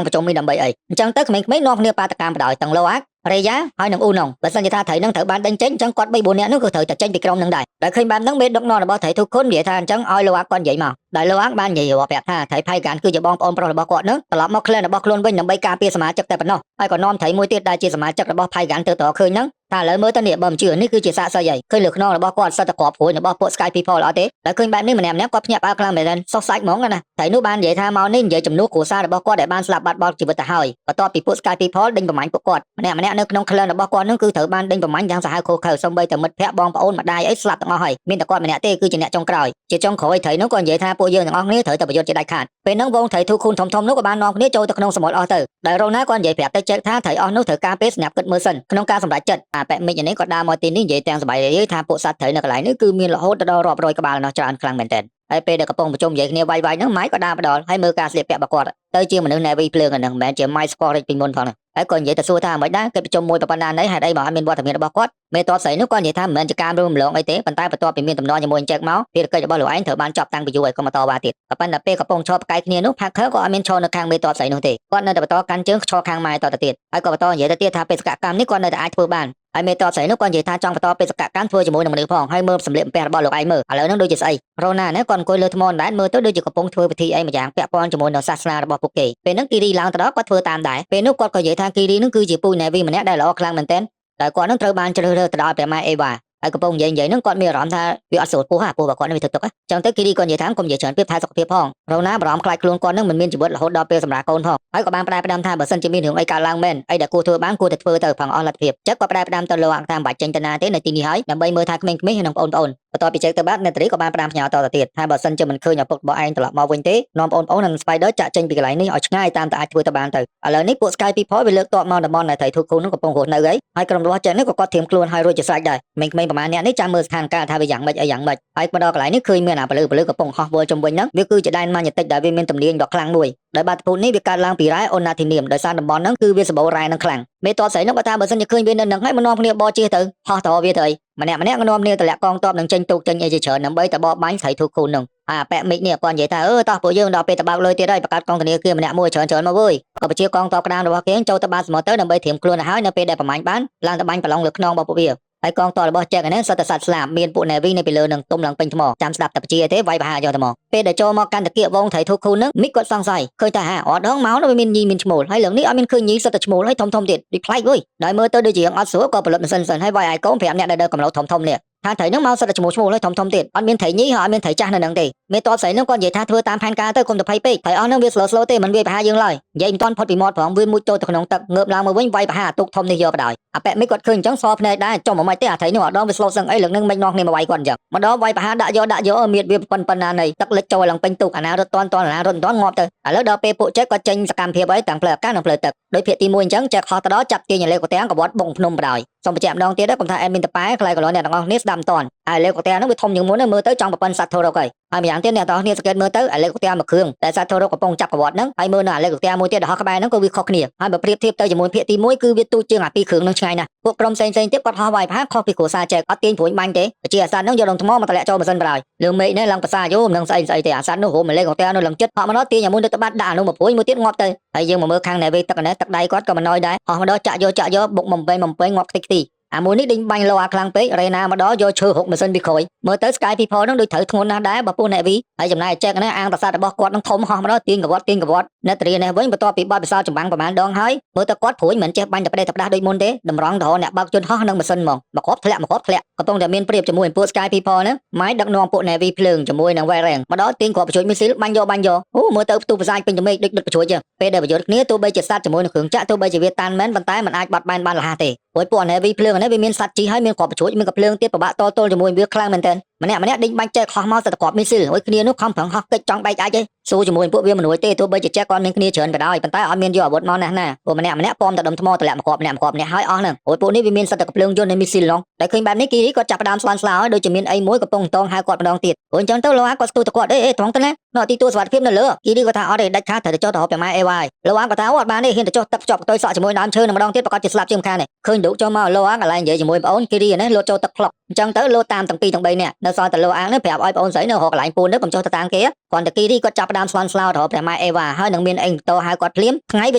គប្រជុំនេះដើម្បីអីអញ្ចឹងទៅក្មេងៗនាំគ្នាបាតកម្មបដ ாய் ទាំងលោអាករេយ៉ាហើយនឹងអ៊ូណុងបើសិនជាថាត្រីនឹងត្រូវបានដេញចេញអញ្ចឹងគាត់3 4នាក់នោះគឺត្រូវតែចេញពីក្រុមនឹងដែរដែលឃើញបែបហ្នឹងមេដឹកនាំរបស់ត្រីធូខុននិយាយថាអញ្ចឹងឲ្យលោអាកគាត់និយាយមកដែលលោអាកបាននិយាយរាប់ប្រាប់ថាត្រី Paigan គឺជាបងប្អូនប្រុសរបស់គាត់នោះត្រឡប់មក clan របស់ខ្លួនវិញដើម្បីការពារសមាជិកតែប៉ុណ្ណោះហើយក៏នាំត្រីមួយទៀតដែលជាសមាជិករបស់ Paigan ទៅតឃើញហ្នឹងថាឥឡូវមើលទៅនេះបើមិនជឿនេះគឺជាសាកសីហើយឃើញលើខ្នងរបស់គាត់សិតតែគ្រាប់ព្រួយរបស់ពួក Sky People អត់ទេដែលឃើញបែបនេះម្នាក់គាត់ភ្ញាក់ផ្អើលខ្លាំងមែនទែនសោះសាច់ហ្មងណាត្រីនោះបាននិយាយថាមកនេះនិយាយជំនួសគ្រួសាររបស់គាត់ដែលបានស្លាប់បាត់បង់ជីវិតទៅហើយបន្ទាប់ពីពួក Sky People ដេញប្រមាញ់ពួកគាត់ម្នាក់នៅក្នុង clan របស់គាត់នោះគឺត្រូវបានដេញប្រមាញ់យ៉ាងសាហាវឃោឃៅសូម្បីតែមិត្តភ័ក្តិបងប្អូនម្ដាយអីស្លាប់ទាំងអស់ហើយមានតែគាត់ម្នាក់ទេគឺជាអ្នកចុងក្រោយជាចុងក្រោយត្រីនោះក៏និយាយថាពួកយើងទាំងអស់គ្នាត្រូវតែប្រយុទ្ធជាដាច់ខាតពេលហ្នឹងវងត្រីធូខូនធំនោះក៏បាននាំគ្នាចូលទៅក្នុងសមុទ្រអស់ទៅដែលរងណាគាត់និយាយប្រាប់ទៅចេកថាត្រីអស់នោះត្រូវការពេលស្ញាប់គិតមើលសិនក្នុងការសម្រេចចិត្តអាប៉ែមិចនេះក៏ដើរមកទីនេះនិយាយទាំងសប្បាយរីករាយថាពួកសត្វត្រីនៅកន្លែងនេះគឺមានរហូតដល់រាប់រយក្បាលនោះច្រើនខ្លាំងមែនទែនហើយពេលដែលកំពុងប្រជុំនិយាយគ្នាវាយហ្នឹងម៉ៃក៏ដើរមកដល់ហើយមើលការស្លៀកពាក់របស់គាត់ទៅជាមនុស្ស Navy ភ្លើងហ្នឹងមិនមែនជាម៉ៃស្គាល់រិចពីមុនផងហ្នឹងហើយក៏និយាយទៅសួរថាមិនដែរគេប្រជុំមួយប៉ុណ្ណាណីហេតុអីបើអត់មានវត្តមានរបស់គាត់មេតបស្រីនោះក៏និយាយថាមិនមែនជាការរួមរំលងអីទេប៉ុន្តែបន្ទាប់ពីមានតំណជាមួយចេកមកភារកិច្ចរបស់លោកឯងត្រូវបានចប់តាំងពីយូរហើយក៏មកតវ៉ាទៀតក៏ប៉ុន្តែពេលកំពុងឈរផ្កាយគ្នានោះ Parker ក៏អត់មានឈរនៅខាងមេតបស្រីនោះទេគាត់នៅតែបន្តកាន់ជើងឈរខាងម៉ែតទៅទៀតហើយក៏បន្តនិយាយទៅទៀតថាបេសកកម្មនេះគាត់នៅតែអាចធ្វើបាន ហើយមេតតស្រីនោះគាត់និយាយថាចង់បន្តបេសកកម្មធ្វើជាមួយនឹងមនុស្សផងហើយមើលសម្លៀកបំពាក់របស់លោកឯងមើលឥឡូវហ្នឹងដូចជាស្អីរ៉ូណាណាគាត់អង្គុយលើថ្មអណ្ដែតមើលទៅដូចជាកំពុងធ្វើពិធីអីម្យ៉ាងពាក់ព័ន្ធជាមួយនឹងសាសនារបស់ពួកគេពេលហ្នឹងគីរីឡើងទៅដល់គាត់ធ្វើតាមដែរពេលនោះគាត់ក៏និយាយថាគីរីនឹងគឺជាពូណេវីម្នាក់ដែលល្អខ្លាំងមែនទែនតែគាត់នឹងត្រូវបានជ្រើសរើសទៅដល់ព្រះម៉ែអេវ៉ាហើយកំពុងនិយាយហ្នឹងគាត់មានអារម្មណ៍ថាវាអត់ស្រួលពោះពោះបើគាត់នឹងវាធ្វើទុកចឹងទៅគីរីគាត់និយាយថាកុំនិយាយច្រើនពេកថែសុខភាពផងរ៉ូណាបារម្ភខ្លាចខ្លួនគាត់នឹងមិនមានជីវិតរហូតដល់ពេលសម្រាប់កូនផងហើយក៏បានផ្ដែផ្ដាំថាបើសិនជាមានរឿងអីកើតឡើងមែនអីដែលគួរធ្វើបានគួរតែធ្វើទៅផងអស់លទ្ធភាពចឹងគាត់ផ្ដែផ្ដាំទៅលោកអង្គថាមិនបាច់ចេញទៅណាទេនៅទីនេះហើយដើម្បីមើលថាក្មេងៗនិងបងប្អូនបន្ទាប់ពីជែកទៅបាត់អ្នកតារីក៏បានផ្ដាំផ្ញើតទៅទៀតថាបើសិនជាមិនឃើញឪពុករបស់ឯងត្រឡប់មកវិញទេនាំបងប្អូននិង Spider ចាក់ចេញពីកន្លែងនេះឲ្យឆ្ងាយតាមតែអាចធ្វើទៅបានទៅឥឡូវនេះពួក Sky People វាលើកតបមកតំបន់ដែលត្រីធូគូនឹងកំពុងរស់នៅហើយក្រុមរបស់ចេះនេះក៏គាត់ធៀមខ្លួនឲ្យរួចជាស្រេចដែរក្មេងៗប្រហែលអ្នកនេះចាំមើលស្ថានភាពថាវាយ៉ាងម៉េចហើយមកដល់កន្លែងនេះឃើញមានអាពលឺកំពុងហោះវល់ជុំវិញហ្នឹងវាគឺជាដែនម៉ាញេទិកដែលវាមានទំនាញដ៏ខ្លាំងមួយដោយបាតុភូតនេះវាកើតឡើងពីរ៉ែអូណាធីនៀមដោយសារតំបន់ហ្នឹងគឺវាសម្បូររ៉ែនឹងខ្លាំងមេតតស្រីនោះបើថាបើសិនជាឃើញវានៅនឹងហើយមកនាំគ្នាបោជិះទៅហោះទៅវាទៅម្នាក់ក៏នាំគ្នាទម្លាក់កងទ័ពនឹងចេញទូកចេញអីជាច្រើនដើម្បីទៅបបបាញ់ស្រីធូគូននឹងអាប៉ែមិចនេះគាត់និយាយថាតោះពួកយើងដល់ពេលទៅបើកលុយទៀតហើយបង្កើតកងធនាគារម្នាក់មួយច្រើនមកវើយក៏បញ្ជាកងទ័ពក្តាមរបស់គេចូលទៅបានសមុទ្រទៅដើម្បីត្រៀមខ្លួនឲ្យហើយនៅពេលដែលប្រមាញ់បានឡើងទៅបាញ់ប្រឡងលើខ្នងរបស់ពួកវាហើយកងទ័ពរបស់ Jack នេះសត្វតែសត្វស្លាប់មានពួក Navy នៅពីលើនឹងទុំឡើងពេញថ្មចាំស្ដាប់តែបជាទេវាយប្រហារយកទៅមកពេលដែលចូលមកកាន់តាគៀកវងត្រីធូគូននឹងមិចគាត់សង្ស័យឃើញថាអត់ដងមកនោះវាមានញីមានឈ្មោលហើយលើកនេះអត់មានឃើញញីសត្វតែឈ្មោលហើយធំទៀតដូចប្លែកវើយដោយមើលទៅដូចជាអត់ស្រួលក៏ផលិតមិនសិនហើយវាយឲ្យកូនប្រាប់អ្នកដែលដើរកំឡុតធំនេះថាត្រីនឹងមកសត្វតែឈ្មោលហើយធំទៀតអត់មានត្រីញីហើយអត់មានត្រីចាស់នៅនឹងទេមេតបស្រីនឹងគាត់និយាយថាធ្វើតាមផែនការទៅកុំទៅភ័យពេកត្រីអស់នឹងវា slow ទេមិនវាយប្រហារយើងឡើយនិយាយមិនទាន់ផុតពីមាត់ផងវាមួយចូលទៅក្នុងទឹកងើបឡើងមកវិញវាយប្រហារទុកធំនេះយកបដ ாய் អាប៉ែមិចគាត់ឃើញអញ្ចឹងសភ្នែកដែរចុះមកមិនទេអាត្រីនោះអត់ដងវា slow សឹងអីលើកនឹងមិននាំគ្នាមកវាយគាត់អញ្ចឹងម្ដងវាយប្រហារដាក់យកមៀតវាប៉ុណ្ណានៃទឹកលិចចូលឡើងពេញទូកអាណារត់តាន់អាណារត់មិនតាន់ងាប់ទៅឥឡូវដល់ពេលពួកចេះគាត់ចេញសកម្មភាពអីទាំងផ្លូវអាកាសនិងផ្លូវទឹកដោយភាគទី1អញ្ចឹងចេះខុសទៅដល់ចាប់ទាញលេខកទាំងកវត្តបងភ្នំបដ ாய் សូមបញ្ជាក់ម្ដងទៀតកុំថាអេដមីនតប៉ែខ្លាយកន្លងអ្នកទាំងអស់គ្នាស្ដាប់មិនតាន់ហើយលេខកទាំងនោះវាធំជាងមុនមើលទៅចង់ប្រព័ន្ធសត្វធររកហើយម្យ៉ាងទៀតអ្នកទាំងអស់គ្នាសង្កេតមើលទៅអាលេខកទាំងមួយគ្រឿងតែសត្វធររកកំពុងចាប់កវត្តហ្នឹងហើយមើលនៅអាលេខកទាំងមួយទៀតដែលហោះក្បែរហ្នឹងក៏វាខុសគ្នាហើយបើប្រៀបធៀបទៅជាមួយភាគទី1គឺវាទូចជាងអាពីរគ្រឿងហ្នឹងឆ្ងាយណាស់ពួកក្រុមផ្សេងទៀតគាត់ហោះវាយប្រហារខុសពីគ្រួសារចែកអត់ទាញព្រួយបាញ់ទេជាអាសត្វហ្នឹងយកដងថ្មមកតម្លាក់ចូលម៉ាស៊ីនបដ ாய் លើមេឃនេះឡើងប្រសាយោមិនដឹងស្អីទេអាសត្វនោះរួមអាលេខកទាំងនោះឡើងចិត្តហោះមកដល់ទាញអាមួយទៅបាត់ដាក់អានោះមកព្រួយមួយទៀតងាប់ទៅហើយយើងមកមើលខាងណែវេទឹកណែទឹកដៃគាត់ក៏មិនណយដែរហោះមកដល់ចាក់យកបុកបំពេញងាប់ខ្ទេចខ្ទីអាមួយនេះដេញបាញ់លោអាខ្លាំងពេករេណាមកដល់យកឈើហុកម៉ាស៊ីនពីក្រោយមើលទៅ Sky People នឹងដូចត្រូវធ្ងន់ណាស់ដែរបើពួកអ្នកវីហើយចំណាយចែកណាអាងប្រសាទរបស់គាត់នឹងធំហោះមកដល់ទាញកវត្តអ្នកតារីនេះវិញបន្ទាប់ពីបត់ពិសោធន៍ចម្បាំងប្រមាណដងហើយមើលទៅគាត់ព្រួយមិនចេះបាញ់តែផ្ដេសដូចមុនទេតម្រង់ទៅអ្នកបើកជន់ហោះនឹងម៉ាស៊ីនមកគ្រាប់ធ្លាក់កំពុងតែមានព្រៀបជាមួយពួក Sky People ហ្នឹងម៉ៃដឹកនាំពួក Navy ភ្លើងជាមួយនឹង Warren មកដល់ទាញគ្រាប់បញ្ជួយមីស៊ីលបាញ់យកអូមើលទៅផ្ទុះប្រសាយពេញទៅមេឃដូចដុតបញ្ជួយចឹងពេលដែលប្រយុទ្ធគ្នាទោះបីជាសត្វជាមួយនឹងគ្រឿងចាក់ទោះបីជាវាតានមែនប៉ុន្តែมันអាចបាត់បែនបានរហ័សទេព្រោះពួក Navy ភ្លើងនេះវាមានសត្វជីហើយមានគ្រាប់បញ្ជួយមានកំភ្លើងទៀតប្របាក់តទល់ជាមួយវាខ្លាំងមែនទែនម្នាក់ដេញបាញ់ចែកខុសមកទៅគ្រាប់មីស៊ីលហើយគ្នានោះខំប្រឹងហោះកិច្ចចង់បែកអាចទេស៊ូជាមួយពួកវាមិនរួចទេទោះបីជាចែកគាត់មានគ្នាច្រើនក៏ដោយប៉ុន្តែអត់មានយកអាវុធមកណាស់ណាព្រោះម្នាក់ពំតែដុំថ្មទម្លាក់មកគ្រាប់ម្នាក់ហើយអស់ហ្នឹងព្រោះពួកនេះវាមានសត្វតែកំភ្លើងយន្តនៃមីស៊ីលឡងតែឃើញបែបនេះគីរីគាត់ចាប់ផ្ដើមស្លន់ស្លោហើយដូចជាមានអីមួយកំពុងតងហៅគាត់ម្ដងទៀតព្រោះអញ្ចឹងទៅលោកអាគាត់ស្ទុះទៅគាត់ត្រង់ទៅណានៅទីទួលសុវត្ថិភាពនៅលើគីរីគាត់ថាអត់ទេដាច់ខាតត្រូវទៅចុះទៅហូបពីម៉ែអេវ៉ាយលោកអាគាត់ថាអត់បានទេហ៊ានទៅចុះទឹកភ្ជាប់ទៅសក់ជាមួយដើមឈើនឹងម្ដងទៀតប្រកាសជាស្លាប់ជាងខាននេះឃើញឌុកចូលមកលោកអាកន្លែងនិយាយជាមួយបងអូនគីរីនេះលោតចូលទឹកផ្លុកអញ្ចឹងទៅលោតតាមទាំងពីរទាំង3នាក់នៅសល់តែលោកអានេះប្រាប់ឲ្យបងអូនស្រីនៅរកកន្លែងពូនទៅកុំចុះទៅតាមគេគាត់តែគីរីគាត់ចាប់ផ្ដើមស្លន់ស្លោទៅហូបពីម៉ែអេវ៉ាហើយនឹងមានអីតោហៅគាត់ភ្លាមថ្ងៃវា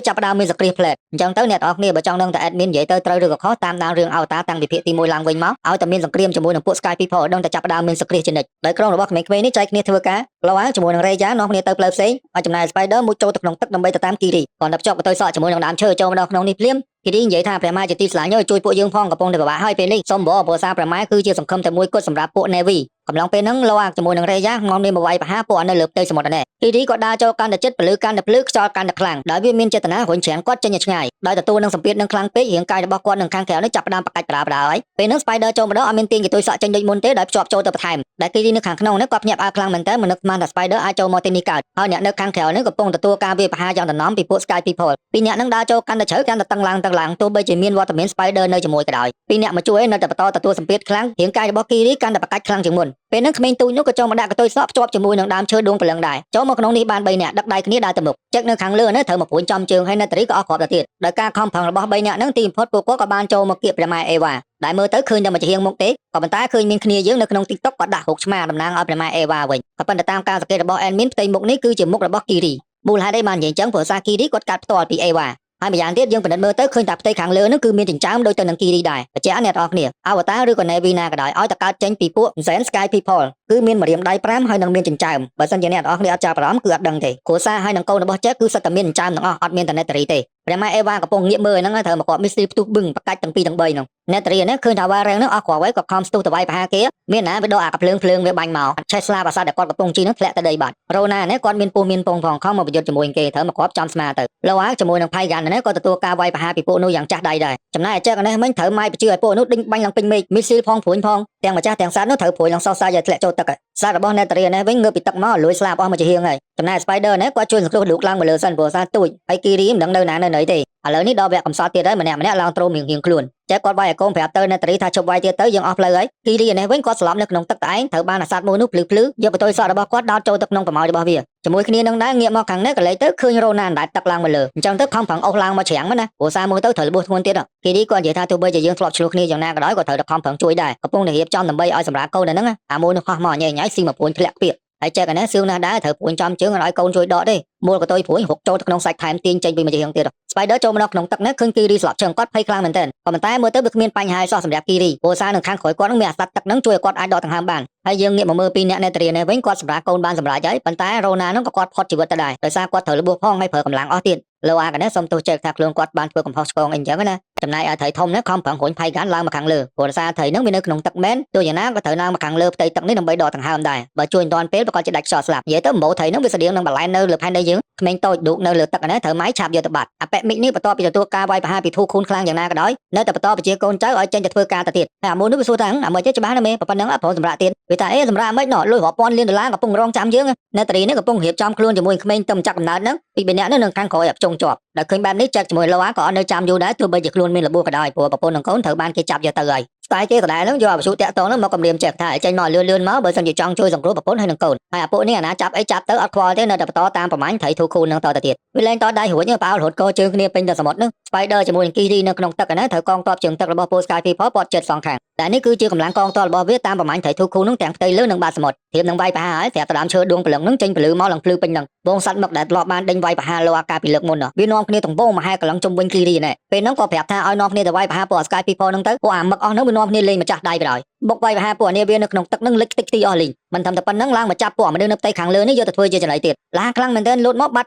ចាប់ផ្ដើមមានសក្តិផ្លែតអញ្ចឹងទៅអ្នកទាំងអស់គ្នាបើចង់ដឹងតែអេដមីននិយាយទៅត្រូវឬក៏ខុសតាមដានរឿងអវតារតាំងពីភាគទី1ឡើងវិញមកឲ្យតែមានសង្គ្រាមជាមួយនឹងពួក Sky People ដឹងតែចាប់ផ្ដើមមានសក្តិជានិច្ចដោយក្រុមរបស់ក្មេងៗនេះចែកគ្នាធ្វើការលោកអាជាមួយនឹងរេយ៉ានាំគ្នាទៅផ្លូវផ្សេងឲ្យចំណាយ Spider មួយចូលទៅក្នុងទឹកដើម្បីទៅតាមគីរីគាត់តែភ្ជាប់ទៅសក់ជាមួយនឹងដើមឈើចូលមកដល់ក្នុងនេះភ្លាមគីរីនិយាយថាព្រះម៉ែជាទីស្រឡាញ់ជួយពួកយើងផងកំពុងតែពិបាកហើយពេលនេះសូមបងព្រោះសារព្រះម៉ែគឺជាសង្ឃឹមតែមួយគត់សម្រាប់ពួក Navy កំឡុងពេលហ្នឹងលោកអាជាមួយនឹងរេយ៉ាងំនេះមកវាយប្រហារពួកនៅលើផ្ទៃសមុទ្រនេះគីរីក៏ដើរចូលកាន់តែចិត្តពលឺកាន់តែភ្លឺខ្យល់កាន់តែខ្លាំងដោយវាមានចេតនារុញច្រានគាត់ចេញឆ្ងាយដោយទទួលនឹងសម្ពាធនឹងខ្លាំងពេករាងកាយរបស់គាត់នឹងខាងក្រៅនេះចាប់ផ្ដើមប្រកាច់បដាហើយពេលហ្នឹង Spider ចូលម្ដងអត់មានទាញកតុយសក់ចេញដូចមុនទេដោយភ្ជាប់ចូលទៅបន្ថែមដែលគីរីនៅខាងក្នុងនេះគាត់ភ្ញាក់ផ្អើលខ្លាំងមែនតើមិននឹកស្មានថា Spider អាចចូលមកទីនេះកើតហើយអ្នកនៅខាងក្រៅនេះកំពុងទទួលការវាយប្រហារយ៉ាងដំណំពីពួក Sky People ពីអ្នកនឹងដើរចូលកាន់តែជ្រៅកាន់តែតឹងឡើងទោះបីជាមានវត្តមាន Spider នៅជាមួយក៏ដោយពីអ្នកមកជួយនៅតែបន្តទទួលសម្ពាធខ្លាំងរាងកាយរបស់គីរីកាន់តែប្រកាច់ខ្លាំងជាងមុនពេលហ្នឹងក្មេងទូចនោះក៏ចូលមកដាក់កតុយសក់ភ្ជាប់ជាមួយនឹងដើមឈើដួងព្រលឹងដែរចូលមកក្នុងនេះបាន3នាក់ដឹកដៃគ្នាដើរទៅមុខចឹកនៅខាងលើនេះត្រូវមកព្រួយចំជើងហើយនៅតារីក៏អស់គ្រាប់ទៅទៀតដោយការខំប្រឹងរបស់3នាក់ហ្នឹងទីបំផុតពួកគាត់ក៏បានចូលមកគៀបព្រះម៉ែអេវ៉ាដែលមើលទៅឃើញតែមួយជាងមុខទេក៏ប៉ុន្តែឃើញមានគ្នាយើងនៅក្នុង TikTok ក៏ដាក់រូបឆ្មាតំណាងឲ្យព្រះម៉ែអេវ៉ាវិញក៏ប៉ុន្តែតាមការសង្កេតរបស់ admin ផ្ទៃមុខនេះគឺជាមុខរបស់គីរីមូលហេតុអីបាននិយាយចឹងព្រោះសារគីរីគាត់កាត់ផ្ទាល់ពីអេវ៉ា ហើយម្យ៉ាងទៀតយើងពិនិត្យមើលទៅឃើញតែផ្ទៃខាងលើហ្នឹងគឺមានចិញ្ចើមដូចទៅនឹងគីរីដែរបញ្ជាក់អ្នកនរគ្នាអវតារឬក៏ Navy ណាក៏ដោយឲ្យតែកើតចេញពីពួក Zen Sky People គឺមានម្រាមដៃ5ហើយនឹងមានចិញ្ចើមបើសិនជាអ្នកនរគ្នាអត់ចាប់អារម្មណ៍គឺអត់ដឹងទេគ្រួសារហើយនឹងកូនរបស់ Jack គឺសិតតែមានចិញ្ចើមទាំងអស់អត់មានតែ Nettery ទេព្រះម៉ែអេវ៉ាកំពុងងាកមើលហ្នឹងត្រូវមកគាត់ mystery ផ្ទុះបឹងបកាច់ទាំង2ទាំង3ហ្នឹង Nettery ហ្នឹងឃើញថាវ៉ារ៉េងហ្នឹងអស់គ្រាប់ហើយគាត់ខំស្ទុះទៅវាយប្រហារគេមានណាវាដកអាកភ្លើងវាបាញ់មកឆេះស្លាបអាសត្វដែលគាត់កំពុងជីហ្នឹងធ្លាក់ទៅដីបាត់រ៉ូណានេះគាត់មានពោះមានពងផងខំមកប្រយុទ្ធជាមួយគេត្រូវមកគ្រាប់ចំស្មាទៅលោអាជាមួយនឹងផៃហ្គាន់នេះគាត់ទទួលការវាយប្រហារពីពួកនោះយ៉ាងចាស់ដៃដែរចំណែកJackនេះមិញត្រូវម៉ាយបញ្ជឿឲ្យពួកនោះដេញបាញ់ឡើងពេញមេឃមីស៊ីលផងព្រួញផងទាំងម្ចាស់ទាំងសត្វនោះត្រូវព្រួយឡើងសោះសាយឲ្យធ្លាក់ចូលទឹកសត្វរបស់ Nettery នេះវិញងើបពីទឹកមកលួយស្លាប់អស់មួយជាហៀងហើយចំណែក Spider នេះគាត់ជួយសង្គ្រោះឌូកឡើងមកលើសិនព្រោះសារទូចហើយគីរីមិនដឹងនៅណានៅណីទេឥឡូវនេះដល់វគ្គកំសត់ទៀតហើយម្នាក់ឡើងត្រូមរៀងខ្លួនចេះគាត់វាយឲ្យកូនប្រាប់ទៅ Nettery ថាជប់វាយទៀតទៅយើងអស់ផ្លូវហើយគីរីនេះវិញគាត់ស្លាប់នៅក្នុងទឹកតែឯងត្រូវបានអាសត្វមួយនោះភ្លឺយកបន្ទុយសក់របស់គាត់ដោតចូលទៅក្នុងប្រមោយរបស់វាជាមួយគ្នានឹងដែរងាកមកខាងនេះក៏លេចទៅឃើញរ៉ូណានដែលទឹកឡើងមកលើអញ្ចឹងទៅខំប្រឹងអស់ឡើងមកច្រាំងមកណាព្រោះសារមើលទៅត្រូវលបួសធ្ងន់ទៀតគីរីគាត់និយាយថាទោះបីជាយើងធ្លាប់ឆ្លោះគ្នាយ៉ាងណាក៏ដោយក៏ត្រូវតែខំប្រឹងជួយដែរកំពុងតែរៀបចំដើម្បីឲ្យសម្រាប់កូននៅហ្នឹងអាមួយនោះខុសមកញ៉ៃស៊ីមកព្រួយធ្លាក់ខ្ពៀកហើយJackនេះសឿងណាស់ដែរត្រូវព្រួយចំជើងឲ្យកូនជួយដកទេមូលកតុយព្រួយហុកចូលទៅក្នុងសាច់ថែមទាញចេញពីមួយជាងទៀតSpider ចូលមកក្នុងទឹកនេះឃើញគីរីស្លាប់ជើងគាត់ភ័យខ្លាំងមែនទែនក៏ប៉ុន្តែមើលទៅវាគ្មានបញ្ហាសោះសម្រាប់គីរីព្រោះសារនៅខាងក្រោយគាត់នឹងមានអាសត្វទឹកនឹងជួយឲ្យគាត់អាចដកដង្ហើមបានហើយយើងងាកមកមើលពីអ្នកNetteryនេះវិញគាត់សម្រាប់កូនបានសម្រាប់ហើយប៉ុន្តែរ៉ូណានឹងក៏គាត់ផុតជីវិតទៅដែរដោយសារគាត់ត្រូវលបួសផងហើយប្រើកម្លាំងអស់ទៀតលោអាកនេះសុំទោសJackថាខ្លួនគាត់បានធ្វើកំហុសឆ្គងអីអញ្ចឹងណាចំណែកឲ្យត្រីធំនេះខំប្រឹងរុញផៃកាន់ឡើងមកខាងលើព្រោះសារត្រីនឹងវានៅក្នុងទឹកមែនទោះយ៉ាងណាក៏ត្រូវឡើងមកខាងលើផ្ទៃទឹកនេះដើម្បីដកដង្ហើមដែរបើជួយមិនទាន់ពេលប្រកាសជាដាច់ខ្យល់ស្លាប់និយាយទៅម្បូរត្រីនឹងវាស្តៀងនឹងបលែននៅលើផែនដីយើងក្មេងតូចឌូកនៅលើទឹកនេះត្រូវម៉ៃឆាប់យកទៅបាត់អាប៉ែមិកនេះបន្ទាប់ពីទទួលការវាយប្រហារពីធូខូនខ្លាំងយ៉ាងណាក៏ដោយនៅតែបន្តបញ្ជាកូនចៅឲ្យចេញទៅធ្វើការទៅទៀតហើយអាមួយនោះវាសួរថាអាមួយចេះច្បាស់ណាស់មេប៉ុណ្ណឹងអត់ព្រមសម្រាប់ទៀតវាថាអេសម្រាប់មិនណោះលុយរាប់ពាន់លានដុល្លារកំពុងរងចាំយើងNetteryនេះកំពុងរៀបចំខ្លួនជាមួយក្មេងទៅចាក់កំណើតហ្នឹងពីម្នាក់នេះនឹងខាងក្រោយឲ្យចងជាប់ដែលឃើញបែបនេះJackជាមួយលោអាក៏អត់នៅចាំយូរដែរទោះបីជាខ្លួនមានរបួសក៏ដោយព្រោះប្រពន្ធនិងកូនត្រូវបានគេចាប់យកទៅហើយស្ទាយគេដដែលហ្នឹងយកអាវសុតាក់តងហ្នឹងមកគម្រាមJackថាចេញមកលឿនមកបើសិនជាចង់ជួយសង្គ្រោះប្រពន្ធហើយនឹងកូនហើយអាពួកនេះអាណាចាប់អីចាប់ទៅអត់ខ្វល់ទេនៅតែបន្តតាមប្រមាញ់ត្រីធូខូននឹងតទៅទៀតវាលែងតដៃរួចប៉ាវរត់កោជើងគ្នាពេញទៅសមុទ្រហ្នឹង Spider ជាមួយនឹងគីរីនៅក្នុងទឹកណាត្រូវកងទ័ពជើងទឹករបស់ Post Sky People ព័ទ្ធជិតសងខាងតែនេះគឺជាកម្លាំងកងទ័ពរបស់វាតាមប្រមាញ់ត្រីធូខូនហ្នឹងទាំងផ្ទៃលើនិងបាតសមុទ្រធៀបនឹងវាយប្រហារហើយស្រាប់តែដើមឈើដួងព្រលឹងហ្នឹងចេញពលឺមកឡើងភ្លឺពេញហ្នឹងបងសัตว์មកដែលធ្លាប់បានដេញវាយប្រហារលោអាកាពីលើកមុនវានាំគ្នាទាំងវងមហាកលឹងជុំវិញគីរីនេះពេលហ្នឹងក៏ប្រាប់ថាឲ្យនាំគ្នាទៅវាយប្រហារពួក Sky People ហ្នឹងទៅពួកអាមឹកអស់ហ្នឹងវានាំគ្នាលេងម្ចាស់ដៃទៅហើយបុកវាយប្រហារពួកនេះវានៅក្នុងទឹកហ្នឹងលិចតិចទីអស់លីងមិនត្រឹមតែប៉ុណ្្នឹងឡើងមកចាប់ពួកមនុស្សនៅផ្ទៃខាងលើនេះយកទៅធ្វើជាចំណីទៀតឡាខ្លាំងមែនទែនលោតមកបា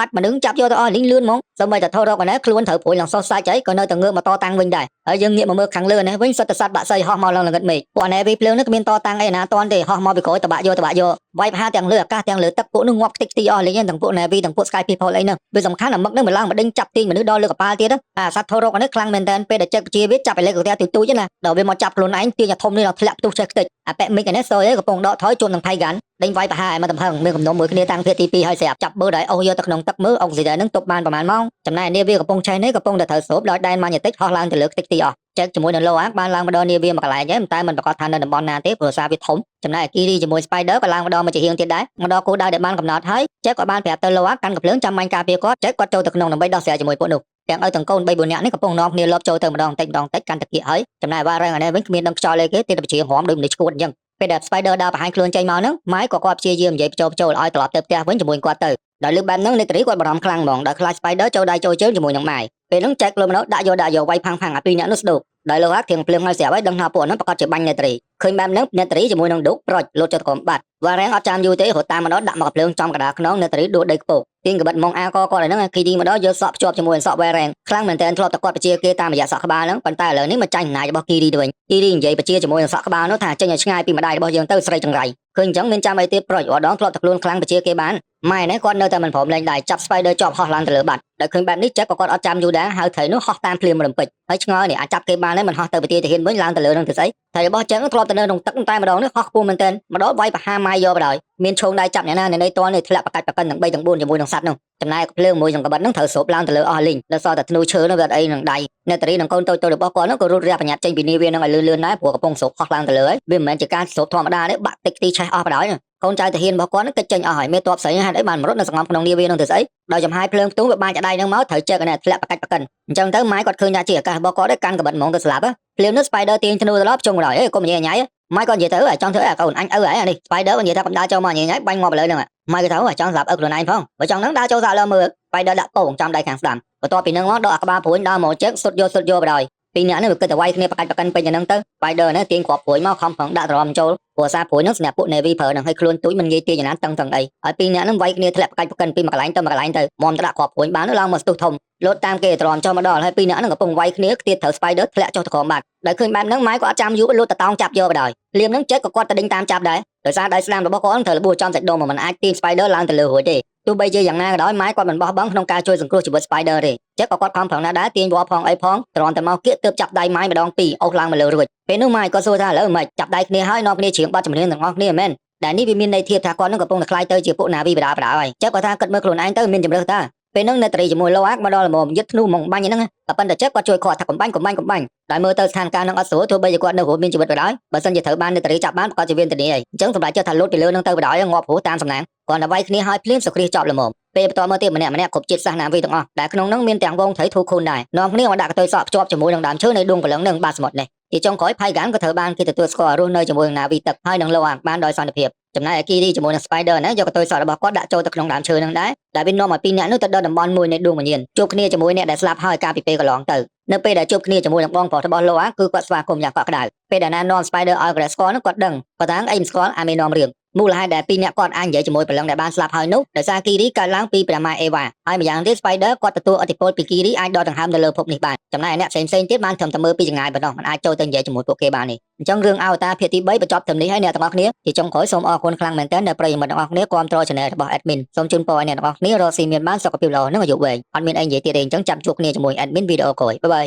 ត់មនុស្សចាប់យកទៅអស់លីងលឿនហ្មងសូម្បីតែថតរកណាខ្លួនត្រូវព្រួយឡើងសោះសាច់ហើយក៏នៅតែងើបមកតតាំងវិញដែរហើយយើងងាកមកមើលខាងលើនេះវិញសត្វសត្វបាក់សីហោះមកឡើងល្ងិតមេឃពួកនេះវាភ្លើងនេះគ្មានតតាំងអីណាតន់ទេហោះមកពីក្រោយតបាក់យកវាយប្រហារទាំងលើអាកាសទាំងលើទឹកពួកនោះងាប់តិចទីអស់លីងទាំងពួក Navy ទាំងពួក Sky People អីហ្នឹងវាសំខាន់អាមឹកហ្នឹងមកឡើងមកដេញចាប់ទាញមនុស្សដល់លើកប៉ាល់ទៀតអាសត្វថតរកនេះខ្លាំងមែនទែនពេលដែលចិត្តជាវាចាប់ឲ្យលេខកន្ទះទូចណាដល់វាមកចាប់ខ្លួនឯងទាញអាធំនេះដល់ធ្លាក់ផ្ទុះចេះខ្ទេចអាប៉ែមិកនេះសយឯងកំពុងដកថយជួននឹងផៃហ្គាន់ដេញវាយប្រហារឲ្យមកទំហឹងមានកំណុំមួយគ្នាតាំងភាគទី2ហើយស្រាប់ចាប់បឺដោយអូសយកទៅក្នុងទឹកមើលអុកស៊ីហ្សែននឹងទប់បានប្រហែលម៉ោងចំណែកនេះវាកំពុងឆេះនេះកំពុងតែត្រូវស្រូបដោយដែនម៉ាញ៉េទិកហោះឡើងទៅលើខ្ទេចទីអស់Jackជាមួយនឹងលោអាបានឡើងមកដល់នាវាមកកន្លែងហ្នឹងតែមិនប្រកាសថានៅតំបន់ណាទេព្រោះសារវាធំចំណែកគីរីជាមួយ Spider ក៏ឡើងមកដល់មួយជាហៀងទៀតដែរមកដល់គោលដៅដែលបានកំណត់ហើយJackក៏បានប្រាប់ទៅលោអាកាន់កំភ្លើងចាំមាញ់ការពារគាត់Jackគាត់ចូលទៅក្នុងដើម្បីដោះស្រាយជាមួយពួកនោះទាំងឲ្យទាំងកូន3 4នាក់នេះកំពុងនាំគ្នាលបចូលទៅម្ដងតិចកាន់តែគៀកហើយចំណែកវ៉ារ៉េងអានេះវិញគ្មានដឹងខ្យល់អីគេទេតែបជារំដូចមនុស្សឈួតអញ្ចឹងពេលដែល Spider ដើរបង្ហាញខ្លួនចេញមកហ្នឹងម៉ែក៏គាត់ព្យាយាមនិយាយបញ្ចូលឲ្យត្រឡប់ទៅផ្ទះវិញជាមួយគាត់ទៅដោយលើបែបហ្នឹងNetteryគាត់បារម្ភខ្លាំងហ្មងដោយខ្លាច Spider ចូលដៃចូលជើងជាមួយនឹងម៉ែពេលហ្នឹងJack លុបមកដាក់យកវាយផាំងអាពីរនាក់នោះស្ដោកដោយលោកអាធៀងភ្លើងឲ្យស្រាប់ហើយដឹងថាពួកហ្នឹងប្រកាសជាបាញ់Netteryឃើញបែបហ្នឹងNetteryជាមួយនឹងឌុកប្រូចលោតចូលទៅក្រុមបាត់វ៉ារ៉េងអត់ចាំយូរទេរត់តាមមកដល់ដាក់មកភ្លើងចំកណ្ដាលខ្នងNetteryដួលដីខ្ពកទាញកបិតម៉ងអាកគាត់ហ្នឹងគីឌីមកដល់យកសក់ភ្ជាប់ជាមួយសក់វ៉ារ៉េងខ្លាំងមែនតើធ្លាប់តែគាត់បជាគេតាមរយៈសក់ក្បាលហ្នឹងប៉ុន្តែឥឡូវនេះមកចាញ់អំណាចរបស់គីឌីទៅវិញគីឌីនិយាយបជាជាមួយនឹងសក់ក្បាលនោះថាចេញឲ្យឆ្ងាយពីម្ដាយរបស់យើងទៅស្រីចង្រៃឃើញអញ្ចឹងមានចាំអីទៀតប្រូចរដងធ្លាប់តែខ្លួនខ្លាំងបជាគេបានម៉ែនេះគាត់នៅតែមិនព្រមលែងដែរចាប់ Spider ជាប់ហោះឡើងទៅលើបាត់ដែលឃើញបែបនេះJackក៏គាត់អត់ចាំយូរដែរហៅត្រីនោះហោះតាមភ្លាមរំពេចហើយឆ្ងល់នេះអាចចាប់គេបានហើយមិនហោះទៅប្រទេសទាហានវិញឡើងទៅលើនឹងទៅស្អីត្រីរបស់Jackធ្លាប់ទៅនៅក្នុងទឹកតែម្ដងនេះហោះខ្ពស់មែនទែនម្ដងវាយប្រហារម៉ាយយកបដ មានឈោងដៃចាប់អ្នកណានៅតនេះធ្លាក់ប្រកាច់ប្រកិនទាំង3ទាំង4ជាមួយនឹងសัตว์នោះចំណែកភ្លើងមួយសង្កបិតនោះត្រូវស្រូបឡើងទៅលើអស់លីងដល់សល់តែធ្នូឈើនោះវាអត់អីនឹងដៃNetteryនឹងកូនតូចៗរបស់គាត់នោះក៏រត់រះប្រញាប់ចេញពីនាវានឹងឲ្យលឿនៗដែរព្រោះកំពុងស្រូបហោះឡើងទៅលើហើយវាមិនមែនជាការស្រូបធម្មតាទេបាក់តិចទីឆេះអស់បដ កូនចៅទាហានរបស់គាត់នឹងគេចចេញអស់ហើយមេតបស្រីហេតុអីបានមករត់នៅសង្ងំក្នុងនាវានឹងទៅស្អីដោយចំហាយភ្លើងផ្ទុះវាបានចដៃនឹងមកត្រូវជើកនេះធ្លាក់ប្រកាច់ប្រកិនអញ្ចឹងទៅម៉ែគាត់ឃើញថាជាអាកាសរបស់គាត់ឯកាន់កបិតហ្មងទៅស្លាប់ភ្លាមនោះ Spider ទាញធ្នូត្រឡប់ជុំម្ដងអេកុំញ៉ៃញ៉ៃ Mai con gì thứ ở trong thứ ở còn anh ấy đi phải đỡ con gì ta cũng đã cho mà nhìn nhái banh ngọt lại nữa mai cái thứ ở trong dạp ở rồi anh phong ở trong nó đã cho ra lơ mưa phải đỡ đã bổng trong đại hàng sầm và to bị nâng ngót đó các ba phủi đo một chiếc sụt vô vào đờiปีนี้เนี่ยก็จะไว้เนี่ยประกันเป็นอย่างนั้นเตอไปเดินเนี่ยตีนขวบปุ๋ยมาคอมของดาดรอมโจหัวซาปุ๋ยนักเนี่ยปุ๋ยเนวีเผอหนังให้คลุนตุ้ยมันยีตีอย่างนั้นตั้งไอ้ปีนี้นั้นไว้เนี่ยทะเลประกันปีมากระไรเตอมากระไรเตอมอมตะขวบปุ๋ยบ้านเรามาสุดทมรถตามเกตรอมโจมาดอให้ปีนี้นั่นก็ปุ่งไว้เนี่ยตีเถอสไปเดอร์ทะเลโจตะขอมบัดได้ขึ้นแบบนังไม้ก็จำยุบรถตะตองจับโยไปได้เลี้ยมนังเจ๊ก็กอดตะดิงตามจับได้โดยซาได้สลามตัวบกอนเถอบัวจอมเสร็จโดมมันไอตีสไปเดอร์ลางตะลือหัวดีตัวใบเจอย่างนั้นđóไม้กอดมันบ่บังក្នុងការជួយសង្គ្រោះជីវិត Spider ទេចេះក៏គាត់ខំប្រឹងណាស់ដែរទាញវល់ផងអីផងត្រង់តែមកគៀកទើបចាប់ដៃไม้ម្ដងពីរអស់ឡើងមកលើរួចពេលនោះไม้ក៏សួរថាឥឡូវមិនចាប់ដៃគ្នាហើយនាំគ្នាច្រៀងបទចម្រៀងទាំងអស់គ្នាមែនដែលនេះវាមានន័យធៀបថាគាត់នឹងកំពុងតែខ្លាយទៅជាពួកណាវីបដាបដាហើយចេះក៏ថាគិតមើលខ្លួនឯងទៅមានជំរឿតាពេលហ្នឹងនៅត្រីជាមួយលោអាកមកដល់ល្មមយឹតធ្នូមកបាញ់ហ្នឹងតែប៉ុន្តែចេះគាត់ជួយគាត់ថាកំបាញ់ដែលមើលទៅស្ថានភាពនឹងអត់ស្រួលទោះបីជាគាត់នៅរួមមានជីវិតក៏ដោយបើសិនជាត្រូវបាននៅត្រីចាប់បានក៏ជាវិនទានីហើយអញ្ចឹងសម្រាប់ចេះថាលុតពីលើនឹងទៅបដ ாய் ងាប់ព្រោះតាមសំណាងគាត់ទៅវាយគ្នាហើយភ្លាមសុគ្រីចប់ល្មមពេលបន្តមើលទៀតម្នាក់គ្រប់ជាតិសាសនាវីទាំងអស់ដែលក្នុងនោះមានទាំងវងត្រីធូខូនដែរនាំគ្នាមកដាក់កតុយសក់ភ្ជាប់ជាមួយនឹងដើមឈើនៃដួងព្រលឹងនិងបាសមុទ្រនេះជាចុងក្រោយផៃហ្គានក៏ត្រូវបានគេទទួលស្គាល់រស់នៅជាមួយនឹងនាវីទឹកហើយនឹងលោអាកបានដោយសន្តិភាពចំណែកឯគីរីជាមួយនឹង Spider ណាយកកតុយសក់របស់គាត់ដាក់ចូលទៅក្នុងដើមឈើនឹងដែរដែលវានាំឲ្យពីរនាក់នោះទៅដល់តំបន់មួយនៃដួងវិញ្ញាណជួបគ្នាជាមួយអ្នកដែលស្លាប់ហើយកាលពីពេលកន្លងទៅនៅពេលដែលជួបគ្នាជាមួយនឹងបងប្រុសរបស់លោអាគឺគាត់ស្វាគមន៍យ៉ាងកក់ក្ដៅពេលដែលណានាំ Spider ឲ្យគាត់ស្គាល់នោះគាត់ដឹងគាត់ថាអីមិនស្គាល់អាមេនាំរឿងមូលហេតុដែលពីរនាក់គាត់អាចនិយាយជាមួយព្រលឹងដែលបានស្លាប់ហើយនោះដោយសារគីរីកើតឡើងពីព្រះម៉ែអេវ៉ាហើយម្យ៉ាងទៀត Spider គាត់ទទួលឥទ្ធិពលពីគីរីអាចដកដង្ហើមនៅលើភពនេះបានចំណែកអ្នកផ្សេងទៀតបានត្រឹមតែមើលពីចម្ងាយប៉ុណ្ណោះមិនអាចចូលទៅនិយាយជាមួយពួកគេបាននេះអញ្ចឹងរឿងអវតារភាគទី3បញ្ចប់ត្រឹមនេះហើយអ្នកទាំងអស់គ្នាជាចុងក្រោយសូមអរគុណខ្លាំងមែនទែនដែលប្រិយមិត្តទាំងអស់គ្នាគាំទ្រ Channel របស់ Admin សូមជូនពរឲ្យអ្នកទាំងអស់គ្នារកស៊ីមានបានសុខភាពល្អនិងអាយុវែងអត់មានអីនិយាយទៀតទេអញ្ចឹងចាំជួបគ្នាជាមួយ Admin វីដេអូក្រោយបាយ